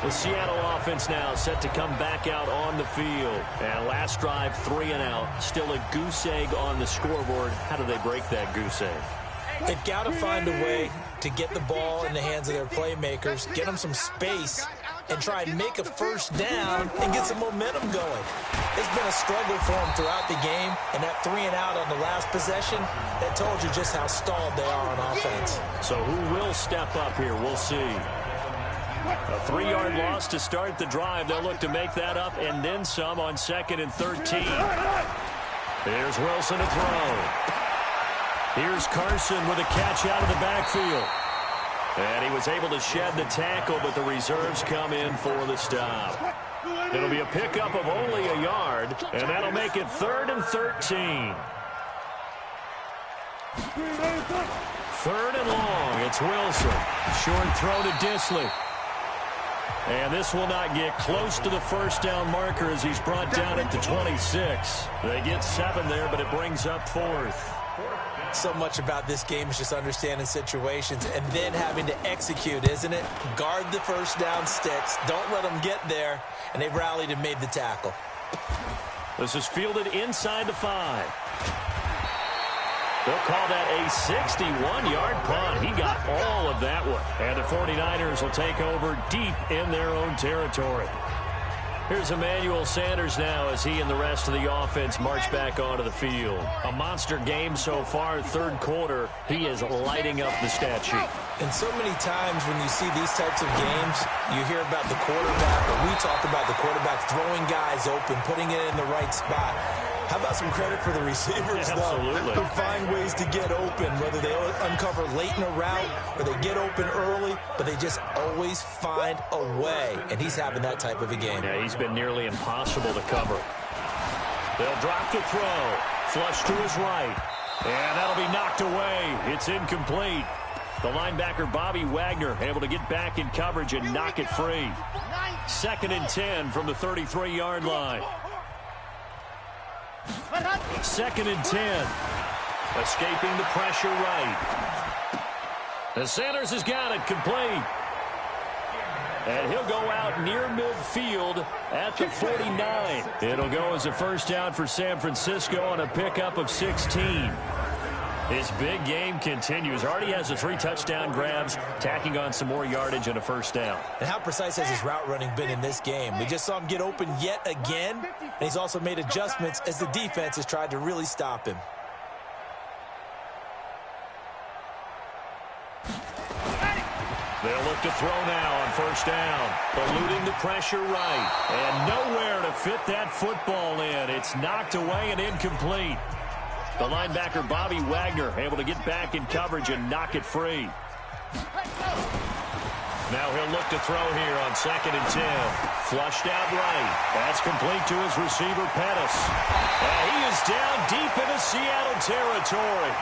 The Seattle offense now set to come back out on the field. And last drive, 3 and out. Still a goose egg on the scoreboard. How do they break that goose egg? They've got to find a way to get the ball in the hands of their playmakers, get them some space, and try and make a first down and get some momentum going. It's been a struggle for them throughout the game, and that 3 and out on the last possession, that told you just how stalled they are on offense. So who will step up here? We'll see. A 3-yard loss to start the drive. They'll look to make that up and then some on 2nd and 13. Here's Wilson to throw. Here's Carson with a catch out of the backfield. And he was able to shed the tackle, but the reserves come in for the stop. It'll be a pickup of only a yard, and that'll make it 3rd and 13. 3rd and long. It's Wilson. Short throw to Disley. And this will not get close to the first down marker as he's brought down at the 26. They get 7 there, but it brings up 4th. So much about this game is just understanding situations and then having to execute, isn't it? Guard the first down sticks. Don't let them get there. And they've rallied and made the tackle. This is fielded inside the 5. They'll call that a 61-yard punt. He got all of that one. And the 49ers will take over deep in their own territory. Here's Emmanuel Sanders now as he and the rest of the offense march back onto the field. A monster game so far, 3rd quarter. He is lighting up the stat sheet. And so many times when you see these types of games, you hear about the quarterback, or we talk about the quarterback throwing guys open, putting it in the right spot. How about some credit for the receivers, Absolutely. Who find ways to get open, whether they uncover late in a route or they get open early, but they just always find a way. And he's having that type of a game. Yeah, he's been nearly impossible to cover. They'll drop to throw. Flush to his right. And that'll be knocked away. It's incomplete. The linebacker, Bobby Wagner, able to get back in coverage and knock it free. 2nd and 10 from the 33-yard line. 2nd and 10. Escaping the pressure right. And Sanders has got it complete. And he'll go out near midfield at the 49. It'll go as a first down for San Francisco on a pickup of 16. His big game continues. Already has the 3 touchdown grabs, tacking on some more yardage and a first down. And how precise has his route running been in this game? We just saw him get open yet again, and he's also made adjustments as the defense has tried to really stop him. They'll look to throw now on first down. Eluding the pressure right. And nowhere to fit that football in. It's knocked away and incomplete. The linebacker, Bobby Wagner, able to get back in coverage and knock it free. Now he'll look to throw here on 2nd and 10. Flushed out right. That's complete to his receiver, Pettis. And he is down deep into Seattle territory.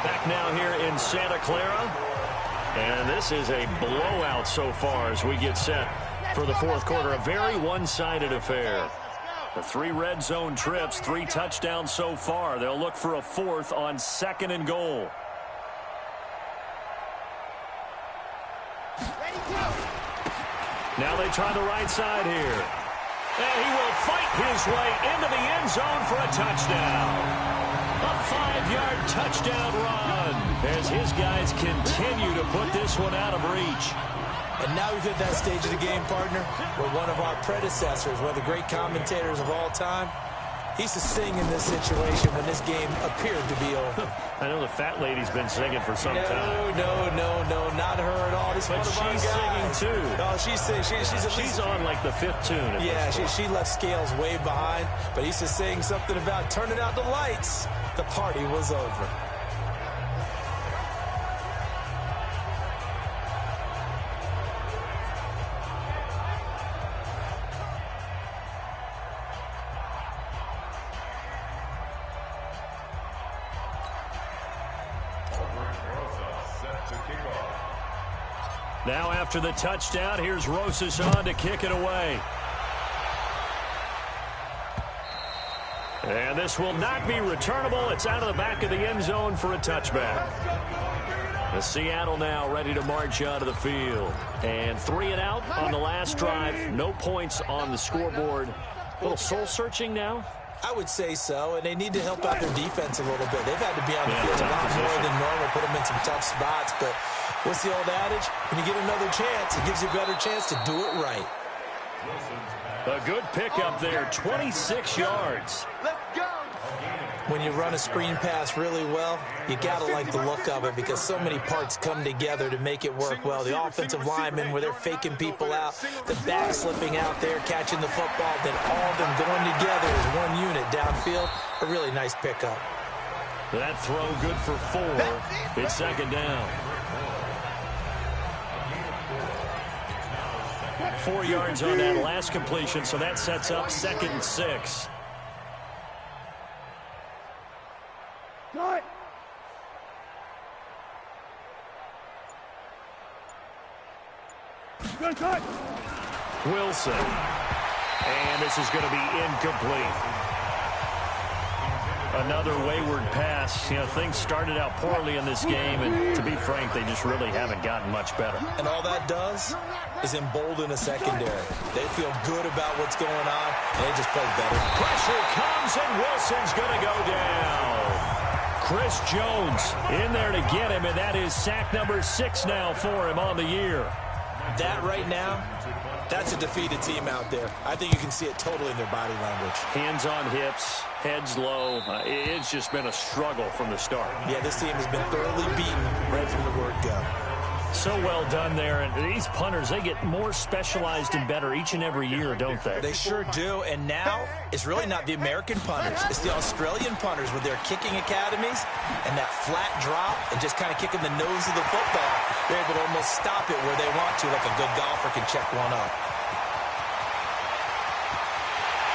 Back now here in Santa Clara. And this is a blowout so far as we get set for the 4th quarter. A very one-sided affair. The 3 red zone trips, 3 touchdowns so far. They'll look for a 4th on 2nd and goal. Now they try the right side here. And he will fight his way into the end zone for a touchdown. A 5-yard touchdown run as his guys continue to put this one out of reach. And now we've hit that stage of the game, partner, where one of our predecessors, one of the great commentators of all time, he used to sing in this situation when this game appeared to be over. I know the fat lady's been singing for some time. No, not her at all. This but she's singing too. No, she's singing. She's on like the 5th tune. Yeah, she left Scales way behind, but he used to sing something about turning out the lights. The party was over. Now after the touchdown, here's Rosas on to kick it away. And this will not be returnable. It's out of the back of the end zone for a touchback. The Seattle now ready to march out of the field. And 3 and out on the last drive. No points on the scoreboard. A little soul-searching now? I would say so, and they need to help out their defense a little bit. They've had to be on the field a lot more than normal, put them in some tough spots. But what's the old adage? When you get another chance, it gives you a better chance to do it right. A good pickup there, 26 yards. Let's go. When you run a screen pass really well, you got to like the look of it because so many parts come together to make it work well. The offensive linemen, where they're faking people out, the back slipping out there, catching the football, then all of them going together as one unit downfield. A really nice pickup. That throw good for 4. It's second down. 4 yards on that last completion, so that sets up 2nd and 6. Wilson. And this is going to be incomplete. Another wayward pass. You know, things started out poorly in this game, and to be frank, they just really haven't gotten much better. And all that does is embolden a secondary. They feel good about what's going on, and they just play better. Pressure comes, and Wilson's going to go down. Chris Jones in there to get him, and that is sack number 6 now for him on the year. That right now, that's a defeated team out there. I think you can see it totally in their body language. Hands on hips, heads low. It's just been a struggle from the start. Yeah, this team has been thoroughly beaten right from the word go. So well done there. And these punters, they get more specialized and better each and every year, don't they? They sure do. And now, it's really not the American punters. It's the Australian punters with their kicking academies and that flat drop and just kind of kicking the nose of the football. They're able to almost stop it where they want to, like a good golfer can check one up.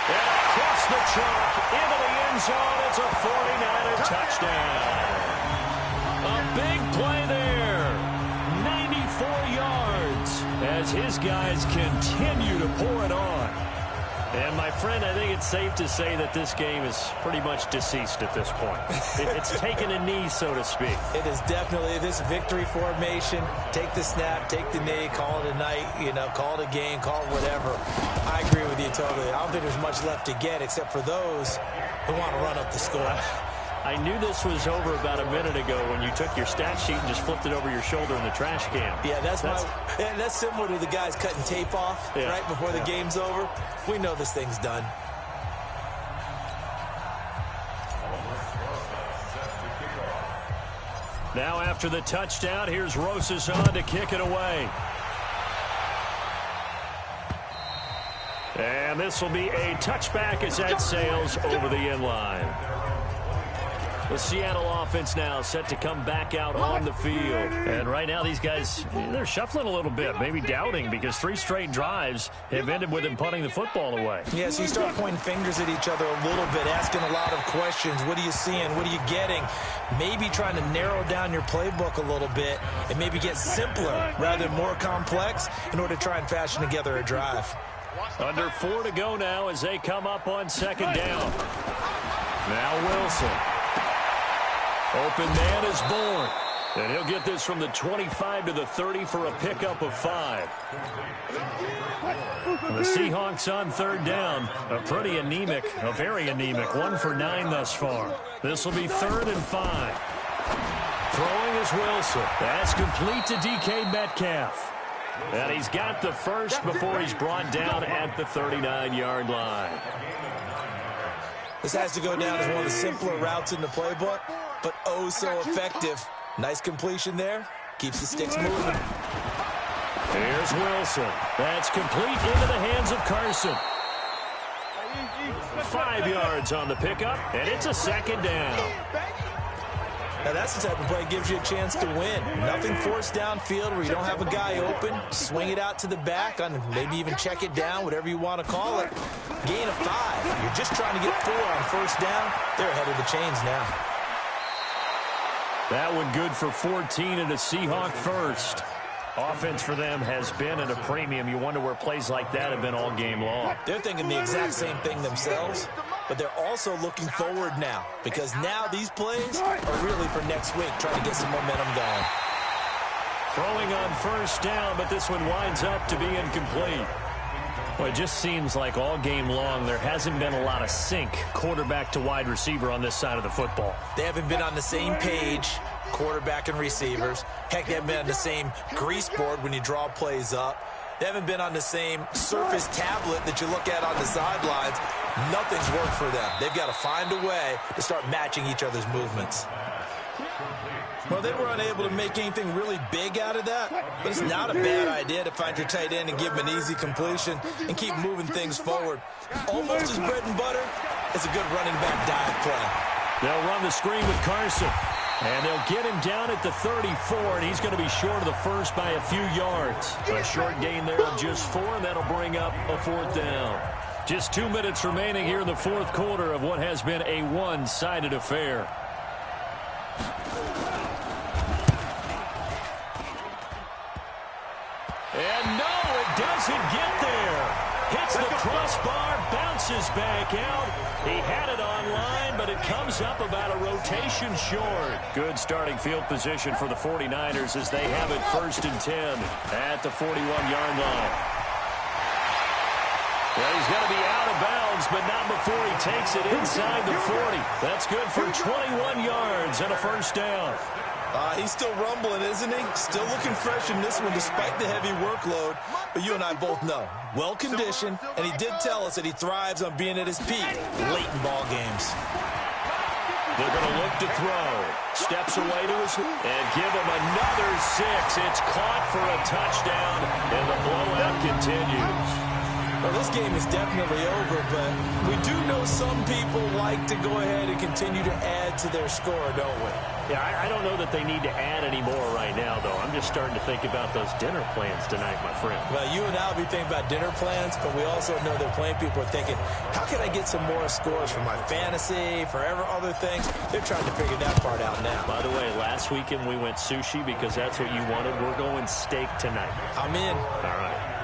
And across the chalk, into the end zone, it's a 49er touchdown. A big play there. 94 yards as his guys continue to pour it on. And, my friend, I think it's safe to say that this game is pretty much deceased at this point. It's taken a knee, so to speak. It is definitely this victory formation. Take the snap, take the knee, call it a night, call it a game, call it whatever. I agree with you totally. I don't think there's much left to get except for those who want to run up the score. I knew this was over about a minute ago when you took your stat sheet and just flipped it over your shoulder in the trash can. Yeah, that's similar to the guys cutting tape off right before the game's over. We know this thing's done. Now after the touchdown, here's Rosas on to kick it away. And this will be a touchback as that sails over the end line. The Seattle offense now set to come back out on the field. And right now these guys, they're shuffling a little bit, maybe doubting, because 3 straight drives have ended with them punting the football away. Yeah, so you start pointing fingers at each other a little bit, asking a lot of questions. What are you seeing? What are you getting? Maybe trying to narrow down your playbook a little bit and maybe get simpler rather than more complex in order to try and fashion together a drive. Under 4 to go now as they come up on 2nd down. Now Wilson. Open man is born. And he'll get this from the 25 to the 30 for a pickup of 5. The Seahawks on 3rd down. A very anemic. 1 for 9 thus far. This will be 3rd and 5. Throwing is Wilson. That's complete to DK Metcalf. And he's got the first before he's brought down at the 39-yard line. This has to go down as one of the simpler routes in the playbook, but oh so effective. Nice completion there. Keeps the sticks moving. Here's Wilson. That's complete into the hands of Carson. 5 yards on the pickup, and it's a 2nd down. Now that's the type of play that gives you a chance to win. Nothing forced downfield where you don't have a guy open. Swing it out to the back, on maybe even check it down, whatever you want to call it. Gain of 5. You're just trying to get 4 on 1st down. They're ahead of the chains now. That one good for 14 and a Seahawk first. Offense for them has been at a premium. You wonder where plays like that have been all game long. They're thinking the exact same thing themselves, but they're also looking forward now because now these plays are really for next week, trying to get some momentum going. Throwing on first down, but this one winds up to be incomplete. Well, it just seems like all game long there hasn't been a lot of sync quarterback to wide receiver on this side of the football. They haven't been on the same page, quarterback and receivers. Heck, they haven't been on the same grease board when you draw plays up. They haven't been on the same Surface tablet that you look at on the sidelines. Nothing's worked for them. They've got to find a way to start matching each other's movements. Well, they were unable to make anything really big out of that, but it's not a bad idea to find your tight end and give him an easy completion and keep moving things forward. Almost as bread and butter as a good running back dive play. They'll run the screen with Carson, and they'll get him down at the 34, and he's going to be short of the first by a few yards. A short gain there of just 4, and that'll bring up a 4th down. Just 2 minutes remaining here in the 4th quarter of what has been a one-sided affair. And no, it doesn't get there. Hits the crossbar, bounces back out. He had it online, but it comes up about a rotation short. Good starting field position for the 49ers as they have it 1st and 10 at the 41-yard line. Well, he's going to be out of bounds, but not before he takes it inside the 40. That's good for 21 yards and a 1st down. He's still rumbling, isn't he? Still looking fresh in this one despite the heavy workload. But you and I both know, well-conditioned, and he did tell us that he thrives on being at his peak late in ball games. They're going to look to throw. Steps away to his and give him another 6. It's caught for a touchdown, and the blowout continues. Well, this game is definitely over, but we do know some people like to go ahead and continue to add to their score, don't we? Yeah, I don't know that they need to add any more right now, though. I'm just starting to think about those dinner plans tonight, my friend. Well, you and I will be thinking about dinner plans, but we also know that plenty of people are thinking, how can I get some more scores for my fantasy, for other things? They're trying to figure that part out now. By the way, last weekend we went sushi because that's what you wanted. We're going steak tonight. I'm in. All right.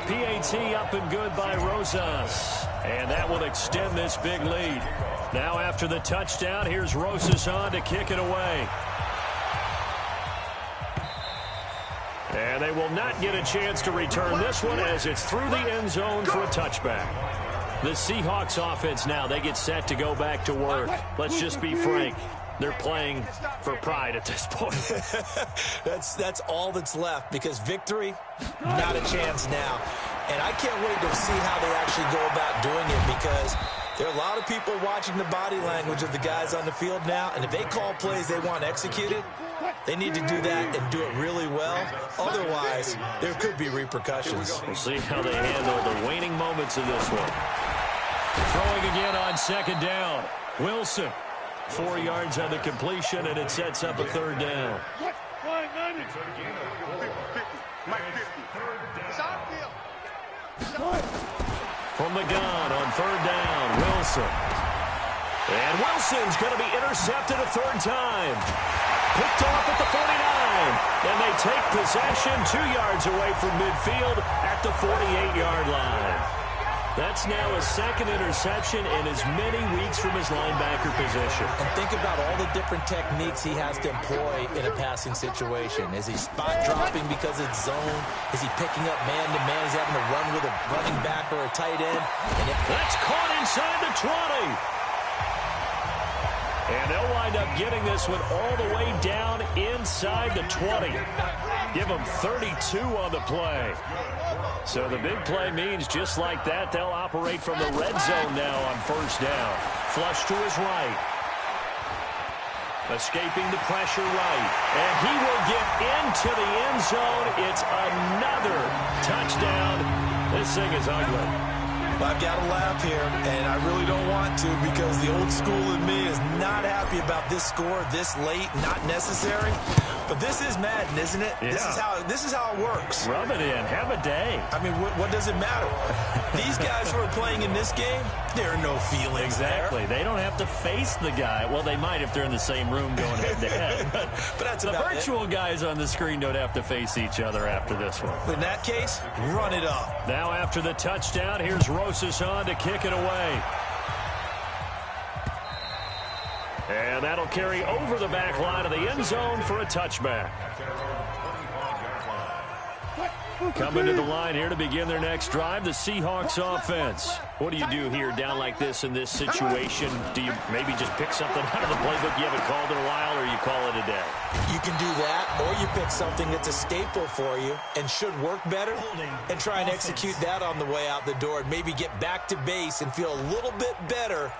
PAT up and good by Rosas. And that will extend this big lead. Now after the touchdown, here's Rosas on to kick it away. And they will not get a chance to return this one as it's through the end zone for a touchback. The Seahawks offense now, they get set to go back to work. Let's just be frank. They're playing for pride at this point. That's all that's left because victory, not a chance now. And I can't wait to see how they actually go about doing it because there are a lot of people watching the body language of the guys on the field now. And if they call plays they want executed, they need to do that and do it really well. Otherwise, there could be repercussions. We'll see how they handle the waning moments of this one. Throwing again on 2nd down. Wilson. 4 yards on the completion, and it sets up a 3rd down. From the gun on 3rd down, Wilson. And Wilson's going to be intercepted a 3rd time. Picked off at the 49. And they take possession 2 yards away from midfield at the 48-yard line. That's now a 2nd interception in as many weeks from his linebacker position. And think about all the different techniques he has to employ in a passing situation. Is he spot dropping because it's zone? Is he picking up man-to-man? Is he having to run with a running back or a tight end? And that's caught inside the 20. And they'll wind up getting this one all the way down inside the 20. Give them 32 on the play. So the big play means just like that, they'll operate from the red zone now on 1st down. Flush to his right. Escaping the pressure right. And he will get into the end zone. It's another touchdown. This thing is ugly. I've got to laugh here, and I really don't want to because the old school in me is not happy about this score this late, not necessary. But this is Madden, isn't it? Yeah. This is how it works. Rub it in. Have a day. I mean, what does it matter? These guys who are playing in this game, there are no feelings Exactly. there. They don't have to face the guy. Well, they might if they're in the same room going head-to-head. But that's the about virtual guys on the screen don't have to face each other after this one. In that case, run it up. Now after the touchdown, here's Rosas on to kick it away. And that'll carry over the back line of the end zone for a touchback. Coming to the line here to begin their next drive, the Seahawks offense. What do you do here down like this in this situation? Do you maybe just pick something out of the playbook you haven't called in a while, or you call it a day? You can do that, or you pick something that's a staple for you and should work better and try and execute that on the way out the door and maybe get back to base and feel a little bit better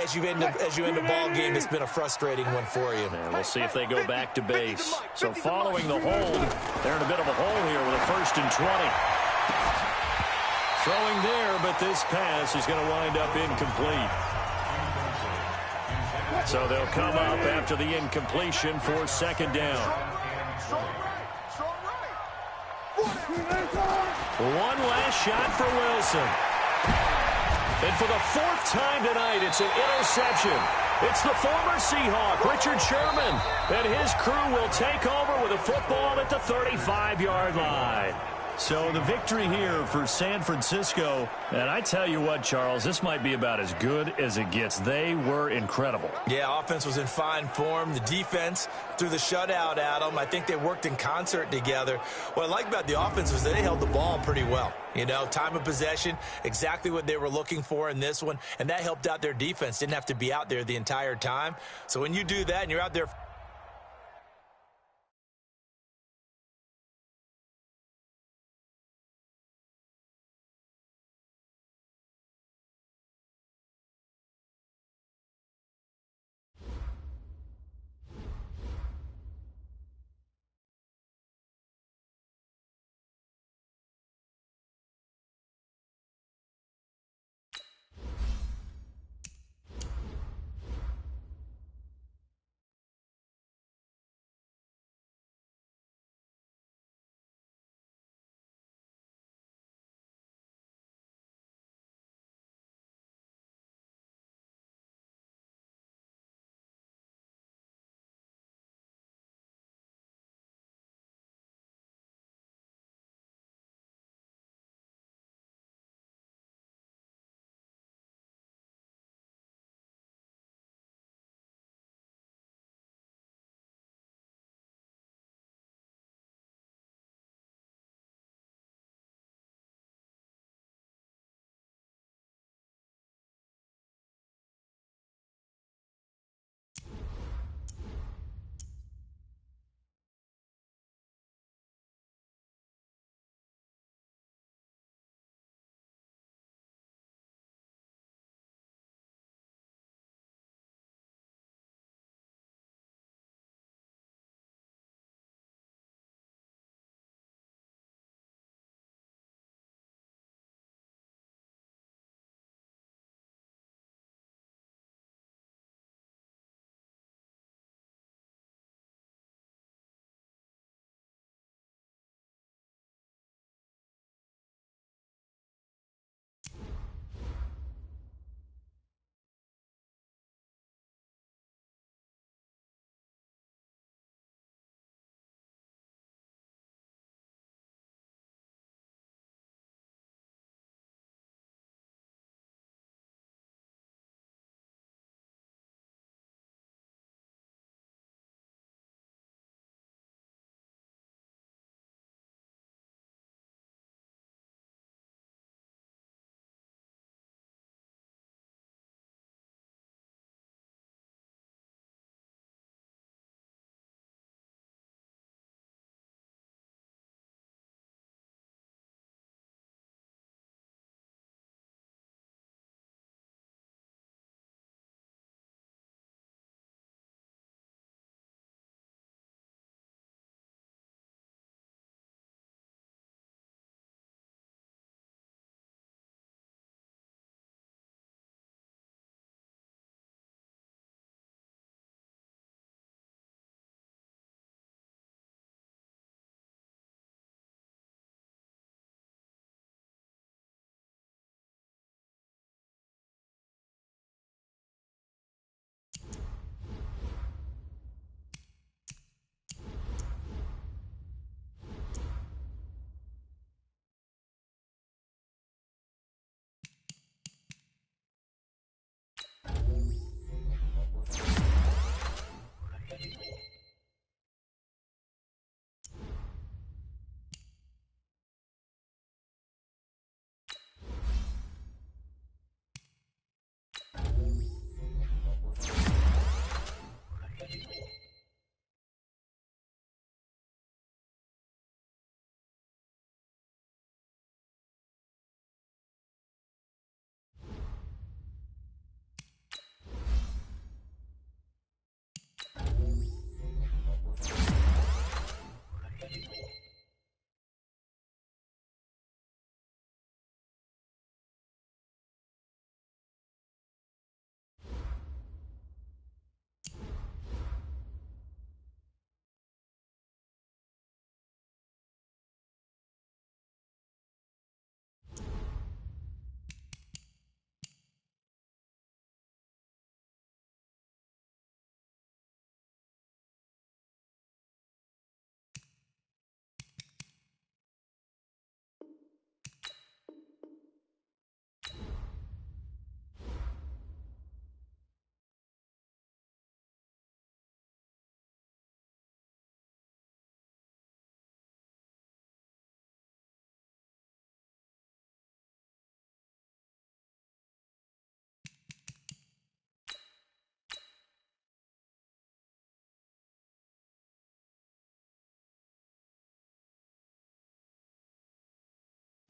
as you end a ball game. It's been a frustrating one for you. And we'll see if they go back to base. So following the hold, they're in a bit of a hole here with a 1st and 20. Throwing there, but this pass is going to wind up incomplete. So they'll come up after the incompletion for 2nd down. One last shot for Wilson. And for the 4th time tonight, it's an interception. It's the former Seahawk, Richard Sherman, and his crew will take over with a football at the 35-yard line. So the victory here for San Francisco. And I tell you what, Charles, this might be about as good as it gets. They were incredible. Yeah, offense was in fine form. The defense threw the shutout at them. I think they worked in concert together. What I like about the offense was they held the ball pretty well. You know, time of possession, exactly what they were looking for in this one. And that helped out their defense. Didn't have to be out there the entire time. So when you do that and you're out there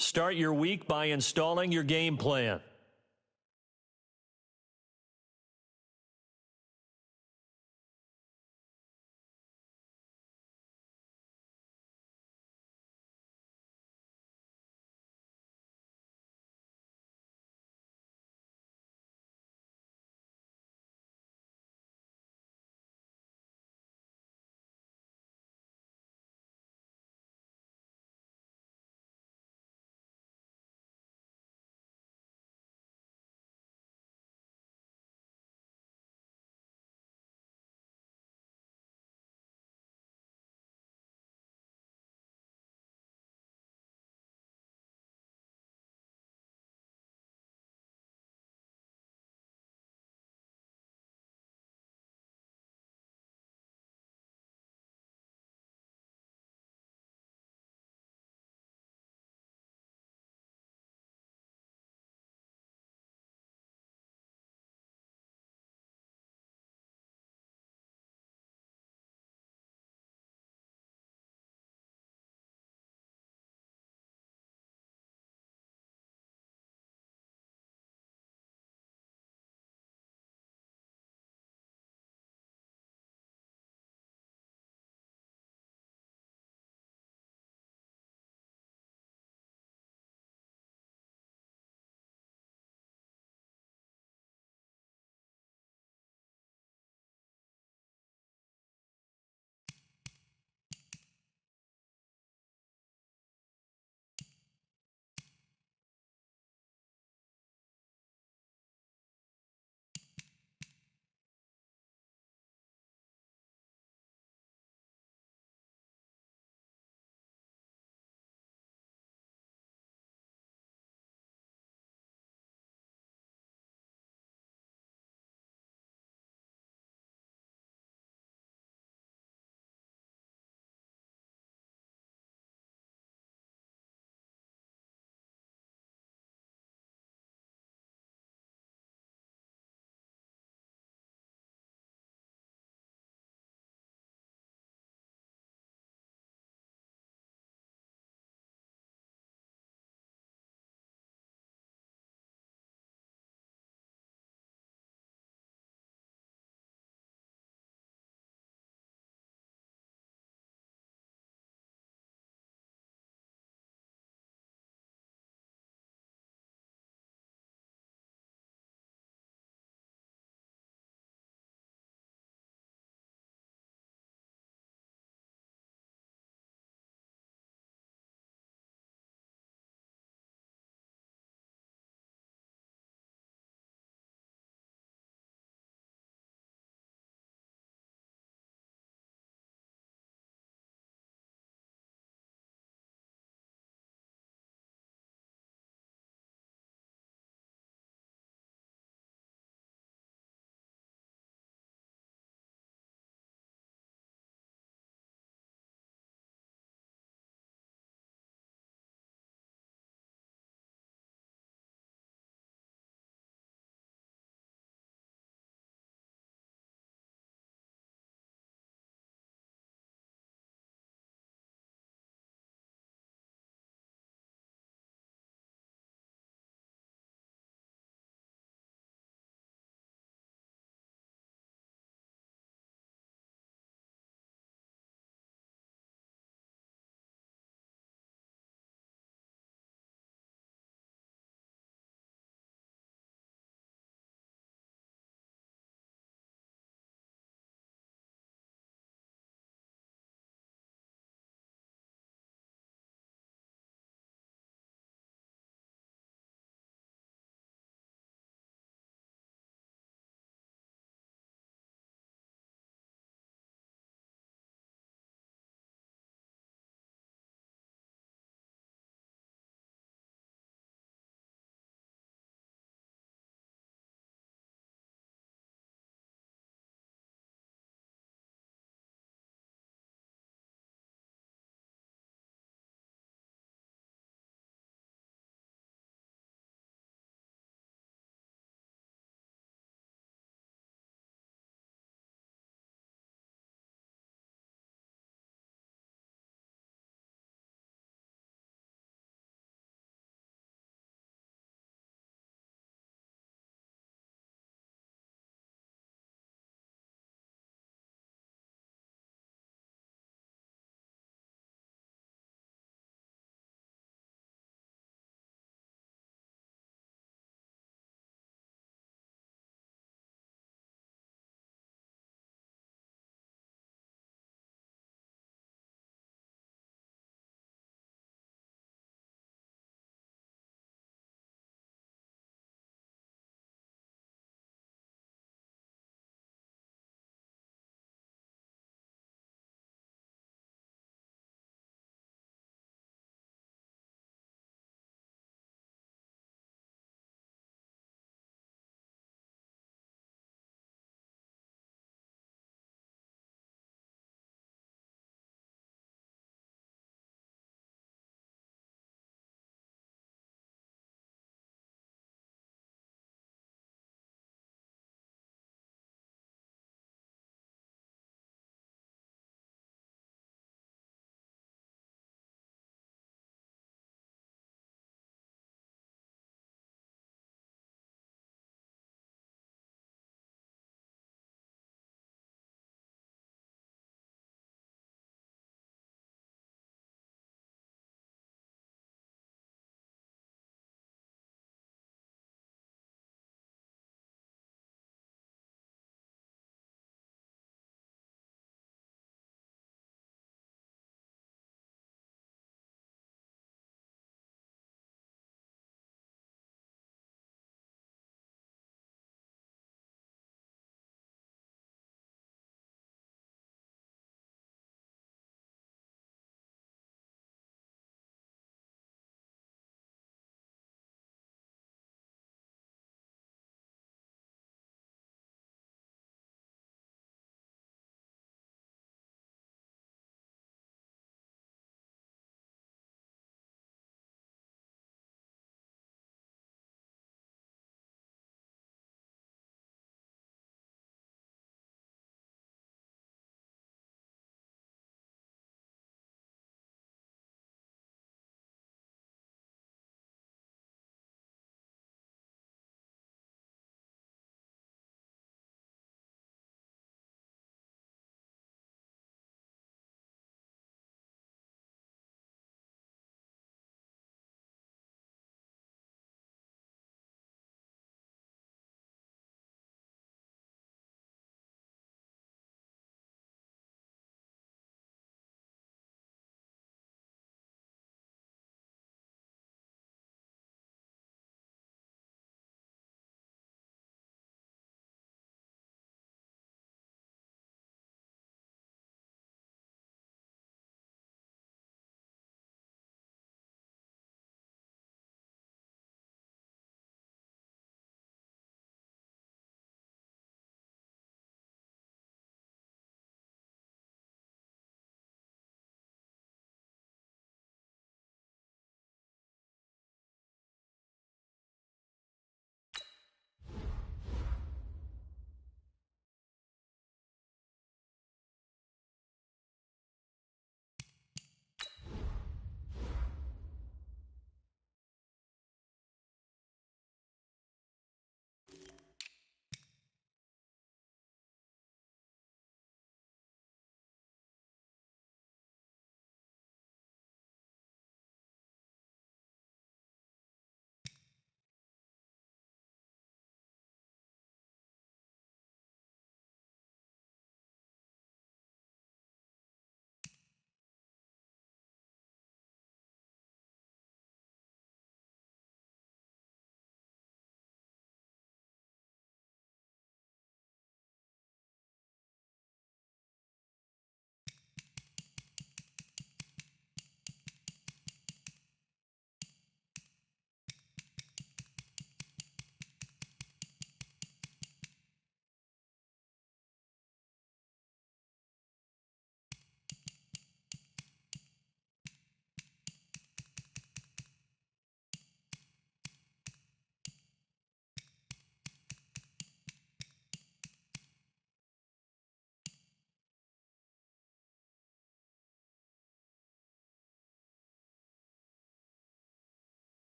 Start your week by installing your game plan.